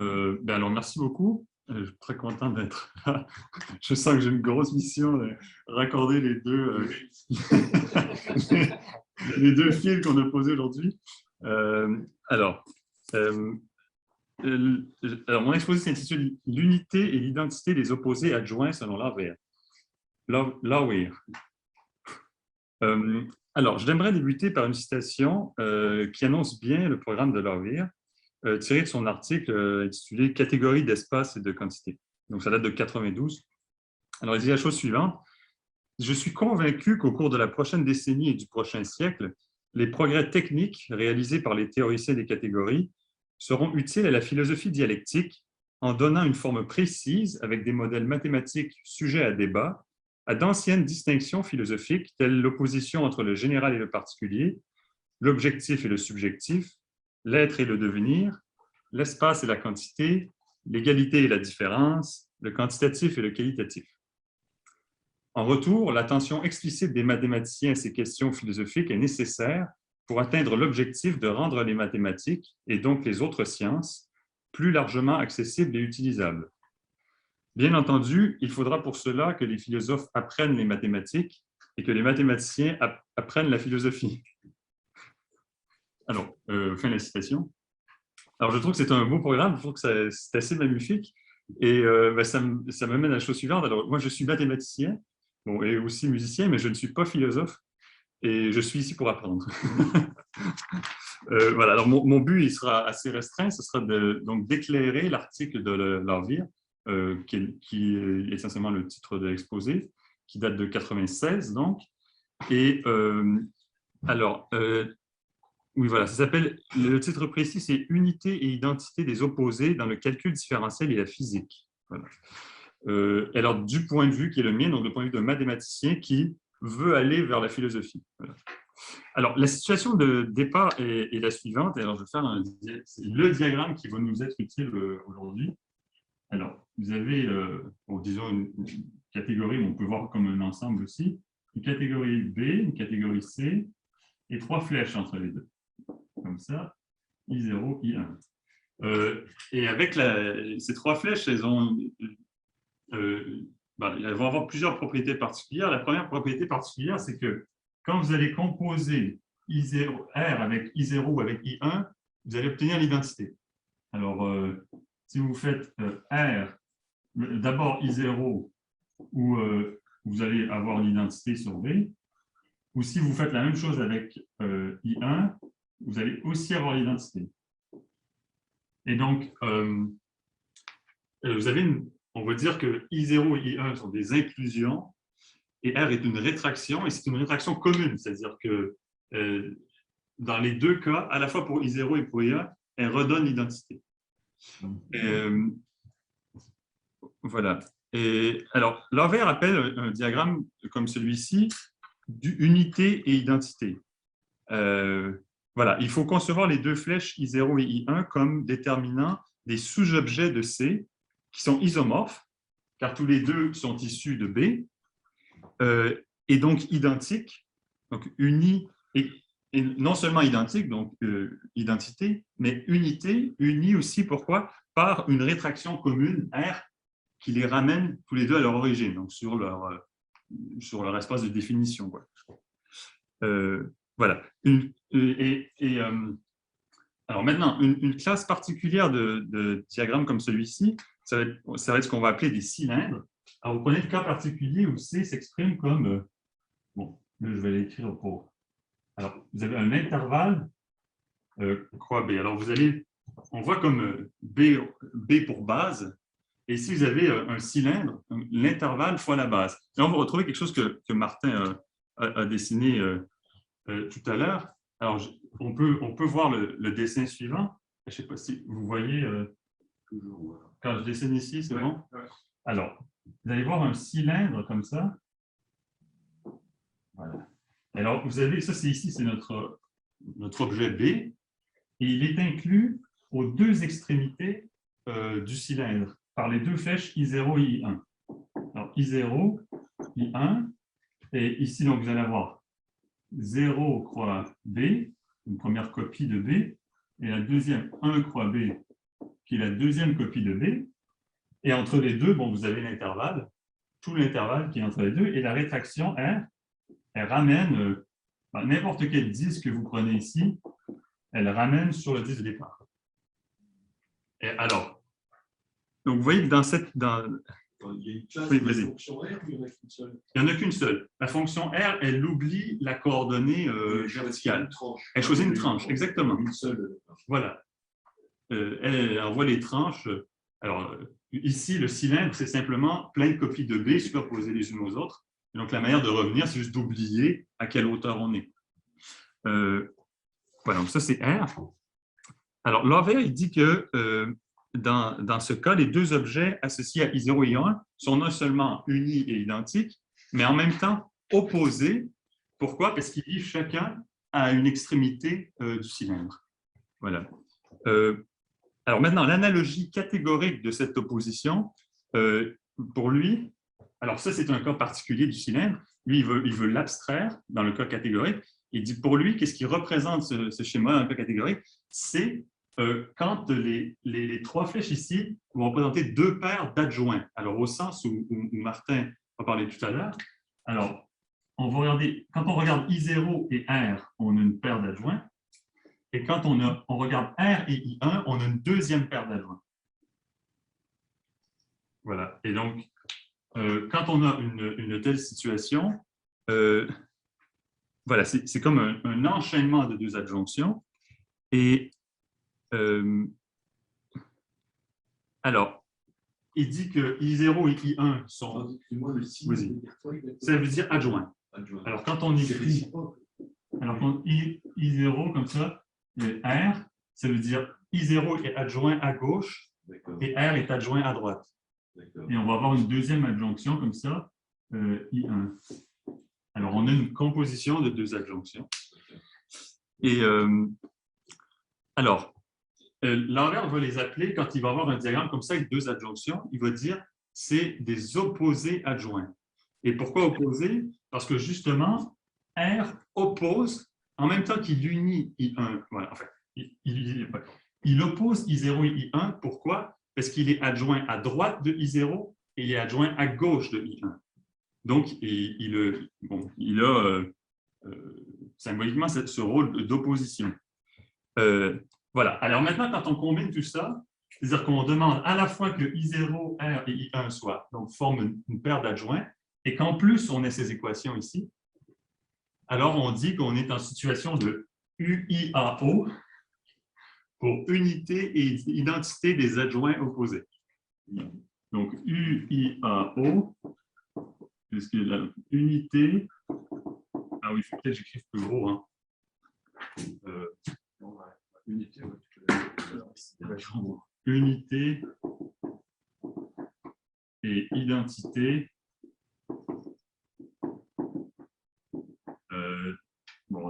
Alors, merci beaucoup. Je suis très content d'être là. Je sens que j'ai une grosse mission de raccorder les deux fils qu'on a posés aujourd'hui. Alors, euh, mon exposé s'intitule « L'unité et l'identité des opposés adjoints selon Lauer ». Alors, j'aimerais débuter par une citation qui annonce bien le programme de Lauer, tiré de son article intitulé « Catégorie d'espace et de quantité ». Donc, ça date de 92. Alors, il dit la chose suivante. « Je suis convaincu qu'au cours de la prochaine décennie et du prochain siècle, les progrès techniques réalisés par les théoriciens des catégories seront utiles à la philosophie dialectique en donnant une forme précise avec des modèles mathématiques sujets à débat à d'anciennes distinctions philosophiques telles l'opposition entre le général et le particulier, l'objectif et le subjectif, l'être et le devenir, l'espace et la quantité, l'égalité et la différence, le quantitatif et le qualitatif. En retour, l'attention explicite des mathématiciens à ces questions philosophiques est nécessaire pour atteindre l'objectif de rendre les mathématiques, et donc les autres sciences, plus largement accessibles et utilisables. Bien entendu, il faudra pour cela que les philosophes apprennent les mathématiques et que les mathématiciens apprennent la philosophie. » Alors, fin de la citation. Alors, je trouve que c'est un beau programme, je trouve que c'est assez magnifique. Et ça m'amène à la chose suivante. Alors, moi, je suis mathématicien, bon, et aussi musicien, mais je ne suis pas philosophe. Et je suis ici pour apprendre. Voilà, alors mon but il sera assez restreint, ce sera donc d'éclairer l'article de Lauer, qui est essentiellement le titre de l'exposé, qui date de 96, donc. Et oui, voilà, ça s'appelle, le titre précis, c'est « Unité et identité des opposés dans le calcul différentiel et la physique ». Voilà. Alors, du point de vue qui est le mien, donc le point de vue d'un mathématicien qui veut aller vers la philosophie. Voilà. Alors, la situation de départ est la suivante. Alors, je vais faire le diagramme qui va nous être utile aujourd'hui. Alors, vous avez, disons, une catégorie, on peut voir comme un ensemble aussi, une catégorie B, une catégorie C, et 3 flèches entre les deux. Comme ça, I0, I1. Et avec ces 3 flèches, elles vont avoir plusieurs propriétés particulières. La première propriété particulière, c'est que quand vous allez composer I0, R avec I0 ou avec I1, vous allez obtenir l'identité. Alors, si vous faites R, d'abord I0, où vous allez avoir l'identité sur B, ou si vous faites la même chose avec I1, vous allez aussi avoir l'identité. Et donc, vous avez on va dire que I0 et I1 sont des inclusions, et R est une rétraction, et c'est une rétraction commune, c'est-à-dire que dans les deux cas, à la fois pour I0 et pour I1, elle redonne l'identité. Voilà. Et alors, Lauer appelle un diagramme comme celui-ci d'unité et identité. Voilà, il faut concevoir les deux flèches I0 et I1 comme déterminant des sous-objets de C qui sont isomorphes, car tous les deux sont issus de B, et donc identiques, donc unis, et non seulement identiques, donc identité, mais unité, unis aussi, pourquoi? Par une rétraction commune, R, qui les ramène tous les deux à leur origine, donc sur leur espace de définition. Quoi. Voilà. Alors maintenant, une classe particulière de diagrammes comme celui-ci, ça va être ce qu'on va appeler des cylindres. Alors, vous prenez le cas particulier où C s'exprime comme... bon, là, je vais l'écrire pour... Alors, vous avez un intervalle croix B. Alors, on voit comme B pour base. Et si vous avez un cylindre, l'intervalle fois la base. Là, on va retrouver quelque chose que Martin a dessiné tout à l'heure. Alors, on peut voir le dessin suivant. Je ne sais pas si vous voyez... quand je dessine ici, c'est bon? Alors, vous allez voir un cylindre comme ça. Voilà. Alors, vous avez, ça c'est ici, c'est notre objet B, et il est inclus aux deux extrémités du cylindre, par les deux flèches I0 et I1. Alors, I0, I1, et ici, donc, vous allez avoir 0 croix B, une première copie de B, et la deuxième 1 croix B, qui est la deuxième copie de B. Et entre les deux, bon, vous avez l'intervalle, tout l'intervalle qui est entre les deux. Et la rétraction R, elle ramène n'importe quel disque que vous prenez ici, elle ramène sur le disque de départ. Et alors, donc vous voyez que dans cette... Il y a une classe oui, de fonction R, il n'y en a qu'une seule. Il n'y en a qu'une seule. La fonction R, elle oublie la coordonnée verticale. Elle choisit une tranche, exactement. Une seule. Voilà. Elle envoie les tranches. Alors, ici, le cylindre, c'est simplement plein de copies de B superposées les unes aux autres. Et donc, la manière de revenir, c'est juste d'oublier à quelle hauteur on est. Voilà, donc ça, c'est R. Alors, Lover, il dit que dans ce cas, les deux objets associés à I0 et I1 sont non seulement unis et identiques, mais en même temps opposés. Pourquoi? Parce qu'ils vivent chacun à une extrémité du cylindre. Voilà. Alors maintenant, l'analogie catégorique de cette opposition, pour lui, alors ça, c'est un cas particulier du cylindre. Lui, il veut l'abstraire dans le cas catégorique. Il dit pour lui, qu'est-ce qui représente ce schéma dans le cas catégorique? C'est quand les trois flèches ici vont représenter deux paires d'adjoints. Alors, au sens où Martin a parlé tout à l'heure, alors, on va regarder, quand on regarde I0 et R, on a une paire d'adjoints. Et quand on regarde R et I1, on a une deuxième paire d'adjoints. Voilà. Et donc, quand on a une telle situation, voilà, c'est comme un enchaînement de deux adjonctions. Et alors, il dit que I0 et I1 sont... Ça veut dire adjoint. Alors, quand on écrit... Alors, quand I0 comme ça, R, ça veut dire I0 est adjoint à gauche et R est adjoint à droite. Et on va avoir une deuxième adjonction comme ça, I1. Alors, on a une composition de deux adjonctions. Et alors, l'envers va les appeler, quand il va avoir un diagramme comme ça avec deux adjonctions, il va dire c'est des opposés adjoints. Et pourquoi opposés? Parce que justement, R oppose, en même temps qu'il unit I1, voilà, enfin, il oppose I0 et I1, pourquoi? Parce qu'il est adjoint à droite de I0 et il est adjoint à gauche de I1. Donc, il a symboliquement ce rôle d'opposition. Voilà. Alors maintenant, quand on combine tout ça, c'est-à-dire qu'on demande à la fois que I0, R et I1 forment une paire d'adjoints, et qu'en plus, on ait ces équations ici, alors on dit qu'on est en situation de UIAO pour unité et identité des adjoints opposés. Donc, UIAO, puisque la unité... Ah oui, il faut peut-être que j'écrive plus gros. Hein. Unité et identité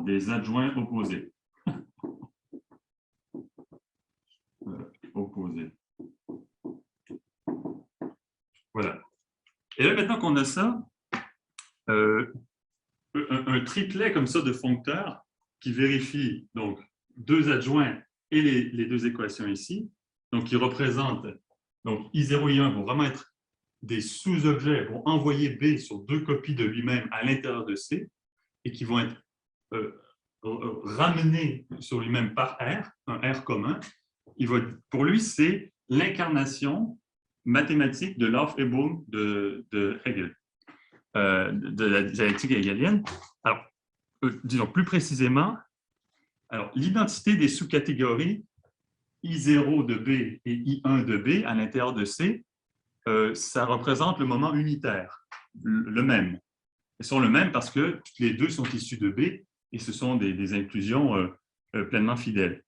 des adjoints opposés. Opposés. Voilà. Et là, maintenant qu'on a ça, un triplet comme ça de foncteurs qui vérifie donc deux adjoints et les deux équations ici, donc qui représentent, donc I0 et I1 vont vraiment être des sous-objets, vont envoyer B sur deux copies de lui-même à l'intérieur de C, et qui vont être ramenés sur lui-même par R, un R commun. Pour lui, c'est l'incarnation mathématique de Löw-Ebung de Hegel, de la dialectique hegelienne. Alors, disons plus précisément, l'identité des sous-catégories I0 de B et I1 de B à l'intérieur de C, ça représente le moment unitaire, le même. Ils sont le même parce que toutes les deux sont issues de B et ce sont des inclusions pleinement fidèles.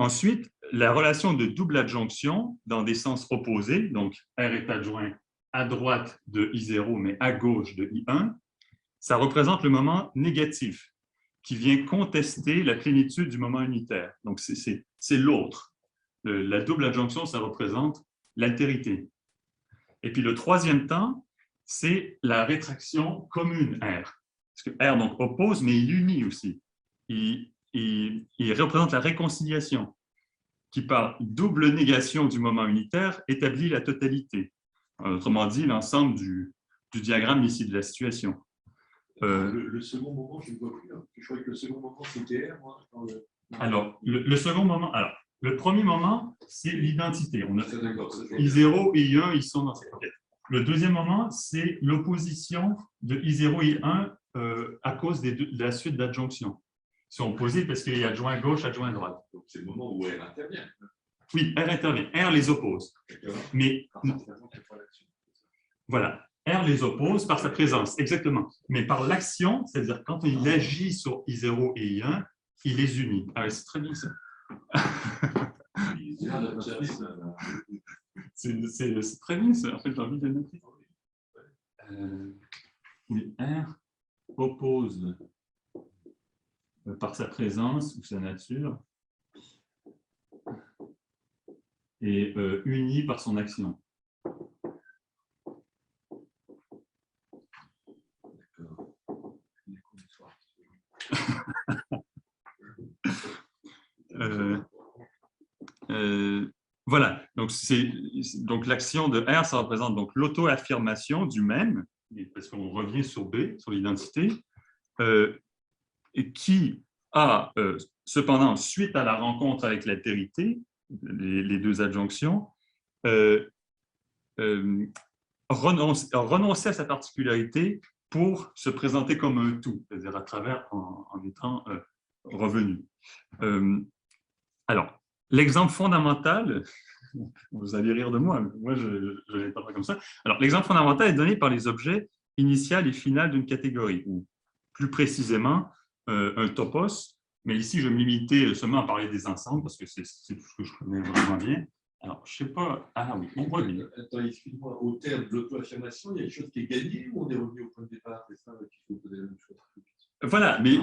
Ensuite, la relation de double adjonction dans des sens opposés, donc R est adjoint à droite de I0 mais à gauche de I1, ça représente le moment négatif qui vient contester la plénitude du moment unitaire. Donc, c'est l'autre. La double adjonction, ça représente l'altérité. Et puis, le troisième temps, c'est la rétraction commune R. Parce que R donc, oppose, mais il unit aussi. Il représente la réconciliation. qui, par double négation du moment unitaire, établit la totalité. Autrement dit, l'ensemble du diagramme ici de la situation. Le second moment, je ne vois plus. Hein. Je croyais que le second moment, c'était R. Moi, Alors, le second moment, alors, le premier moment, c'est l'identité. On a I0 et I1, ils sont dans cette requête. Le deuxième moment, c'est l'opposition de I0 et I1 à cause de la suite d'adjonction. Ils sont opposés parce qu'il y a adjoint gauche, adjoint droite. Donc, c'est le moment où R intervient. Oui, R intervient. R les oppose. Mais, voilà, R les oppose par sa présence, exactement. Mais par l'action, c'est-à-dire quand il agit sur I0 et I1, il les unit. Ah, c'est très bien ça. C'est très bien ça. En fait, j'ai envie de le noter. Oui, R oppose par sa présence ou sa nature et unit par son action. Voilà, donc l'action de R, ça représente donc l'auto-affirmation du même, parce qu'on revient sur B, sur l'identité, qui a cependant, suite à la rencontre avec l'altérité, les deux adjonctions, renoncer à sa particularité pour se présenter comme un tout, c'est-à-dire à travers en étant revenu. Alors, l'exemple fondamental, vous allez rire de moi, mais moi je ne l'ai pas comme ça. Alors, l'exemple fondamental est donné par les objets initial et final d'une catégorie, ou plus précisément un topos, mais ici je me limitais seulement à parler des ensembles parce que c'est tout ce que je connais vraiment bien. Alors, je ne sais pas. Ah oui, on voit bien. Attends, excuse-moi, au terme de l'auto-affirmation, il y a quelque chose qui est gagné ou on est revenu au point de départ? C'est ça qu'il faut poser la même chose. Voilà, mais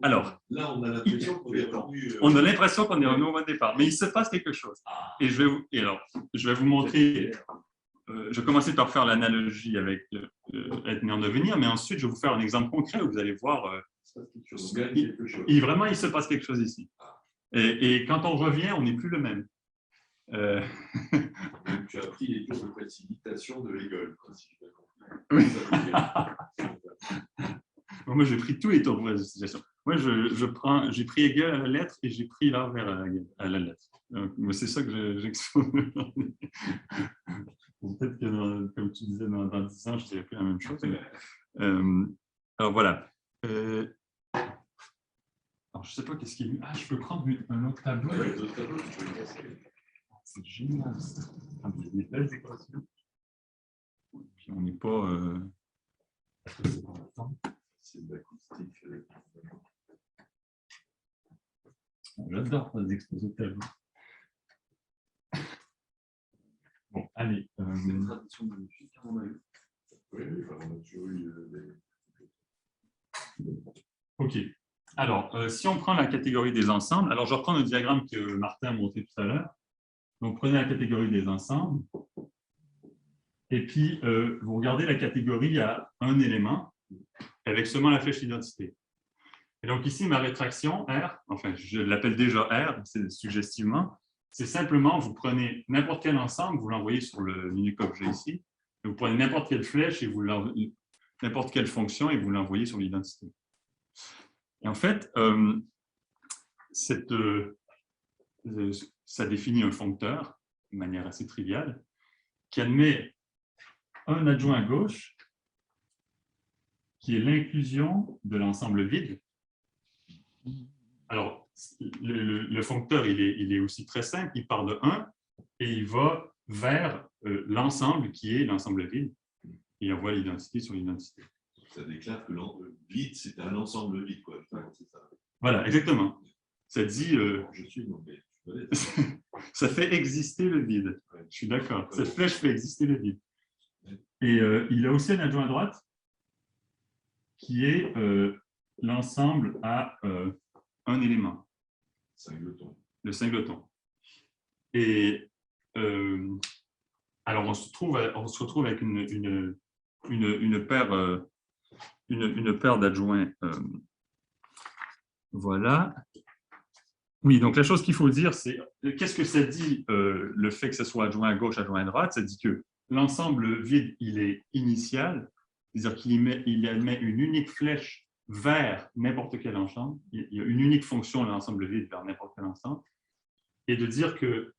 alors. Là, on a l'impression qu'on est revenu. On a l'impression qu'on est revenu au point de départ, mais il se passe quelque chose. Et je vais vous montrer. Je vais commencer par faire l'analogie avec être né en devenir, mais ensuite, je vais vous faire un exemple concret où vous allez voir. Vraiment, il se passe quelque chose ici. Et quand on revient, on n'est plus le même. Tu as appris les cours de facilitation de Hegel, si je oui. Moi, j'ai pris tous les tours de facilitation. Moi, j'ai pris Hegel à la lettre et j'ai pris l'envers à la lettre. C'est ça que j'expose aujourd'hui. Peut-être que, comme tu disais, dans 10 ans, je dirais plus la même chose. Mais, alors, voilà. Alors, je ne sais pas qu'est-ce qu'il y a. Ah, je peux prendre un autre tableau. C'est génial. Ah, il y a des belles équations. Puis on n'est pas. C'est de l'acoustique. J'adore faire des exposés de tableaux. Bon, allez. C'est une tradition magnifique qu'on a eu. Oui, on a toujours eu des. OK. Alors, si on prend la catégorie des ensembles, alors je reprends le diagramme que Martin a montré tout à l'heure. Donc, prenez la catégorie des ensembles. Et puis, vous regardez la catégorie à un élément avec seulement la flèche identité. Et donc, ici, ma rétraction, R, enfin, je l'appelle déjà R, c'est suggestivement, c'est simplement, vous prenez n'importe quel ensemble, vous l'envoyez sur l'unique objet ici, et vous prenez n'importe quelle flèche, et n'importe quelle fonction, et vous l'envoyez sur l'identité. Et en fait, ça définit un foncteur, de manière assez triviale, qui admet un adjoint à gauche, qui est l'inclusion de l'ensemble vide. Alors, le foncteur, il est aussi très simple, il part de 1 et il va vers l'ensemble qui est l'ensemble vide. Et il envoie l'identité sur l'identité. Ça déclare que le vide, c'est un ensemble vide, quoi. Ça. Voilà, exactement. Ça dit... je suis mauvais. Ça fait exister le vide. Je suis d'accord. Cette flèche fait exister le vide. Et il a aussi un adjoint à droite qui est l'ensemble à un élément. Singleton. Le singleton. Et alors, on se retrouve avec une paire d'adjoints. Voilà. Oui, donc la chose qu'il faut dire, c'est qu'est-ce que ça dit, le fait que ce soit adjoint à gauche, adjoint à droite? Ça dit que l'ensemble vide, il est initial, c'est-à-dire il émet une unique flèche vers n'importe quel ensemble. Il y a une unique fonction de l'ensemble vide vers n'importe quel ensemble. Et de dire que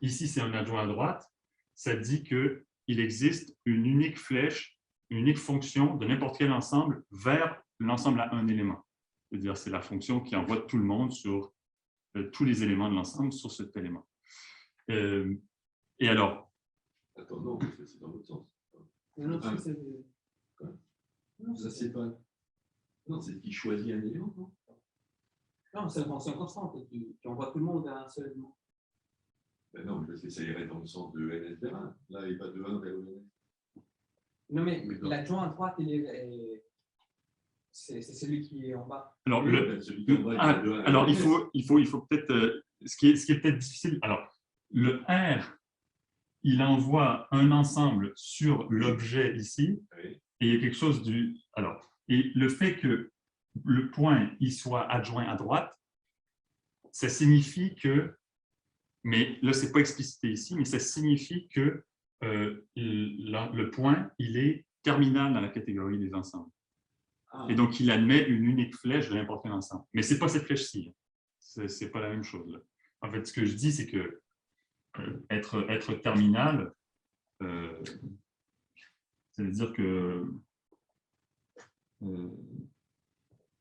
ici, c'est un adjoint à droite, ça dit qu'il existe une unique flèche, une unique fonction de n'importe quel ensemble vers l'ensemble à un élément. C'est-à-dire c'est la fonction qui envoie tout le monde sur tous les éléments de l'ensemble sur cet élément. Et alors... Attends, non, parce que c'est dans l'autre sens. Non, Ça, c'est pas... Non, c'est qu'il choisit un élément, non? Non, c'est la fonction constante qui envoie tout le monde vers un seul élément. Ben non, parce que ça irait dans le sens de NS vers 1. Là, il va de 1 vers NS. Non, mais l'adjoint à droite, c'est celui qui est en bas. Alors, il faut peut-être... ce qui est peut-être difficile... Alors, le R, il envoie un ensemble sur l'objet ici, oui. Et il y a quelque chose du... Alors, et le fait que le point il soit adjoint à droite, ça signifie que... Mais là, ce n'est pas explicité ici, mais ça signifie que le point, il est terminal dans la catégorie des ensembles. Et donc, il admet une unique flèche de n'importe quel ensemble. Mais ce n'est pas cette flèche-ci. Ce n'est pas la même chose. Là. En fait, ce que je dis, c'est que être terminal, ça veut dire que...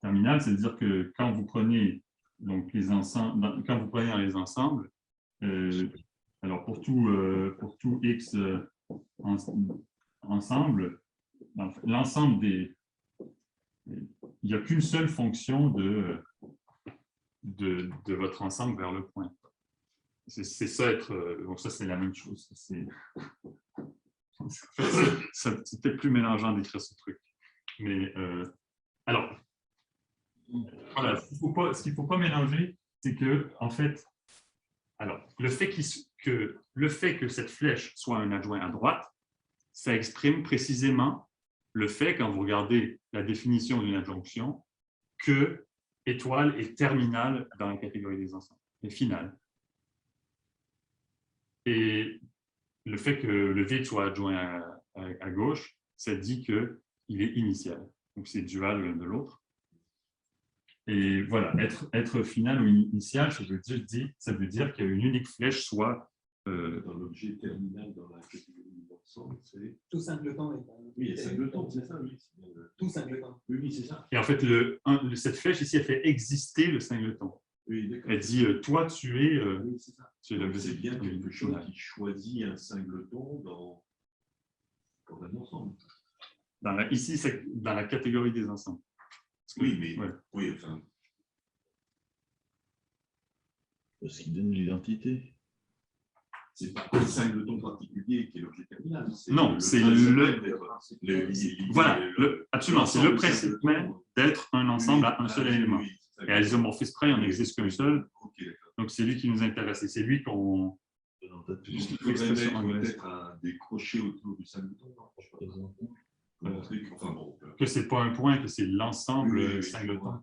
terminal, ça veut dire que quand vous prenez donc, les ensembles, quand vous prenez dans les ensembles, alors pour tout X ensemble, l'ensemble des... Il n'y a qu'une seule fonction de votre ensemble vers le point. C'est ça être... donc ça, c'est la même chose. C'est peut-être plus mélangeant d'écrire ce truc. Mais alors, voilà, ce qu'il ne faut pas mélanger, c'est que, en fait, alors, le fait que cette flèche soit un adjoint à droite, ça exprime précisément le fait, quand vous regardez la définition d'une adjonction, que étoile est terminale dans la catégorie des ensembles, est finale. Et le fait que le vide soit adjoint à gauche, ça dit qu'il est initial. Donc, c'est dual l'un de l'autre. Et voilà, être final ou initial, ça veut dire qu'il y a une unique flèche, soit... Dans l'objet terminal dans la catégorie d'ensemble, c'est... Tout singleton est... Oui, il y a singleton, c'est ça, oui. Tout singleton. Oui, c'est ça. Et en fait, cette flèche ici, elle fait exister le singleton. Oui, d'accord. Elle dit, toi, tu es... oui, c'est ça. C'est bien quelque chose qui choisit un singleton dans un ensemble. Ici, c'est dans la catégorie des ensembles. Oui, mais... Ouais. Oui, enfin... Parce qu'il donne l'identité. C'est pas un singleton particulier qui est l'objet terminal. Non, c'est voilà, absolument, c'est le principe même d'être un ensemble à un seul élément. Et à l'isomorphisme près, il n'en existe qu'un seul. Donc, c'est lui qui nous intéresse. Et c'est lui qu'on... Il faudrait mettre peut-être des crochets autour du singleton. Que ce n'est pas un point, que c'est l'ensemble singleton.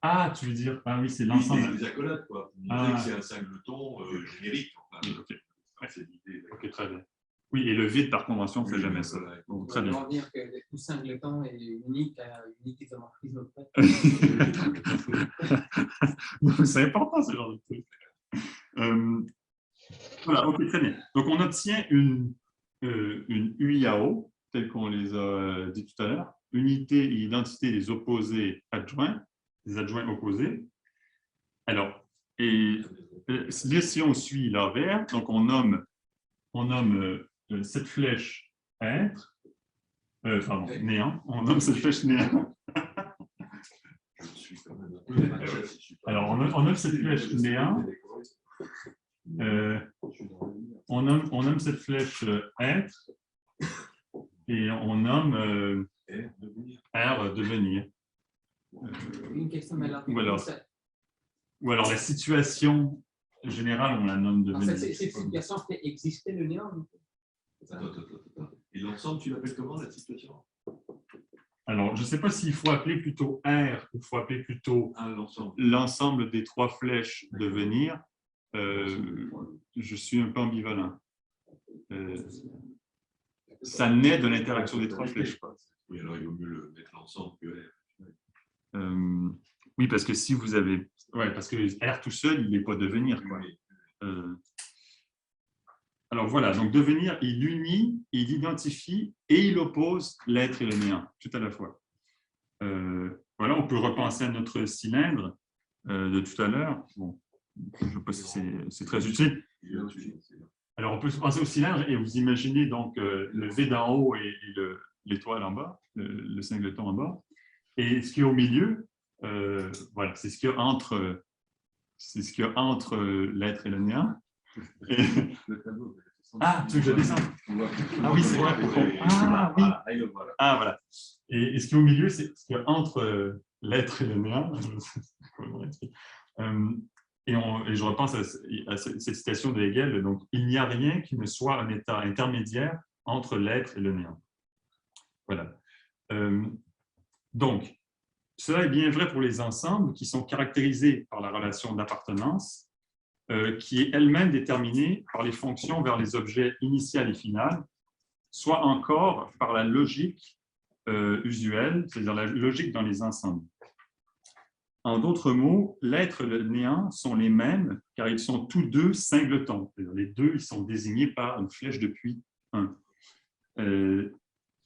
Ah, tu veux dire, ah oui, c'est l'ensemble. Des accolades, quoi. Que c'est un singleton générique. C'est l'idée. Ok, très bien. Oui, et le vide, par convention, on ne fait jamais ça. Donc, très bien. On va dire que tout singleton est unique à unique isomorphisme près. C'est important, ce genre de truc. Voilà, ok, très bien. Donc, on obtient une UIAO, telle qu'on les a dit tout à l'heure, unité et identité des opposés adjoints, des adjoints opposés. Alors, et si on suit l'envers, donc on nomme cette flèche être, pardon, néant, on nomme cette flèche néant. Alors, on nomme cette flèche néant, on nomme cette flèche être, et on nomme R devenir. Une question, mais là, ou alors la situation générale, on la nomme devenir. Cette situation fait exister le néant. Attends. Et l'ensemble, tu l'appelles comment, la situation? Alors, je ne sais pas s'il faut appeler plutôt R ou il faut appeler plutôt L'ensemble. l'ensemble des trois flèches devenir. Je suis un peu ambivalent. Ça naît de l'interaction des trois flèches. Oui, alors il vaut mieux mettre l'ensemble que R. Oui, parce que si vous avez... Ouais, parce que R tout seul, il n'est pas devenir, quoi. Alors voilà, donc devenir, il unit, il identifie et il oppose l'être et le néant, tout à la fois. Voilà, on peut repenser à notre cylindre de tout à l'heure. Bon, je ne sais pas si c'est très utile. Alors, on peut se penser au cylindre et vous imaginez donc le V d'en haut et l'étoile en bas, le singleton en bas. Et ce qui est au milieu, voilà, c'est ce qu'il y a entre, l'être et le néant. Ah, tu veux que je descende? Ah oui, c'est vrai. Ah oui. Ah voilà. Et ce qui est au milieu, c'est ce qu'il y a entre l'être et le néant. Et je repense à cette citation de Hegel. Donc, il n'y a rien qui ne soit un état intermédiaire entre l'être et le néant. Voilà. Donc, cela est bien vrai pour les ensembles qui sont caractérisés par la relation d'appartenance, qui est elle-même déterminée par les fonctions vers les objets initial et final, soit encore par la logique usuelle, c'est-à-dire la logique dans les ensembles. En d'autres mots, l'être et le néant sont les mêmes car ils sont tous deux singletons. Les deux, ils sont désignés par une flèche depuis 1.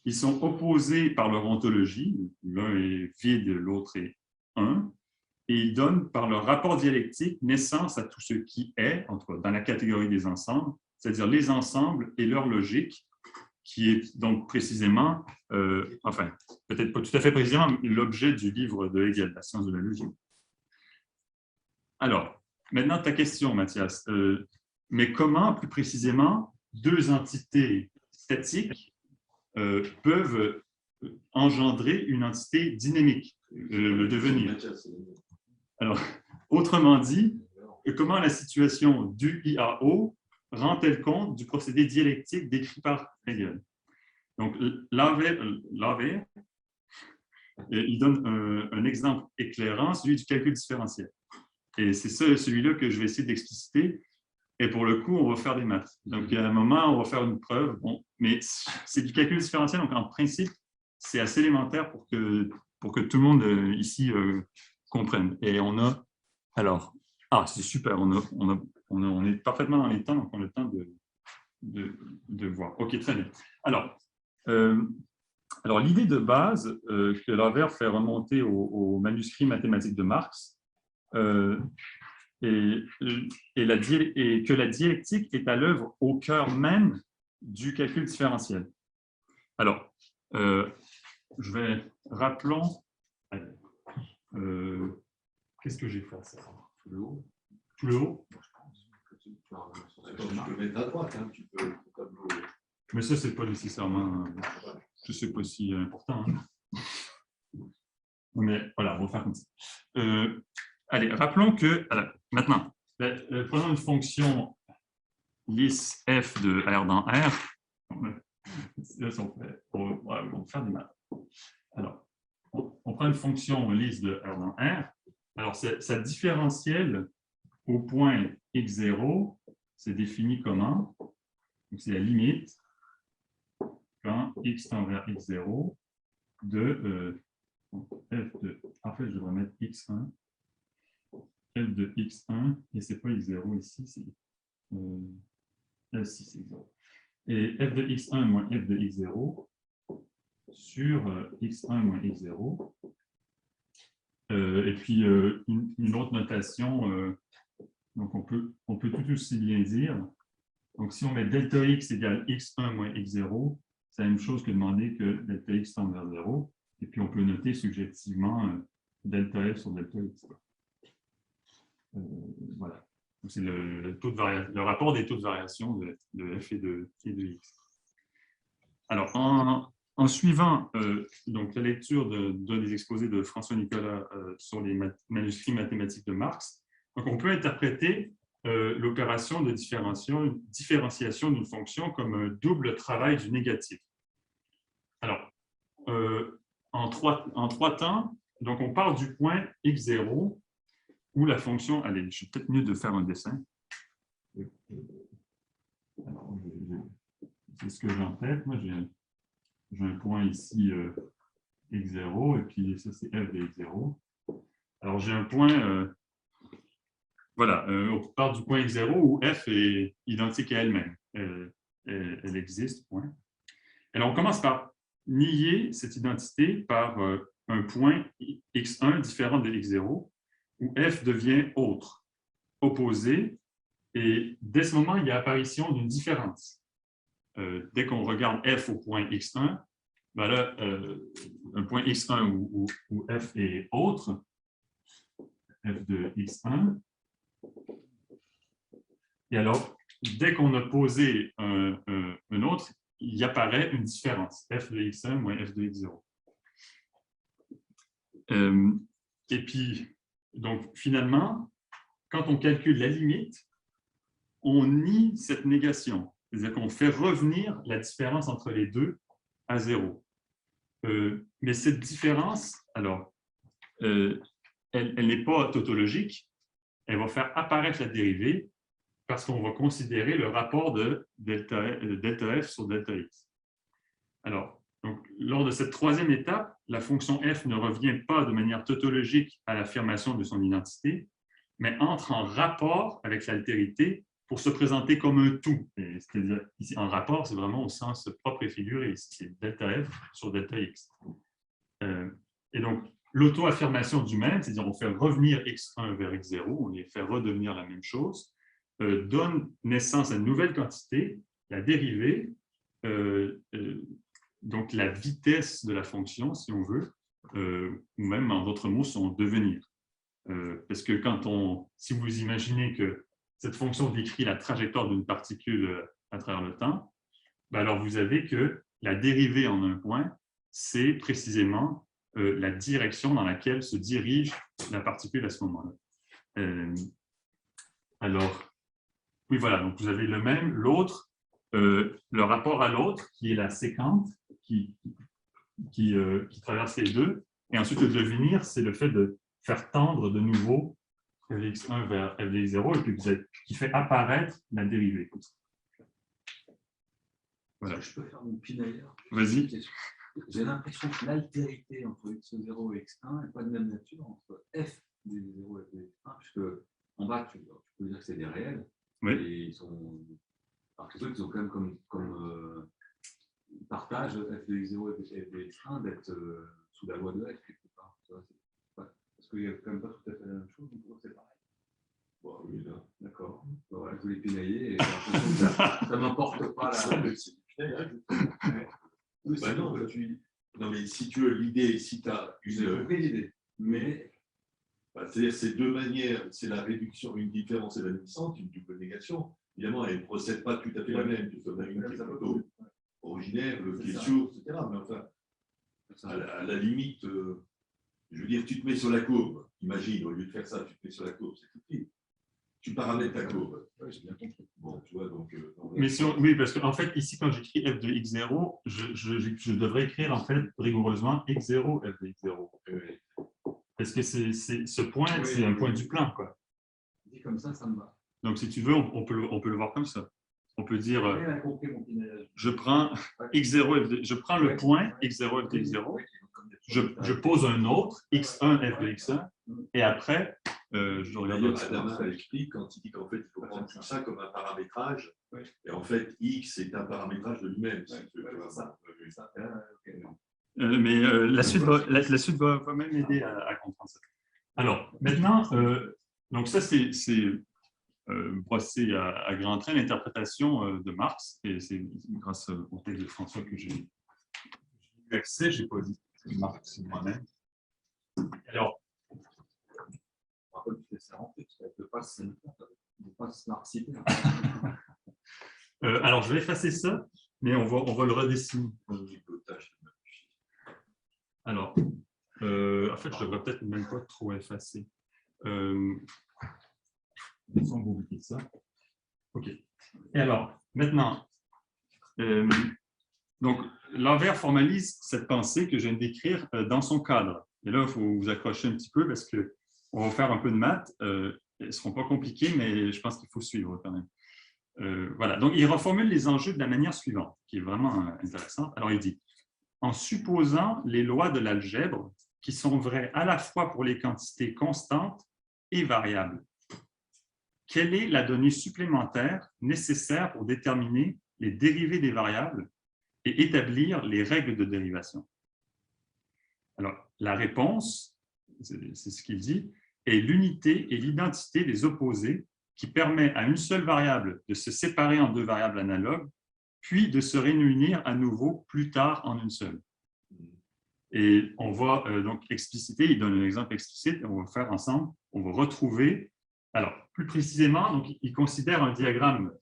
Ils sont opposés par leur ontologie, l'un est vide, l'autre est 1, et ils donnent par leur rapport dialectique naissance à tout ce qui est, dans la catégorie des ensembles, c'est-à-dire les ensembles et leur logique, qui est donc précisément, enfin, peut-être pas tout à fait précisément, l'objet du livre de Hegel, La science de la logique. Alors, maintenant ta question, Mathias. Mais comment, plus précisément, deux entités statiques peuvent engendrer une entité dynamique, le devenir? Alors, autrement dit, comment la situation du IAO rend-elle compte du procédé dialectique décrit par Hegel? Donc, Laver, il donne un exemple éclairant, celui du calcul différentiel. Et c'est celui-là que je vais essayer d'expliciter. Et pour le coup, on va faire des maths. Donc, à un moment, on va faire une preuve. Bon, mais c'est du calcul différentiel. Donc, en principe, c'est assez élémentaire pour que tout le monde ici comprenne. Et on a... Alors, c'est super. On est parfaitement dans les temps, donc on a le temps de voir. OK, très bien. Alors l'idée de base que Laver fait remonter au manuscrit mathématique de Marx et que la dialectique est à l'œuvre au cœur même du calcul différentiel. Alors, rappelons... qu'est-ce que j'ai fait ça? Tout le haut? Tout le haut? Tu peux mettre à droite, hein, tu peux le tableau. Mais ça, c'est pas nécessairement... Je sais pas si important. Hein. Mais voilà, on va faire comme ça. Allez, rappelons que... Alors, maintenant, prenons une fonction lisse f de R dans R. On va faire des maths. Alors, on prend une fonction lisse de R dans R. Alors, sa différentielle au point x0, c'est défini comment? C'est la limite quand x tend vers x0 de f de... En fait, je devrais mettre x1, f de x1, et c'est pas x0 ici, c'est f6, c'est x0. Et f de x1 moins f de x0 sur x1 moins x0. Et puis, une autre notation, donc on peut tout aussi bien dire, donc si on met delta x égale x1 moins x0, c'est la même chose que demander que delta x tend vers 0, et puis on peut noter subjectivement delta f sur delta x. Voilà. C'est le rapport des taux de variation de f et de x. Alors, en suivant donc, la lecture des exposés de François Nicolas sur les manuscrits mathématiques de Marx, donc on peut interpréter l'opération de différenciation d'une fonction comme un double travail du négatif. Alors, en trois temps. Donc, on part du point x0 où la fonction... Allez, je suis peut-être mieux de faire un dessin. C'est ce que j'ai en tête. Moi, j'ai un point ici x0 et puis ça, c'est f de x0. Alors, j'ai un point... voilà, on part du point x0 où f est identique à elle-même. Elle existe, point. Alors, on commence par nier cette identité par un point x1 différent de x0, où f devient autre, opposé, et dès ce moment, il y a apparition d'une différence. Dès qu'on regarde f au point x1, ben là, un point x1 où f est autre, f de x1, et alors, dès qu'on a posé un autre, il apparaît une différence, f de x1 moins f de x0. Et puis, donc, finalement, quand on calcule la limite, on nie cette négation. C'est-à-dire qu'on fait revenir la différence entre les deux à 0. Mais cette différence, alors, elle n'est pas tautologique, elle va faire apparaître la dérivée parce qu'on va considérer le rapport de delta f sur delta x. Alors, donc, lors de cette troisième étape, la fonction f ne revient pas de manière tautologique à l'affirmation de son identité, mais entre en rapport avec l'altérité pour se présenter comme un tout. C'est-à-dire, ici, en rapport, c'est vraiment au sens propre et figuré. C'est delta f sur delta x. Et donc, l'auto-affirmation du même, c'est-à-dire on fait revenir x1 vers x0, on les fait redevenir la même chose, donne naissance à une nouvelle quantité, la dérivée, donc la vitesse de la fonction, si on veut, ou même en d'autres mots, son devenir. Parce que si vous imaginez que cette fonction décrit la trajectoire d'une particule à travers le temps, ben alors vous avez que la dérivée en un point, c'est précisément la direction dans laquelle se dirige la particule à ce moment-là. Alors, oui, voilà, donc vous avez le même, l'autre, le rapport à l'autre, qui est la séquente qui traverse les deux, et ensuite le devenir, c'est le fait de faire tendre de nouveau fx1 vers fdx0, et puis qui fait apparaître la dérivée. Voilà. Je peux faire mon pinailleur. Vas-y. J'ai l'impression que l'altérité entre x0 et x1 n'est pas de même nature entre f de x0 et f de x1, puisque en bas, tu peux dire que c'est des réels. Oui. Et ils sont. Alors, ils ont quand même comme partage f de x0 et f de x1 d'être sous la loi de f quelque part. Parce qu'il n'y a quand même pas tout à fait la même chose, donc c'est pareil. Bon, oui, là, d'accord. Voilà, je voulais pinailler et j'ai l'impression que ça ne m'importe pas la. Bah non, mais si tu veux l'idée, si tu as une idée, mais c'est-à-dire ces deux manières, c'est la réduction, une différence et la naissance, une double négation. Évidemment, elle ne procède pas tout à fait la même. Tu as une qui est plutôt originaire, le qui est source, etc. Mais enfin, à la limite, je veux dire, tu te mets sur la courbe. Imagine, au lieu de faire ça, tu te mets sur la courbe, c'est tout petit. Tu paramètres ta courbe. Oui, j'ai bien compris. Bon, tu vois, donc. Mais oui, parce qu'en fait, ici, quand j'écris f de x0, je devrais écrire en fait rigoureusement x0, f de x0. Parce que ce point, c'est un point du plan, quoi. Dit comme ça me va. Donc, si tu veux, on peut le voir comme ça. On peut dire, je prends x0, je prends le point x0, f de x0, je pose un autre, x1, f de x1, et après, je regarde. Adama explique quand il dit qu'en fait, il faut prendre tout ça comme un paramétrage, et en fait, x est un paramétrage de lui-même. Mais la suite va même aider à comprendre ça. Alors, maintenant, donc ça, c'est brossé à grand train l'interprétation de Marx, et c'est grâce au texte de François que j'ai eu accès, je n'ai pas dit Marx moi-même. Alors, alors, je vais effacer ça, mais on va le redessiner. Alors, en fait, je ne devrais peut-être même pas trop effacer. On va oublier ça. OK. Et alors, maintenant, Donc, l'envers formalise cette pensée que je viens de décrire dans son cadre. Et là, il faut vous accrocher un petit peu parce qu'on va faire un peu de maths. Elles ne seront pas compliquées, mais je pense qu'il faut suivre quand même. Voilà. Donc, il reformule les enjeux de la manière suivante, qui est vraiment intéressante. Alors, il dit, en supposant les lois de l'algèbre qui sont vraies à la fois pour les quantités constantes et variables, quelle est la donnée supplémentaire nécessaire pour déterminer les dérivées des variables et établir les règles de dérivation? Alors, la réponse, c'est ce qu'il dit, est l'unité et l'identité des opposés qui permet à une seule variable de se séparer en deux variables analogues, puis de se réunir à nouveau plus tard en une seule. Et on va donc expliciter, il donne un exemple explicite, on va faire ensemble, on va retrouver, alors plus précisément, donc, il considère un diagramme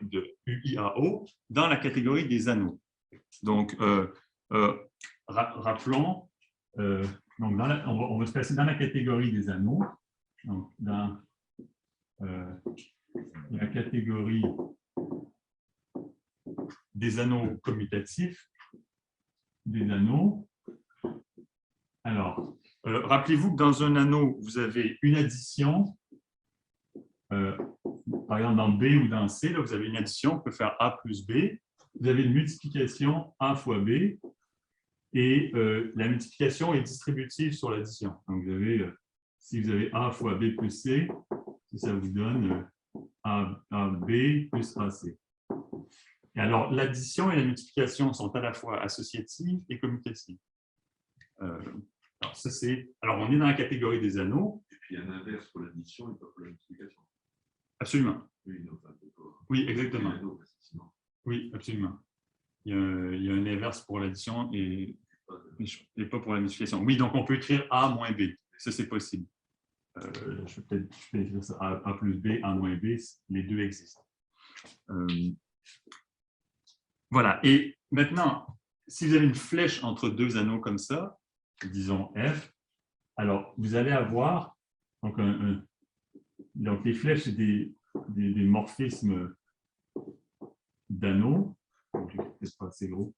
de UIAO dans la catégorie des anneaux. Donc, rappelons, donc on va se placer dans la catégorie des anneaux, donc dans la catégorie des anneaux commutatifs, des anneaux. Alors, rappelez-vous que dans un anneau, vous avez une addition, par exemple dans B ou dans C, là, vous avez une addition, on peut faire A plus B, vous avez une multiplication A fois B, et la multiplication est distributive sur l'addition. Donc, si vous avez A fois B plus C, ça vous donne AB plus AC. Et alors, l'addition et la multiplication sont à la fois associatives et commutatives. Alors, on est dans la catégorie des anneaux. Et puis, il y a un inverse pour l'addition et pas pour la multiplication. Absolument. Oui, oui, exactement. Oui, absolument. Il y a un inverse pour l'addition et pas pour la multiplication. Oui, donc on peut écrire A moins B. Ça, c'est possible. Je peux écrire ça A plus B, A moins B. Les deux existent. Voilà. Et maintenant, si vous avez une flèche entre deux anneaux comme ça, disons F, alors vous allez avoir, donc les flèches, c'est des morphismes d'anneaux. C'est pas assez gros.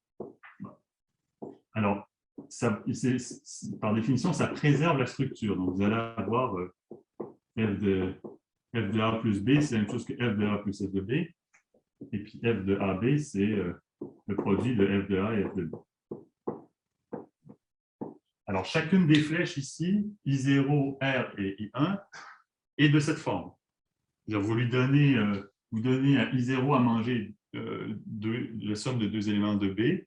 Alors, par définition, ça préserve la structure. Donc, vous allez avoir f de A plus B, c'est la même chose que f de A plus f de B. Et puis f de AB, c'est le produit de f de A et f de B. Alors, chacune des flèches ici, I0, R et I1, est de cette forme. Vous donnez à I0 à manger la somme de deux éléments de B,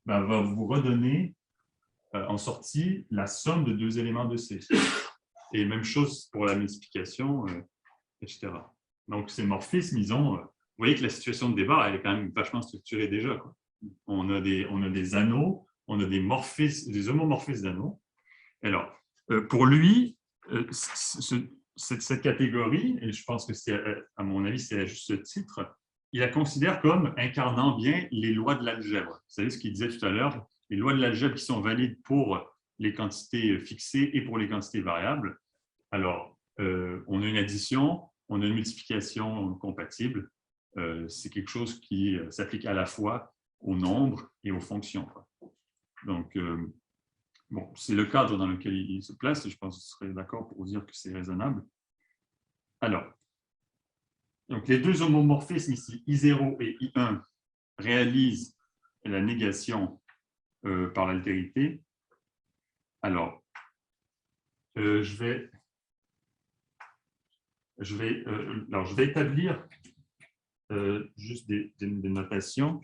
ben, va vous redonner en sortie la somme de deux éléments de C. Et même chose pour la multiplication, etc. Donc, ces morphismes, vous voyez que la situation de débat, elle est quand même vachement structurée déjà, quoi. On a des anneaux, on a des morphismes, des homomorphismes d'anneaux. Alors, pour lui, cette catégorie, et je pense que c'est, à mon avis, c'est à juste titre, il la considère comme incarnant bien les lois de l'algèbre. Vous savez ce qu'il disait tout à l'heure, les lois de l'algèbre qui sont valides pour les quantités fixées et pour les quantités variables. Alors, on a une addition, on a une multiplication compatible. C'est quelque chose qui s'applique à la fois au nombre et aux fonctions, quoi. Donc, bon, c'est le cadre dans lequel il se place et je pense que vous serez d'accord pour dire que c'est raisonnable. Alors, donc les deux homomorphismes ici, I0 et I1, réalisent la négation par l'altérité. Alors, je vais établir juste des notations.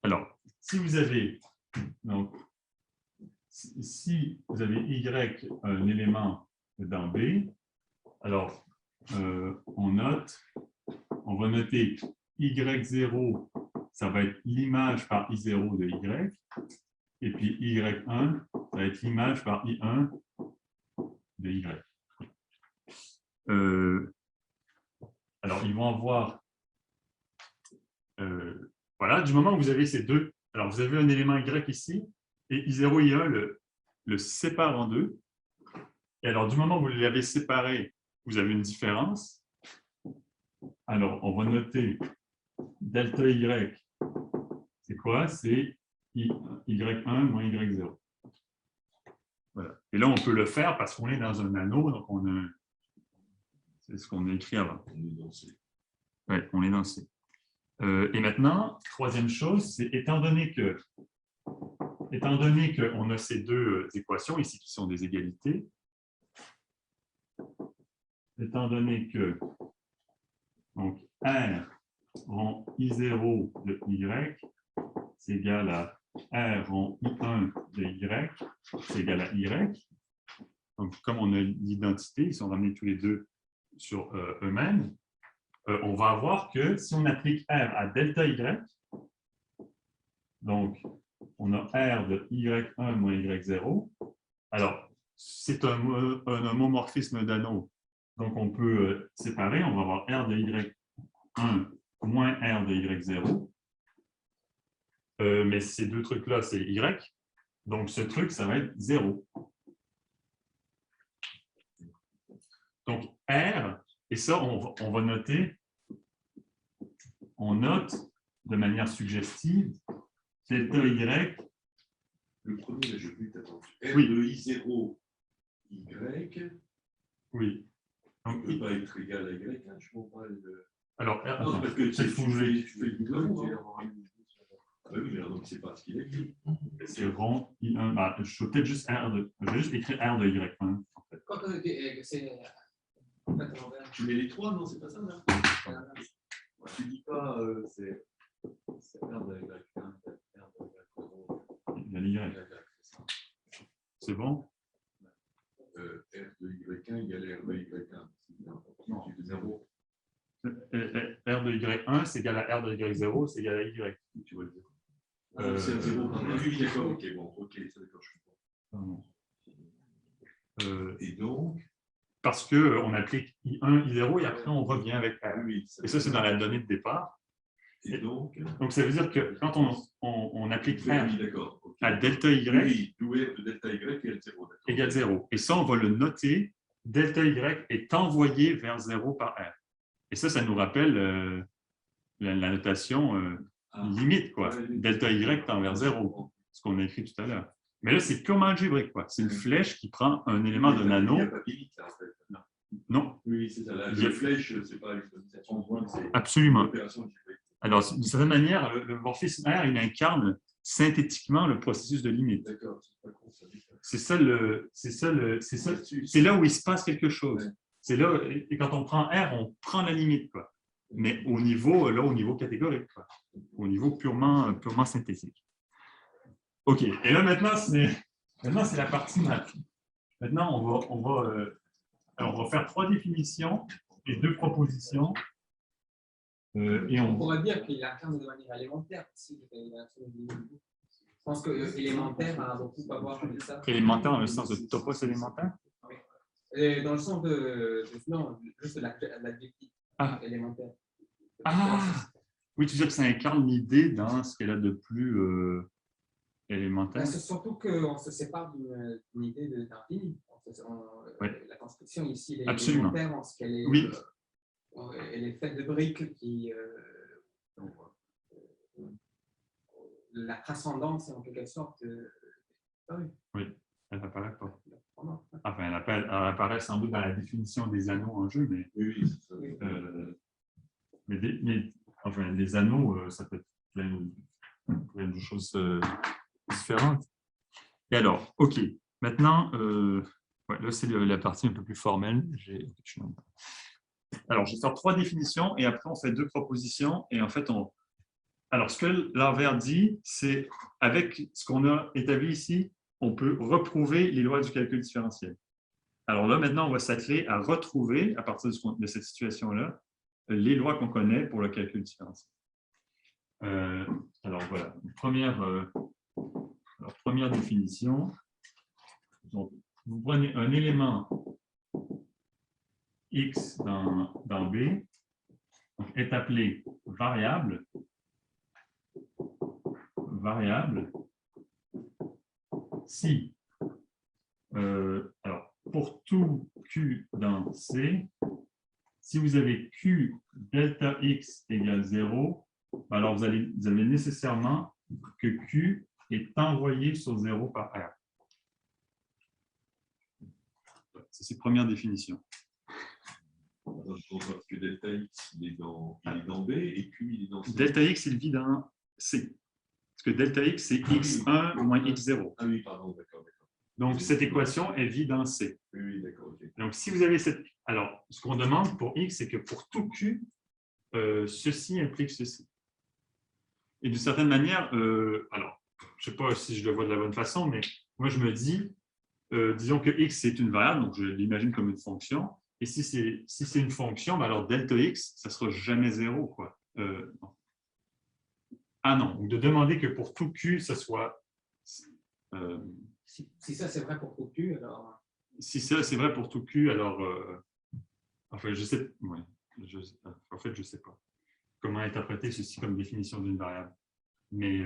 Alors, si vous avez Y, un élément dans B, alors on va noter Y0, ça va être l'image par I0 de Y, et puis Y1, ça va être l'image par I1 de Y. Alors, ils vont avoir, voilà, du moment où vous avez ces deux, alors vous avez un élément Y ici, et I0, I1 le sépare en deux. Et alors, du moment où vous l'avez séparé, vous avez une différence. Alors, on va noter delta Y. C'est quoi? C'est y1 moins y0. Voilà. Et là, on peut le faire parce qu'on est dans un anneau, donc c'est ce qu'on a écrit avant. On est dans C. Oui, on est dans C. Et maintenant, troisième chose, c'est étant donné qu'on a ces deux équations ici qui sont des égalités, étant donné que donc, R rang I0 de Y, c'est égal à R rang I1 de Y, c'est égal à Y. Donc, comme on a l'identité, ils sont ramenés tous les deux sur eux-mêmes, on va voir que si on applique R à delta Y, donc on a R de Y1 moins Y0, alors c'est un homomorphisme d'anneau, donc on peut séparer, on va avoir R de Y1 moins R de Y0, mais ces deux trucs-là, c'est Y, donc ce truc, ça va être 0. Donc R, et ça, on va noter, on note de manière suggestive, delta Y. Le premier, là, je vais t'attendre. R Oui. de I0, Y, Oui. ne Donc, peut pas être égal à Y, hein, je comprends pas. alors, R, Non, parce que tu c'est fou, fais le double. Ah oui, mais donc c'est pas ce qu'il a écrit. c'est rond I1. Bah, je vais peut-être juste R de. Je vais juste écrire R de Y1. En fait. C'est en fait l'envers. Tu mets les trois, non, c'est pas ça, là. Tu dis pas, c'est R de Y1, R de Il y a l'Y. C'est bon? R de Y1 égale R de Y1. Non, tu fais 0. R de Y1, c'est égal à R de Y0, c'est égal à Y. Tu vois le 0. C'est un 0 quand même. Oui, d'accord, ok, bon, ok, c'est d'accord, je comprends. Et Et donc, parce qu'on applique I1, I0 et après on revient avec R. oui. Et ça, c'est dans la donnée de départ. Et donc, ça veut dire que quand on applique R oui, d'accord. Ok. à delta Y Oui, d'où R de delta Y égale 0. égale 0. Et ça, on va le noter, delta Y est envoyé vers 0 par R. Et ça nous rappelle la notation limite, quoi. Ouais, Delta Y tend vers 0, ce qu'on a écrit tout à l'heure. Mais là, c'est purement algébrique, quoi. C'est une flèche qui prend un élément d'un anneau. Il n'y a pas de limite, là, en fait. Non. Oui, c'est ça. La Il y a- flèche, c'est pas l'exposition de point, c'est Absolument. l'opération algébrique. Alors, d'une certaine manière, le morphisme R, il incarne synthétiquement le processus de limite. D'accord, c'est pas con, ça. C'est là où il se passe quelque chose. Ouais. C'est là, et quand on prend R, on prend la limite, quoi. Mais au niveau catégorique, quoi. Au niveau purement synthétique. OK. Et là, maintenant, c'est la partie math. Maintenant, on va faire 3 définitions et 2 propositions. Et On pourrait dire qu'il incarne de manière élémentaire. Je pense que élémentaire a beaucoup à voir avec ça. Élémentaire dans le sens de topos élémentaire? Et dans le sens non, juste de l'adjectif élémentaire. Ah! Oui, tu veux dire que ça incarne l'idée dans ce qu'elle a de plus élémentaire? C'est surtout qu'on se sépare d'une idée d'infini. Oui. La construction ici, elle est Absolument. élémentaire en ce qu'elle est, Oui. elle est faite de briques qui. La transcendance est en quelque sorte. Oui, elle n'apparaît pas. Enfin, elle apparaît sans doute dans la définition des anneaux en jeu, mais, Oui, c'est ça. enfin, les anneaux, ça peut être plein de choses différentes. Et alors, OK. Maintenant, là, c'est la partie un peu plus formelle. Alors, je sors 3 définitions et après, on fait 2 propositions. Et en fait, alors, ce que l'envers dit, c'est avec ce qu'on a établi ici, on peut reprouver les lois du calcul différentiel. Alors là, maintenant, on va s'atteler à retrouver, à partir de cette situation-là, les lois qu'on connaît pour le calcul différentiel. Alors voilà, première définition. Donc, vous prenez un élément x dans B, donc est appelé variable, si, alors pour tout Q dans C, si vous avez Q delta X égale 0, alors vous avez nécessairement que Q est envoyé sur 0 par R. C'est ses premières définitions. Parce que delta X, il est dans B et Q, il est dans C. Delta X, il vit dans C. Parce que delta X, c'est X1 moins X0. Ah oui, pardon, d'accord. Donc, cette équation, elle vit dans C. Oui, d'accord, ok. Donc, si vous avez cette... Alors, ce qu'on demande pour X, c'est que pour tout Q, ceci implique ceci. Et d'une certaine manière, alors, je ne sais pas si je le vois de la bonne façon, mais moi, je me dis, disons que X, c'est une variable, donc je l'imagine comme une fonction. Et si c'est une fonction, ben alors delta X, ça ne sera jamais 0, quoi. Non. Ah non, donc de demander que pour tout Q, ça soit... Si ça, c'est vrai pour tout Q, alors... Si ça, c'est vrai pour tout Q, alors... enfin, je sais... Ouais, en fait, je ne sais pas comment interpréter ceci comme définition d'une variable. Mais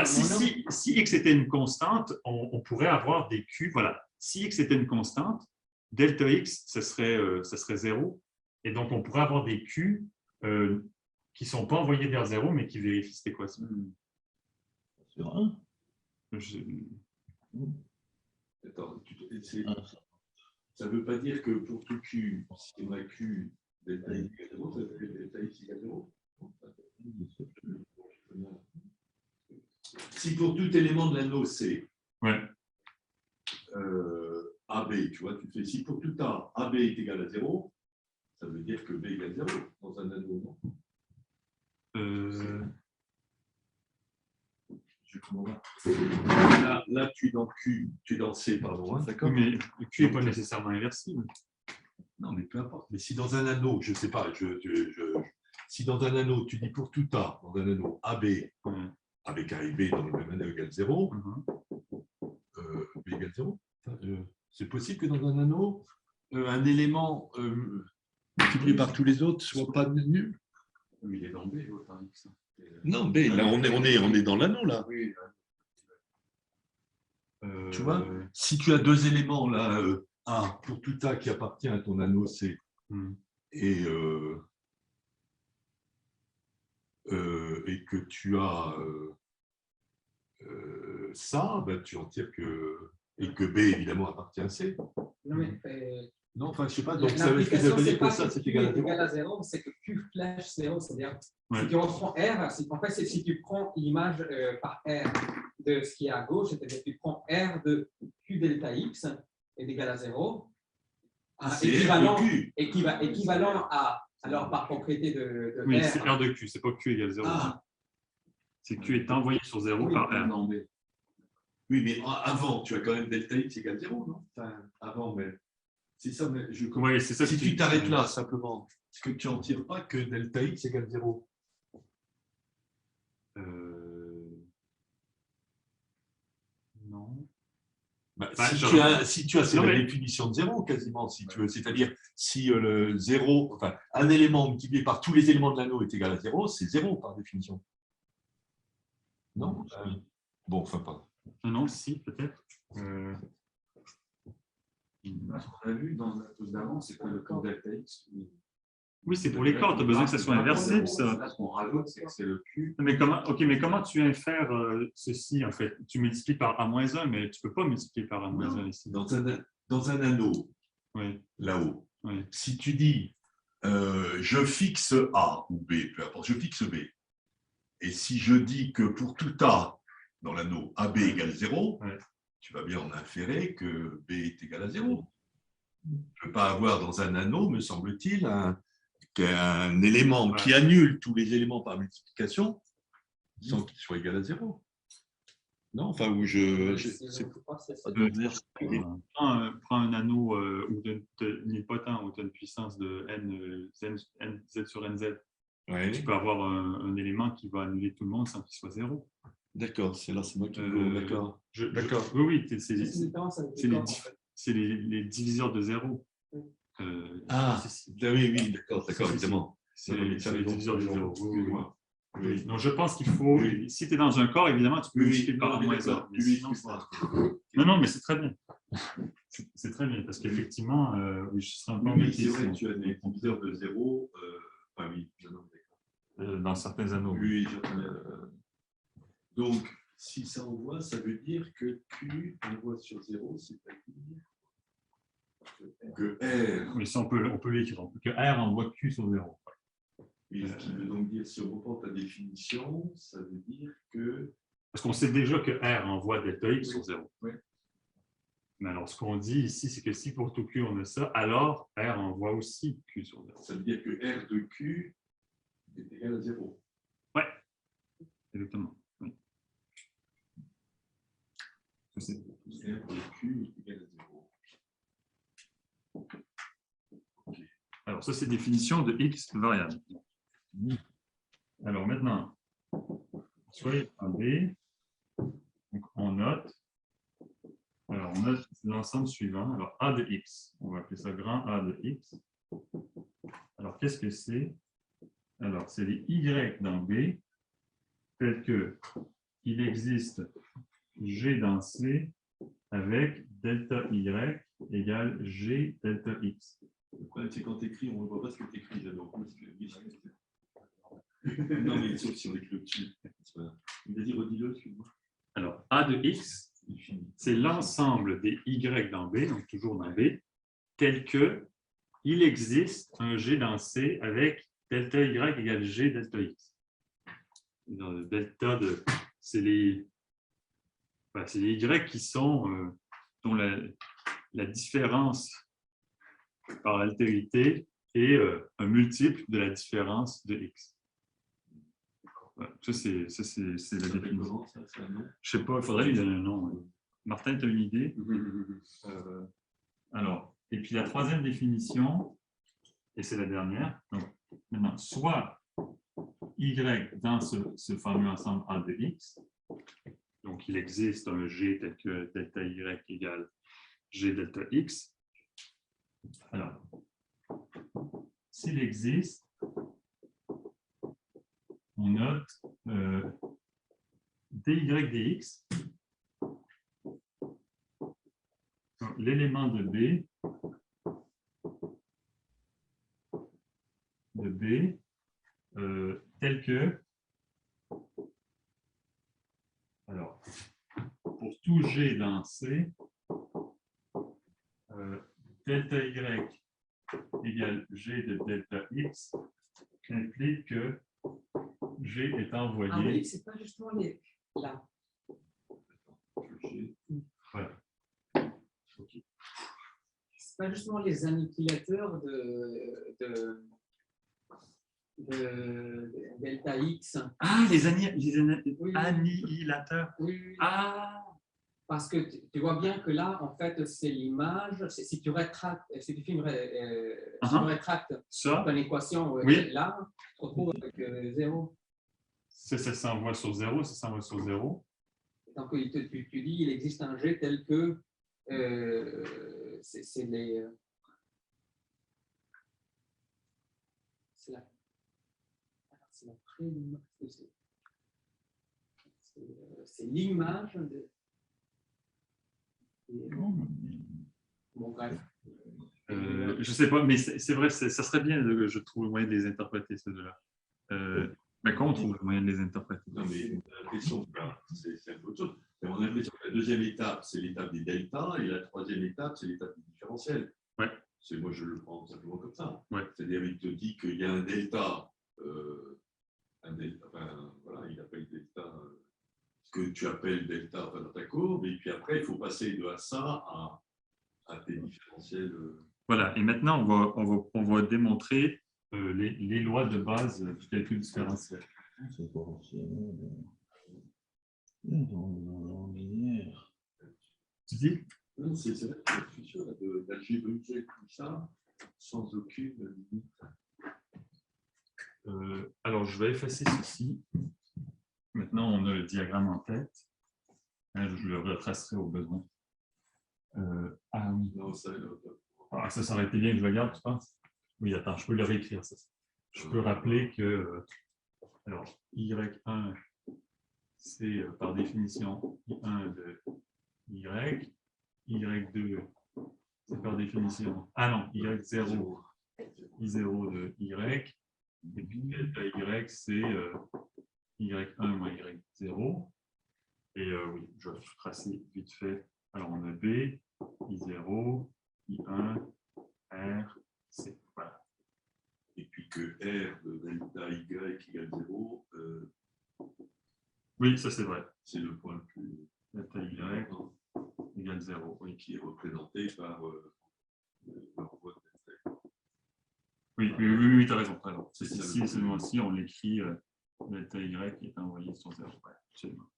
si X était une constante, on pourrait avoir des Q. Voilà. Si X était une constante, delta X, ça serait 0. Et donc, on pourrait avoir des Q qui ne sont pas envoyés vers 0, mais qui vérifient cette équation. Sur 1. Attends, ça ne veut pas dire que pour tout Q, si on a Q, delta X égale 0, ça veut dire que delta X égale 0. Si pour tout élément de l'anneau C, ouais. AB, tu vois, tu fais si pour tout A, AB est égal à 0, ça veut dire que B égale 0 dans un anneau, non? Je comprends pas. Là, tu es dans Q, tu es dans C, pardon, hein, d'accord? Mais Q n'est pas nécessairement inversible. Non, mais peu importe. Mais si dans un anneau, je ne sais pas, si dans un anneau, tu dis pour tout A, dans un anneau AB, avec A et B dans le même anneau égale 0, B égale 0, c'est possible que dans un anneau, un élément multiplié par tous les autres soit pas nul? Oui, il est dans B, l'autre X. Non, B, là, on est dans l'anneau, là. Oui. Tu vois, si tu as deux éléments, là, A, pour tout A qui appartient à ton anneau C, et que tu as ça, ben, tu en tires que... Et que B, évidemment, appartient à C. Non, mais... Non, enfin, je ne sais pas. Donc, ça veut dire que ça, c'est égal à 0. C'est que Q flash 0, c'est-à-dire, ouais. si tu reprends R, en fait, si tu prends l'image par R de ce qui est à gauche, c'est-à-dire que tu prends R de Q delta X est égal à 0, équivalent à, alors par propriété de oui, R. c'est R de Q, c'est pas Q égale 0. Ah. C'est Q est envoyé sur 0 par R. Non, B. Oui, mais avant, tu as quand même delta X égale 0, non? Enfin, avant, mais... C'est ça, mais oui, c'est ça. Si tu t'arrêtes là, simplement, est-ce que tu n'en tires pas que delta X égale 0? Non. Bah, si tu as c'est la définition de 0, quasiment, si tu veux. C'est-à-dire, si le 0, enfin, un élément multiplié par tous les éléments de l'anneau est égal à 0, c'est 0 par définition. Non? Bon, enfin, pas. Non, si, peut-être. Ce qu'on a vu dans la pause d'avant, c'est que le corps delta X. Oui, c'est pour les corps, tu as besoin que ça soit inversé. Là, ce qu'on rajoute, c'est que c'est le Q. Mais comment tu infères ceci, en fait? Tu multiplies par A-1, mais tu ne peux pas multiplier par A-1 ici. Dans un anneau, oui. Là-haut, oui. Si tu dis je fixe A ou B, peu importe, je fixe B, et si je dis que pour tout A dans l'anneau AB égale 0, tu vas bien en inférer que B est égal à 0. Je ne peux pas avoir dans un anneau, me semble-t-il, un élément qui annule tous les éléments par multiplication sans qu'il soit égal à 0. Non, enfin, où prends un anneau nilpotent où tu as une puissance de z sur nz. Ouais. Tu peux avoir un élément qui va annuler tout le monde sans qu'il soit 0. D'accord, c'est moi qui d'accord. D'accord. Oui, c'est les diviseurs de 0. Oui, d'accord, évidemment. C'est les diviseurs de 0. Oui. Donc, je pense qu'il faut, si tu es dans un corps, évidemment, tu peux multiplier par A-1. Non, mais c'est très bien. C'est très bien, parce qu'effectivement, je serais un peu embêté. C'est vrai que tu as des diviseurs de 0. Dans certains anneaux. Oui. Donc, Si ça envoie, ça veut dire que Q envoie sur 0, c'est-à-dire Que R, Oui, ça, on peut l'écrire. Que R envoie Q sur 0. et ce qui veut donc dire, si on reprend ta définition, ça veut dire que Parce qu'on sait déjà que R envoie delta X sur 0. Oui. Mais alors, ce qu'on dit ici, c'est que si pour tout Q, on a ça, alors R envoie aussi Q sur 0. ça veut dire que R de Q est égal à 0. Ouais, exactement. Oui. Ça, c'est- R de Q est égal à 0. Alors, ça, c'est définition de X variable. Alors, maintenant, soit en B, donc on note. Alors, on note l'ensemble suivant. Alors, A de X. On va appeler ça grand A de X. Alors, qu'est-ce que c'est? Alors, c'est les Y dans B, tels que il existe G dans C avec delta Y égale G delta X. Le problème, c'est quand tu écris, on ne voit pas ce que tu écris. Alors, non, mais sauf si on écrit au-dessus. Vas-y, redis-le, excuse-moi. Alors, A de X, c'est l'ensemble des Y dans B, donc toujours dans B, tel que il existe un G dans C avec delta Y égale G delta X. Delta, c'est les Y qui sont, dont la différence par altérité est un multiple de la différence de X. Voilà. Ça, c'est la définition. Ça, c'est un nom. Je ne sais pas, il faudrait lui donner un nom. Martin, tu as une idée? Alors, et puis la troisième définition, et c'est la dernière, donc maintenant, soit Y dans ce fameux ensemble A de X, donc il existe un G tel que delta Y égale G delta X. Alors, s'il existe, on note dy dx, l'élément de B, tel que, alors, pour tout G dans C, delta Y égale G de delta X implique que G est envoyé. Ah oui, c'est pas justement les là. Voilà. Okay. C'est pas justement les annihilateurs de delta X. Ah, les Oui. annihilateurs. Oui. Ah, Parce que tu vois bien que là, en fait, c'est l'image. Si tu rétractes, si tu rétractes ça, ton équation Oui. là, tu te retrouves avec 0. ça s'envoie sur 0, ça s'envoie sur 0. Donc, tu dis il existe un G tel que c'est les. C'est la c'est l'image de. Bon, bref. Je ne sais pas, mais c'est vrai, ça serait bien que je trouve le moyen de les interpréter, ces deux-là. Mais comment on trouve le moyen de les interpréter? Non, mais on a l'impression que c'est un peu autre chose. Mais on a l'impression que la deuxième étape, c'est l'étape des deltas, et la troisième étape, c'est l'étape des différentiels. Ouais. Moi, je le prends simplement comme ça. Ouais. C'est-à-dire qu'il te dit qu'il y a un delta, enfin, voilà, il appelle delta ce que tu appelles delta enfin, dans ta courbe, et puis après, il faut passer de ça à tes différentiels. Voilà, et maintenant, on va démontrer les lois de base du calcul différentiel. Tu dis? Non, c'est vrai que je suis sûr d'algébriser tout ça sans aucune limite. Alors, je vais effacer ceci. Maintenant, on a le diagramme en tête. Je le retracerai au besoin. Ah oui. Non, ça aurait été bien que je le garde, tu penses? Oui, attends, je peux le réécrire, ça. Je peux rappeler que alors, Y1, c'est par définition I1 de Y. Y2, c'est par définition. Ah non, Y0, I0 de Y. Et puis delta Y, c'est Y1 moins Y0. Et oui, je vais tracer vite fait. Alors, on a B, I0, I1, R, C. Voilà. Et puis que R de delta Y égale 0, Oui, ça c'est vrai. c'est le point le plus Delta Y égale 0. Oui, qui est représenté par l'envoi de delta. oui, tu as raison. C'est ça, Ici, seulement-ci, on l'écrit delta Y qui est envoyé sur 0. Ouais, absolument.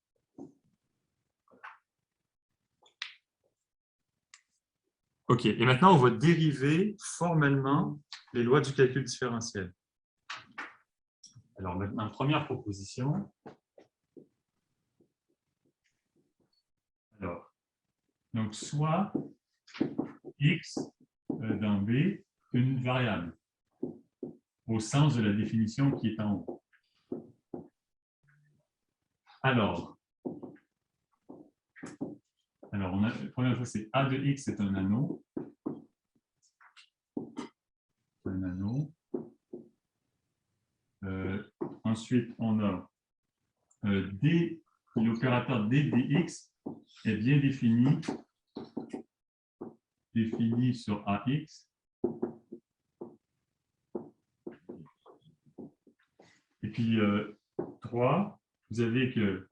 OK, et maintenant, on va dériver formellement les lois du calcul différentiel. Alors maintenant, première proposition. Alors, donc soit x dans B une variable, au sens de la définition qui est en haut. Alors on a, la première fois, c'est A de x est un anneau. Un anneau. Ensuite, on a D, l'opérateur D dx est bien défini sur AX. Et puis, 3, vous avez que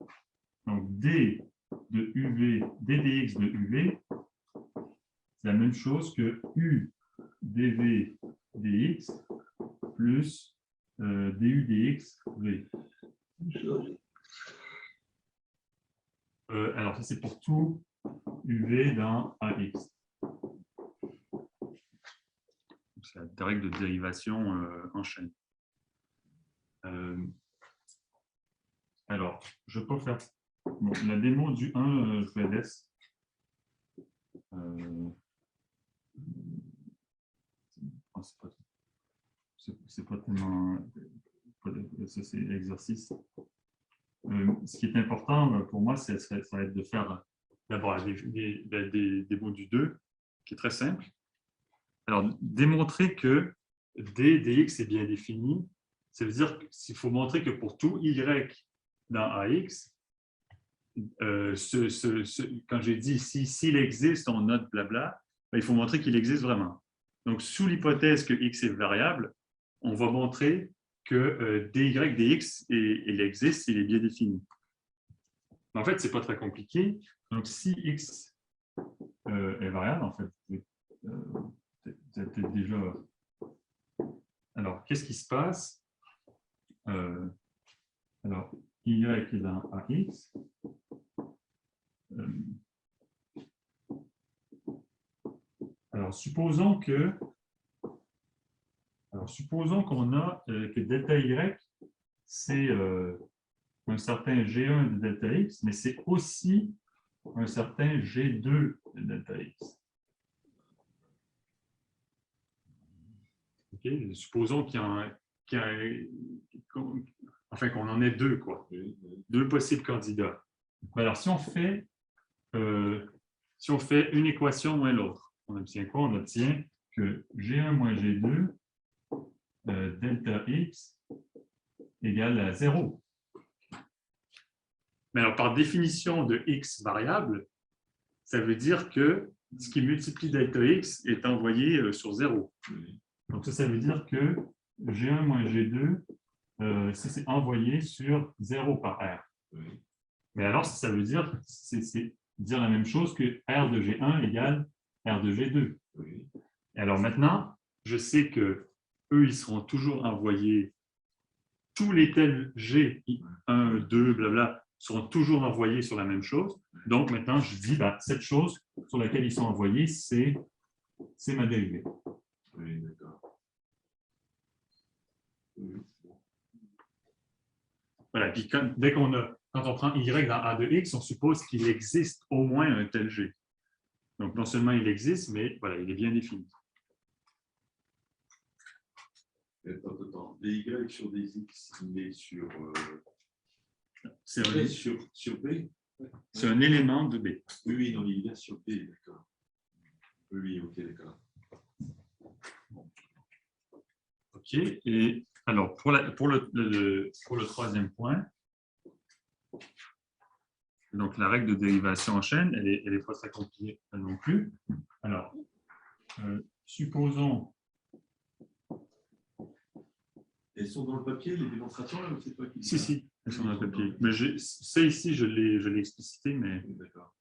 donc, D de UV, D dx de UV, c'est la même chose que U dV dx plus du dx V. Alors, ça, c'est pour tout UV dans AX. C'est la règle de dérivation en chaîne. Alors, je peux faire bon, la démo du 1, je la laisse. C'est pas tellement. Ça, c'est l'exercice. Ce qui est important pour moi, ça va être de faire d'abord des démos du 2, qui est très simple. Alors, démontrer que D dx est bien défini, ça veut dire qu'il faut montrer que pour tout y dans AX, quand j'ai dit ici, s'il existe, on note blabla, ben, il faut montrer qu'il existe vraiment. Donc, sous l'hypothèse que x est variable, on va montrer que dy dx, il existe, il est bien défini. En fait, ce n'est pas très compliqué. Donc, si x est variable, en fait, c'était déjà... Alors, qu'est-ce qui se passe? Alors, y est dans AX. Alors, supposons qu'on a que delta y, c'est un certain G1 de delta x, mais c'est aussi un certain G2 de delta x. Okay. Supposons qu'on en ait deux, quoi. Deux possibles candidats. Alors, si on fait une équation moins l'autre, on obtient quoi? On obtient que G1 moins G2 delta x égale à 0. Mais alors, par définition de x variable, ça veut dire que ce qui multiplie delta x est envoyé sur 0. Donc, ça veut dire que G1 moins G2, c'est envoyé sur 0 par R. Mais alors, ça veut dire, c'est dire la même chose que R de G1 égale R de G2. Et alors maintenant, je sais que eux, ils seront toujours envoyés, tous les tels G, 1, 2, blabla, seront toujours envoyés sur la même chose. Donc maintenant, je dis, bah, cette chose sur laquelle ils sont envoyés, c'est ma dérivée. Oui, d'accord. Voilà, puis quand on prend Y dans A de X, on suppose qu'il existe au moins un tel G. Donc non seulement il existe, mais voilà, il est bien défini. Attends. Dy sur dx, il est sur... C'est sur B. C'est un élément de B. Oui, non, il est bien sur B, d'accord. Oui, ok, d'accord. OK. Et alors, pour le troisième point, Donc, la règle de dérivation en chaîne, elle est pas très compliquée non plus. Alors, supposons... Elles sont dans le papier, les démonstrations, là, ou c'est toi qui dis Si, ça? si, elles sont dans le papier. Mais ça ici, je l'ai explicité, mais D'accord.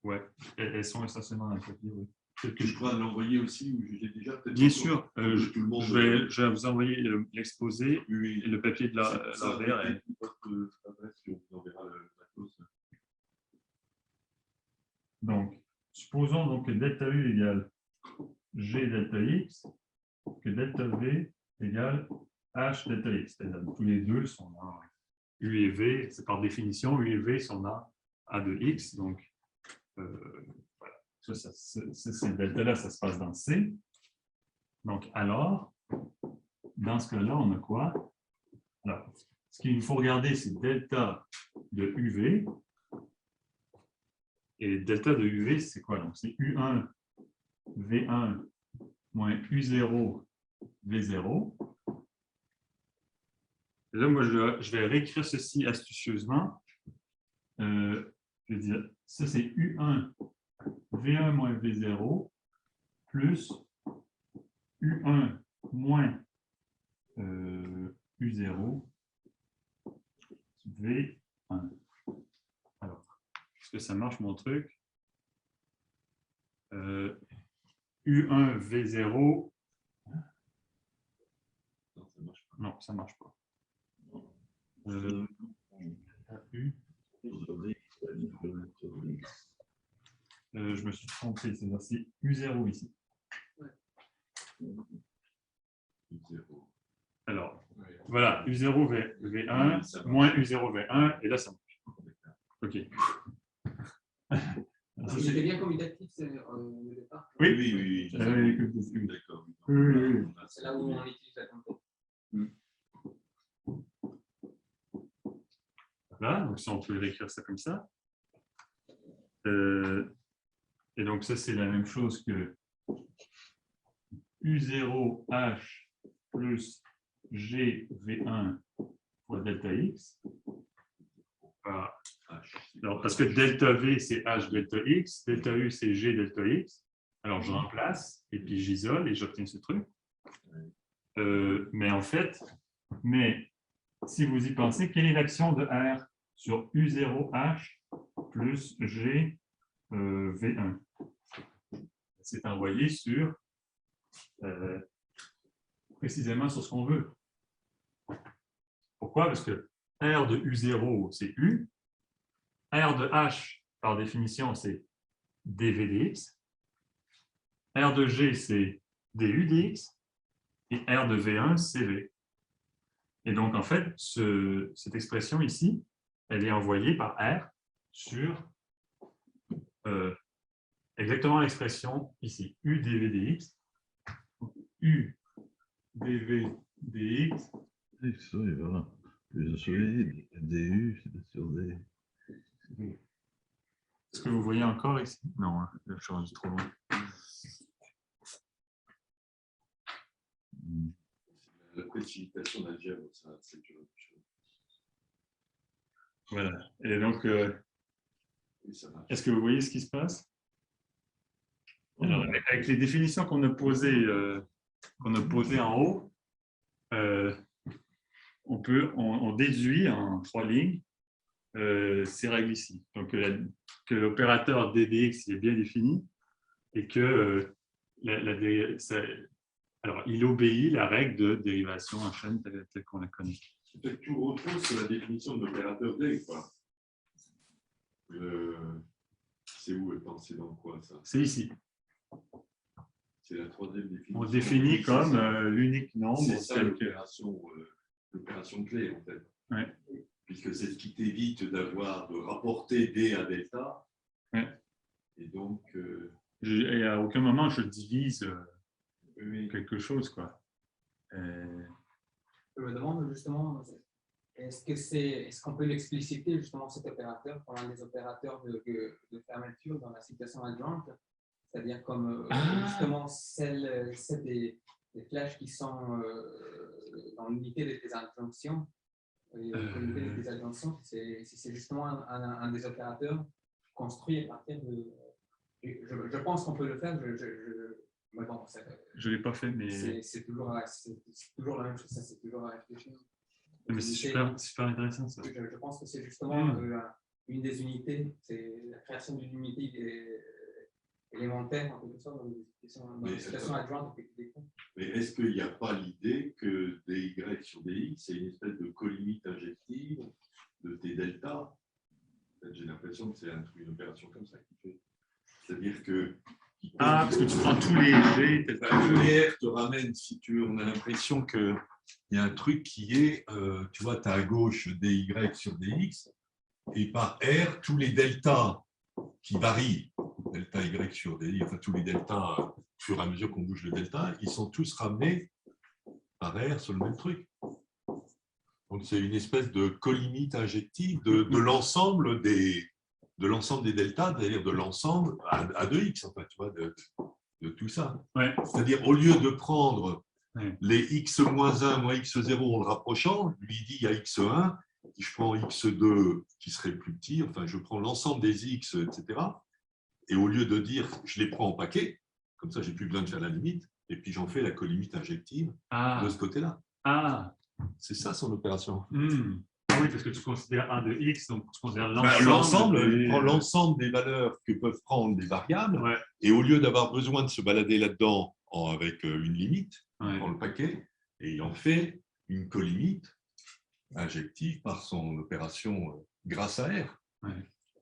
ouais, elles sont essentiellement dans le papier. Oui. Peut-être que je pourrais l'envoyer aussi, ou j'ai déjà peut-être. Bien sûr, tout le monde, je vais vous envoyer l'exposé oui, et le papier de ça, l'envers. avec votre adresse, on vous enverra le matos. Donc, supposons donc que delta U égale G delta X, que delta V égale H delta X. C'est-à-dire que tous les deux sont dans U et V, c'est par définition, U et V sont dans A de X. Donc, voilà. Ça, c'est delta-là, ça se passe dans C. Donc, alors, dans ce cas-là, on a quoi? Alors, ce qu'il nous faut regarder, c'est delta de UV. Et delta de UV, c'est quoi? Donc, c'est U1 V1 moins U0 V0. Et là, moi, je vais réécrire ceci astucieusement. Je vais dire, ça, c'est U1 V1 moins V0 plus U1 moins U0 V1. Alors, est-ce que ça marche mon truc? U1 V0. Non, ça marche pas. Je me suis trompé, c'est-à-dire c'est U0 ici. Alors, voilà, U0 V1 moins U0 V1, et là ça marche. OK. C'était bien commutatif au départ. Oui. D'accord. Oui. C'est là où on utilise la complétude. Voilà, donc ça, on peut réécrire ça comme ça. Et donc ça, c'est la même chose que U0H plus GV1 fois delta X. Alors, parce que delta V, c'est H delta X, delta U, c'est G delta X. Alors, je remplace, et puis j'isole, et j'obtiens ce truc. Mais en fait, si vous y pensez, quelle est l'action de R sur U0H plus G V1? C'est envoyé sur précisément sur ce qu'on veut. Pourquoi? Parce que R de U0, c'est U. R de H, par définition, c'est dV dx. R de G, c'est du dx. Et R de V1, c'est V. Et donc, en fait, cette expression ici, elle est envoyée par R sur exactement l'expression ici, U dV dx. U dV dx. Voilà. Plus solide, DU, c'est sur des. Est-ce que vous voyez encore ici? Non, hein, je suis rendu trop loin. La précipitation d'algèbre, ça, c'est dur. Voilà. Et donc, est-ce que vous voyez ce qui se passe? Alors, avec les définitions qu'on a posées en haut, on déduit en 3 lignes ces règles ici. Donc, que l'opérateur ddx est bien défini et que alors, il obéit la règle de dérivation en chaîne telle qu'on la connaît. Peut-être que tu retrouves sur la définition de l'opérateur D, quoi. C'est où c'est dans quoi ça? C'est ici. C'est la troisième définition. On définit comme l'unique nombre. C'est ça l'opération clé, en fait. Ouais. Puisque c'est ce qui t'évite de rapporter D à delta. Ouais. Et donc. Et à aucun moment je divise quelque chose, quoi. Je me demande justement, est-ce qu'on peut l'expliciter justement cet opérateur pendant les opérateurs de fermeture dans la situation adjointe, c'est-à-dire comme justement celle des flèches qui sont dans l'unité de tes injonctions, Le comité des adjonctions, c'est justement un des opérateurs construit à partir de. Je pense qu'on peut le faire. Mais bon, Je ne l'ai pas fait, mais c'est toujours la même chose. Ça, c'est toujours à réfléchir. c'est super intéressant ça. Je pense que c'est justement une des unités, c'est la création d'une unité élémentaire, en quelque sorte, dans les situations adjointes. Mais est-ce qu'il n'y a pas l'idée que dy sur dx, c'est une espèce de colimite injective de t delta? J'ai l'impression que c'est une opération comme ça qui fait. C'est-à-dire que. Parce que tu prends tous les G. Le R te ramène, si tu veux, on a l'impression qu'il y a un truc qui est, tu vois, tu as à gauche dy sur dx, et par R, tous les deltas qui varient, delta y sur dx, enfin tous les deltas, au fur et à mesure qu'on bouge le delta, ils sont tous ramenés par R sur le même truc. Donc c'est une espèce de colimite injective de l'ensemble des deltas, c'est-à-dire de l'ensemble à 2x, en fait, tu vois, de tout ça. Ouais. C'est-à-dire, au lieu de prendre Ouais. les x-1 moins x0 en le rapprochant, lui dit il y a x1, je prends x2 qui serait le plus petit, enfin je prends l'ensemble des x, etc. Et au lieu de dire je les prends en paquet, comme ça j'ai plus besoin de faire la limite, et puis j'en fais la colimite injective de ce côté-là. C'est ça son opération. Ah oui, parce que tu considères 1 de x, donc tu considères l'ensemble. des... Tu prends l'ensemble des valeurs que peuvent prendre les variables, Ouais. et au lieu d'avoir besoin de se balader là-dedans avec une limite, Ouais. on le paquet, et il en fait une colimite injective par son opération grâce à R. Ouais.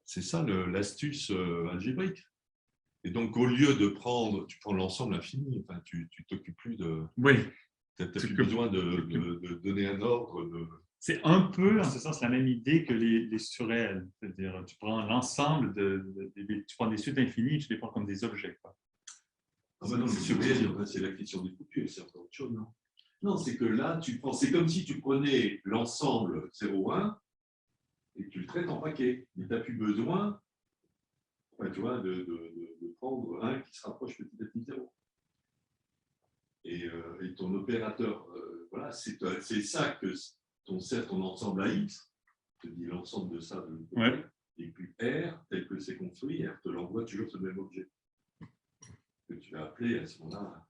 C'est ça l'astuce algébrique. Et donc, au lieu de prendre, tu prends l'ensemble infini, enfin, tu t'occupes plus de... Oui. Tu n'as plus besoin de donner un ordre. C'est un peu, en ce sens, la même idée que les surréels. C'est-à-dire, tu prends l'ensemble, tu prends des suites infinies, tu les prends comme des objets. Quoi. Ah ben non, les surréels, en fait, c'est la question des coupures, c'est encore autre chose, non? Non, c'est que là, c'est comme si tu prenais l'ensemble 0,1 et que tu le traites en paquet. Mais tu n'as plus besoin, enfin, tu vois, de prendre un qui se rapproche petit à petit 0. Et ton opérateur, voilà, c'est ça que ton ensemble AX te dit l'ensemble de ça de l'autre côté. Ouais. Et puis R, tel que c'est construit, R te l'envoie toujours ce même objet que tu vas appeler à ce moment-là.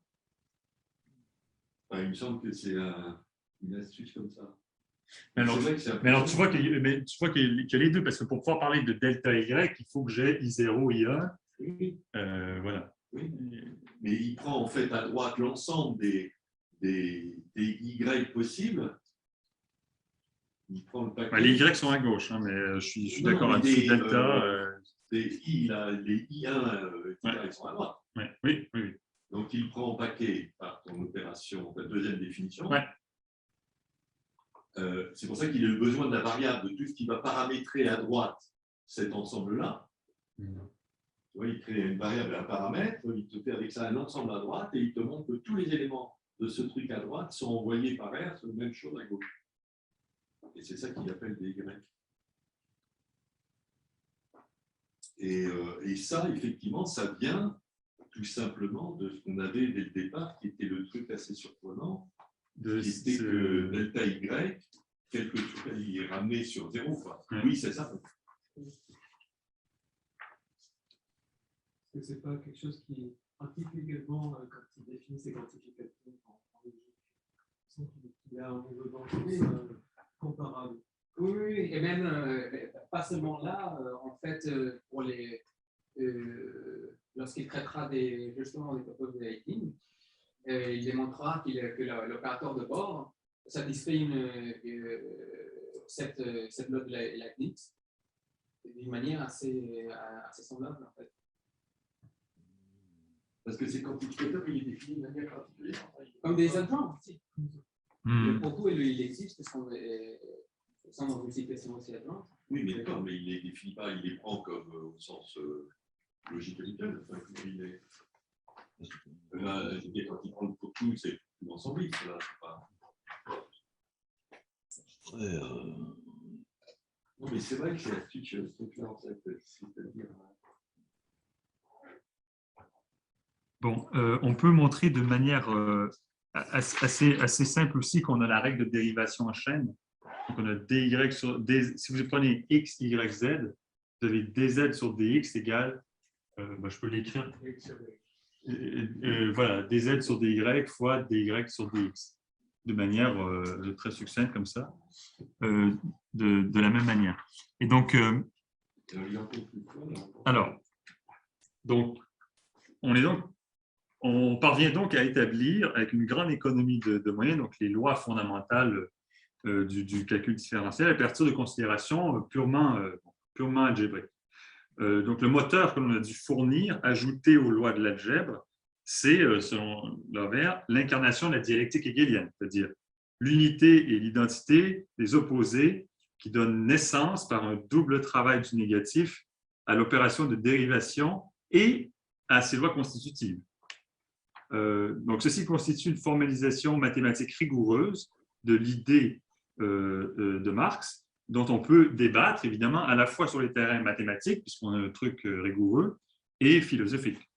Enfin, il me semble que c'est une astuce comme ça. Mais alors, tu vois qu'il y a les deux, parce que pour pouvoir parler de delta Y, il faut que j'ai I0, I1. Oui. Voilà. Oui. Mais il prend en fait à droite l'ensemble des Y possibles. Il prend le paquet. Les Y sont à gauche, hein, mais je suis d'accord là-dessus. Delta. Les I1, etc., ils sont à droite. Oui. Donc il prend en paquet par ton opération, ta deuxième définition. Ouais. C'est pour ça qu'il a eu besoin de la variable, de tout ce qui va paramétrer à droite cet ensemble-là. Tu vois, il crée une variable, un paramètre, il te fait avec ça un ensemble à droite et il te montre que tous les éléments de ce truc à droite sont envoyés par R sur la même chose à gauche. Et c'est ça qu'il appelle des Y. Et ça, effectivement, ça vient tout simplement de ce qu'on avait dès le départ, qui était le truc assez surprenant, qui était que delta Y, quelque chose, il est ramené sur 0. Quoi. Oui, c'est ça. Est-ce que ce n'est pas quelque chose qui implique également quand il définit ses quantifications en logique? Il y a un niveau d'enjeu comparable. Oui, et même pas seulement là, en fait, pour lorsqu'il traitera justement des topos de lighting, il démontrera que l'opérateur de bord satisfait cette loi de Leibniz d'une manière assez semblable, en fait. Parce que ces quantificateurs, il est défini de manière particulière. Comme des adjoints aussi. Le propos, il existe sans dans une situation aussi adjointe. Oui, mais d'accord, mais il ne les définit pas, il les prend comme au sens logique habituel. Enfin, là, quand il prend le pour-tout, c'est tout ensembliste. Là, pas... Non, mais c'est vrai que c'est la petite structure en fait, c'est-à-dire. Bon, on peut montrer de manière assez simple aussi qu'on a la règle de dérivation en chaîne. Donc, on a dy sur d, si vous prenez x, y, z, vous avez dz sur dx égale, je peux l'écrire, voilà, dz sur dy fois dy sur dx, de manière très succincte comme ça, de la même manière. Et donc, alors, donc, on parvient donc à établir, avec une grande économie de moyens, donc les lois fondamentales du calcul différentiel à partir de considérations purement algébriques. Donc, le moteur que l'on a dû fournir, ajouté aux lois de l'algèbre, c'est, selon Lauver, l'incarnation de la dialectique hegelienne, c'est-à-dire l'unité et l'identité des opposés qui donnent naissance par un double travail du négatif à l'opération de dérivation et à ses lois constitutives. Donc, ceci constitue une formalisation mathématique rigoureuse de l'idée de Marx, dont on peut débattre, évidemment, à la fois sur les terrains mathématiques, puisqu'on a un truc rigoureux, et philosophique.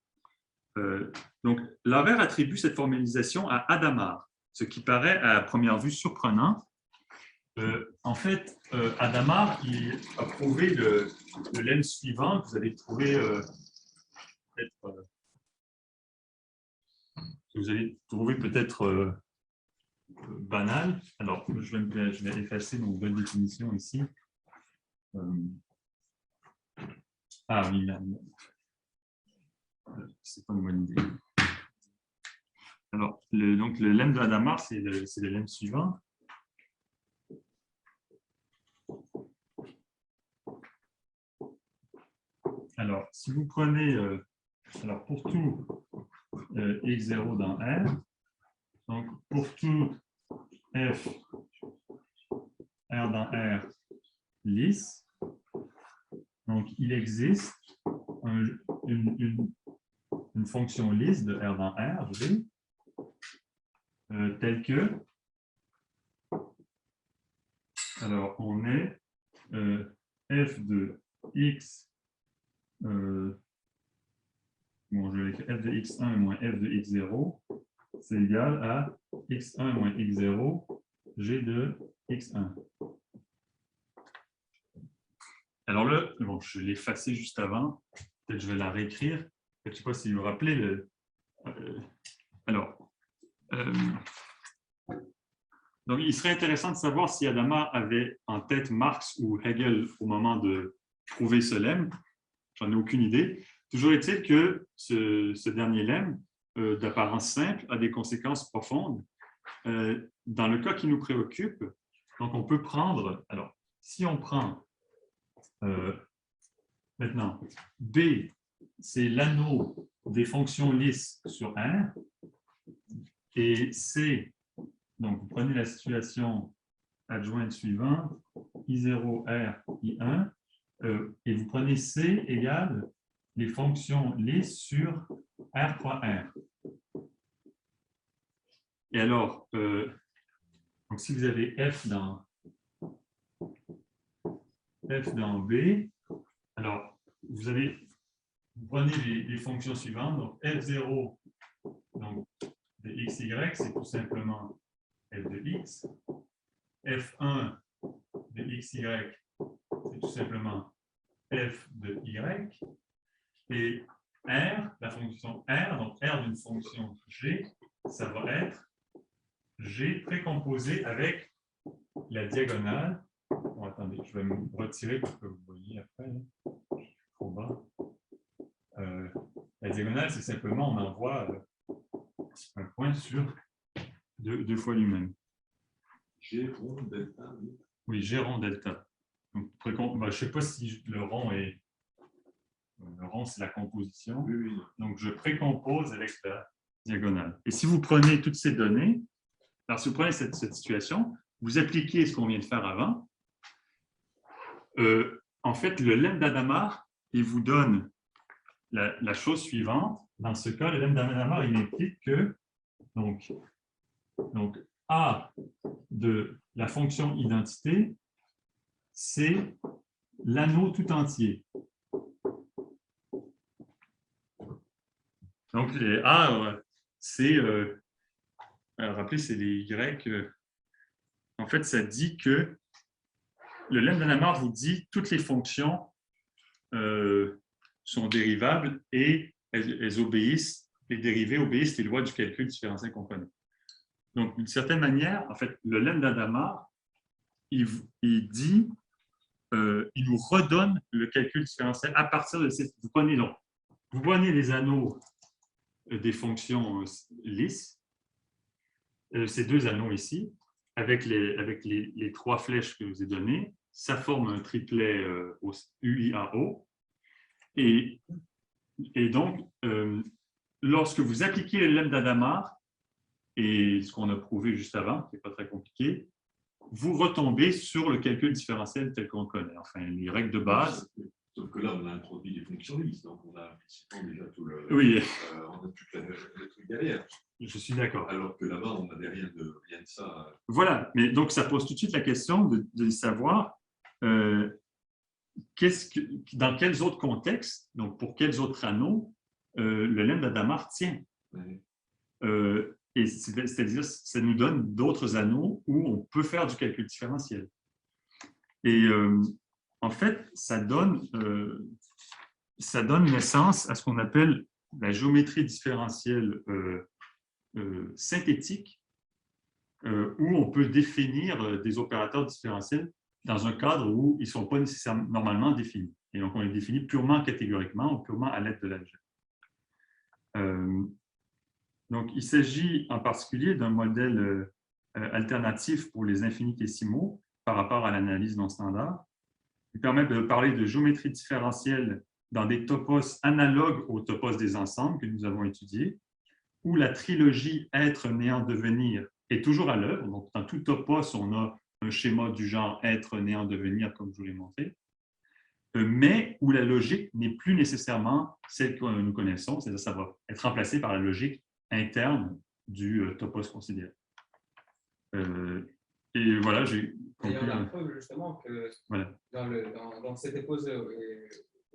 Donc, Lauver attribue cette formalisation à Hadamard, ce qui paraît à première vue surprenant. En fait, Hadamard il a prouvé le lemme suivant que vous avez trouvé peut-être banal. Alors, je vais effacer mon bonne définition ici. Ah oui, c'est pas une bonne idée. Alors, donc le lemme de Hadamard, c'est le lemme suivant. Alors, si vous prenez, alors pour tout x0 dans R, donc pour tout f R dans R lisse, donc il existe une fonction lisse de R dans R, G, telle que, alors on est f de x, bon, je vais écrire f de x1 moins f de x0, c'est égal à x1 moins x0, g de x1. Alors là, bon, je l'ai effacé juste avant, peut-être je vais la réécrire. Je ne sais pas si vous vous rappelez. Donc, il serait intéressant de savoir si Hadamard avait en tête Marx ou Hegel au moment de prouver ce lemme. J'en ai aucune idée. Toujours est-il que ce dernier lemme, d'apparence simple, a des conséquences profondes. Dans le cas qui nous préoccupe, donc on peut prendre, alors, si on prend maintenant B, c'est l'anneau des fonctions lisses sur R, et C, donc vous prenez la situation adjointe suivante, I0, R, I1, et vous prenez C égale les fonctions lisses sur R fois R. Et alors, donc si vous avez F dans B, alors vous prenez les fonctions suivantes, donc F0 donc, de xy, c'est tout simplement f de x, F1 de xy, c'est tout simplement f de y, et R, la fonction R, donc R d'une fonction G, ça va être G précomposé avec la diagonale. Bon, attendez, je vais me retirer pour que vous voyez après. Trop bas. La diagonale, c'est simplement, on envoie un point sur deux fois lui-même. G rond delta. Oui, G rond delta. Donc, je ne sais pas si le rond est... Le rond, c'est la composition. Oui, oui. Donc, je précompose avec la diagonale. Et si vous prenez toutes ces données, alors si vous prenez cette situation, vous appliquez ce qu'on vient de faire avant, en fait, le lemme d'Hadamard, il vous donne la chose suivante. Dans ce cas, le lemme d'Hadamard, il implique que donc A de la fonction identité, c'est l'anneau tout entier. Donc, les A, c'est, rappelez, c'est les Y. En fait, ça dit que le lemme d'Adamard vous dit toutes les fonctions sont dérivables et elles obéissent, les dérivées obéissent les lois du calcul différentiel qu'on connaît. Donc, d'une certaine manière, en fait, le lemme d'Adamard, il dit, il nous redonne le calcul différentiel à partir de ces... Vous prenez les anneaux des fonctions lisses, ces deux anneaux ici, avec les trois flèches que je vous ai données, ça forme un triplet UIAO. Et donc, lorsque vous appliquez le lemme d'Adamard, et ce qu'on a prouvé juste avant, qui n'est pas très compliqué, vous retombez sur le calcul différentiel tel qu'on le connaît, enfin les règles de base. Sauf que là, on a introduit des fonctions lisses, donc on a implicitement déjà tout le... Oui. On a tout le truc derrière. Je suis d'accord. Alors que là-bas, on n'avait rien de ça. Voilà, mais donc ça pose tout de suite la question de savoir dans quels autres contextes, donc pour quels autres anneaux, le lemme d'Adamard tient. Oui. Et c'est-à-dire, ça nous donne d'autres anneaux où on peut faire du calcul différentiel. Et en fait, ça donne naissance à ce qu'on appelle la géométrie différentielle synthétique, où on peut définir des opérateurs différentiels dans un cadre où ils ne sont pas nécessairement normalement définis. Et donc, on les définit purement catégoriquement ou purement à l'aide de l'algèbre. Donc, il s'agit en particulier d'un modèle alternatif pour les infinitésimaux par rapport à l'analyse non standard. Il permet de parler de géométrie différentielle dans des topos analogues aux topos des ensembles que nous avons étudiés, où la trilogie être, néant, devenir est toujours à l'œuvre. Donc, dans tout topos, on a un schéma du genre être, néant, devenir, comme je vous l'ai montré, mais où la logique n'est plus nécessairement celle que nous connaissons, c'est-à-dire ça va être remplacé par la logique interne du topos considéré. Et voilà, j'ai conclu. Et on a preuve justement que voilà. dans cette dépose,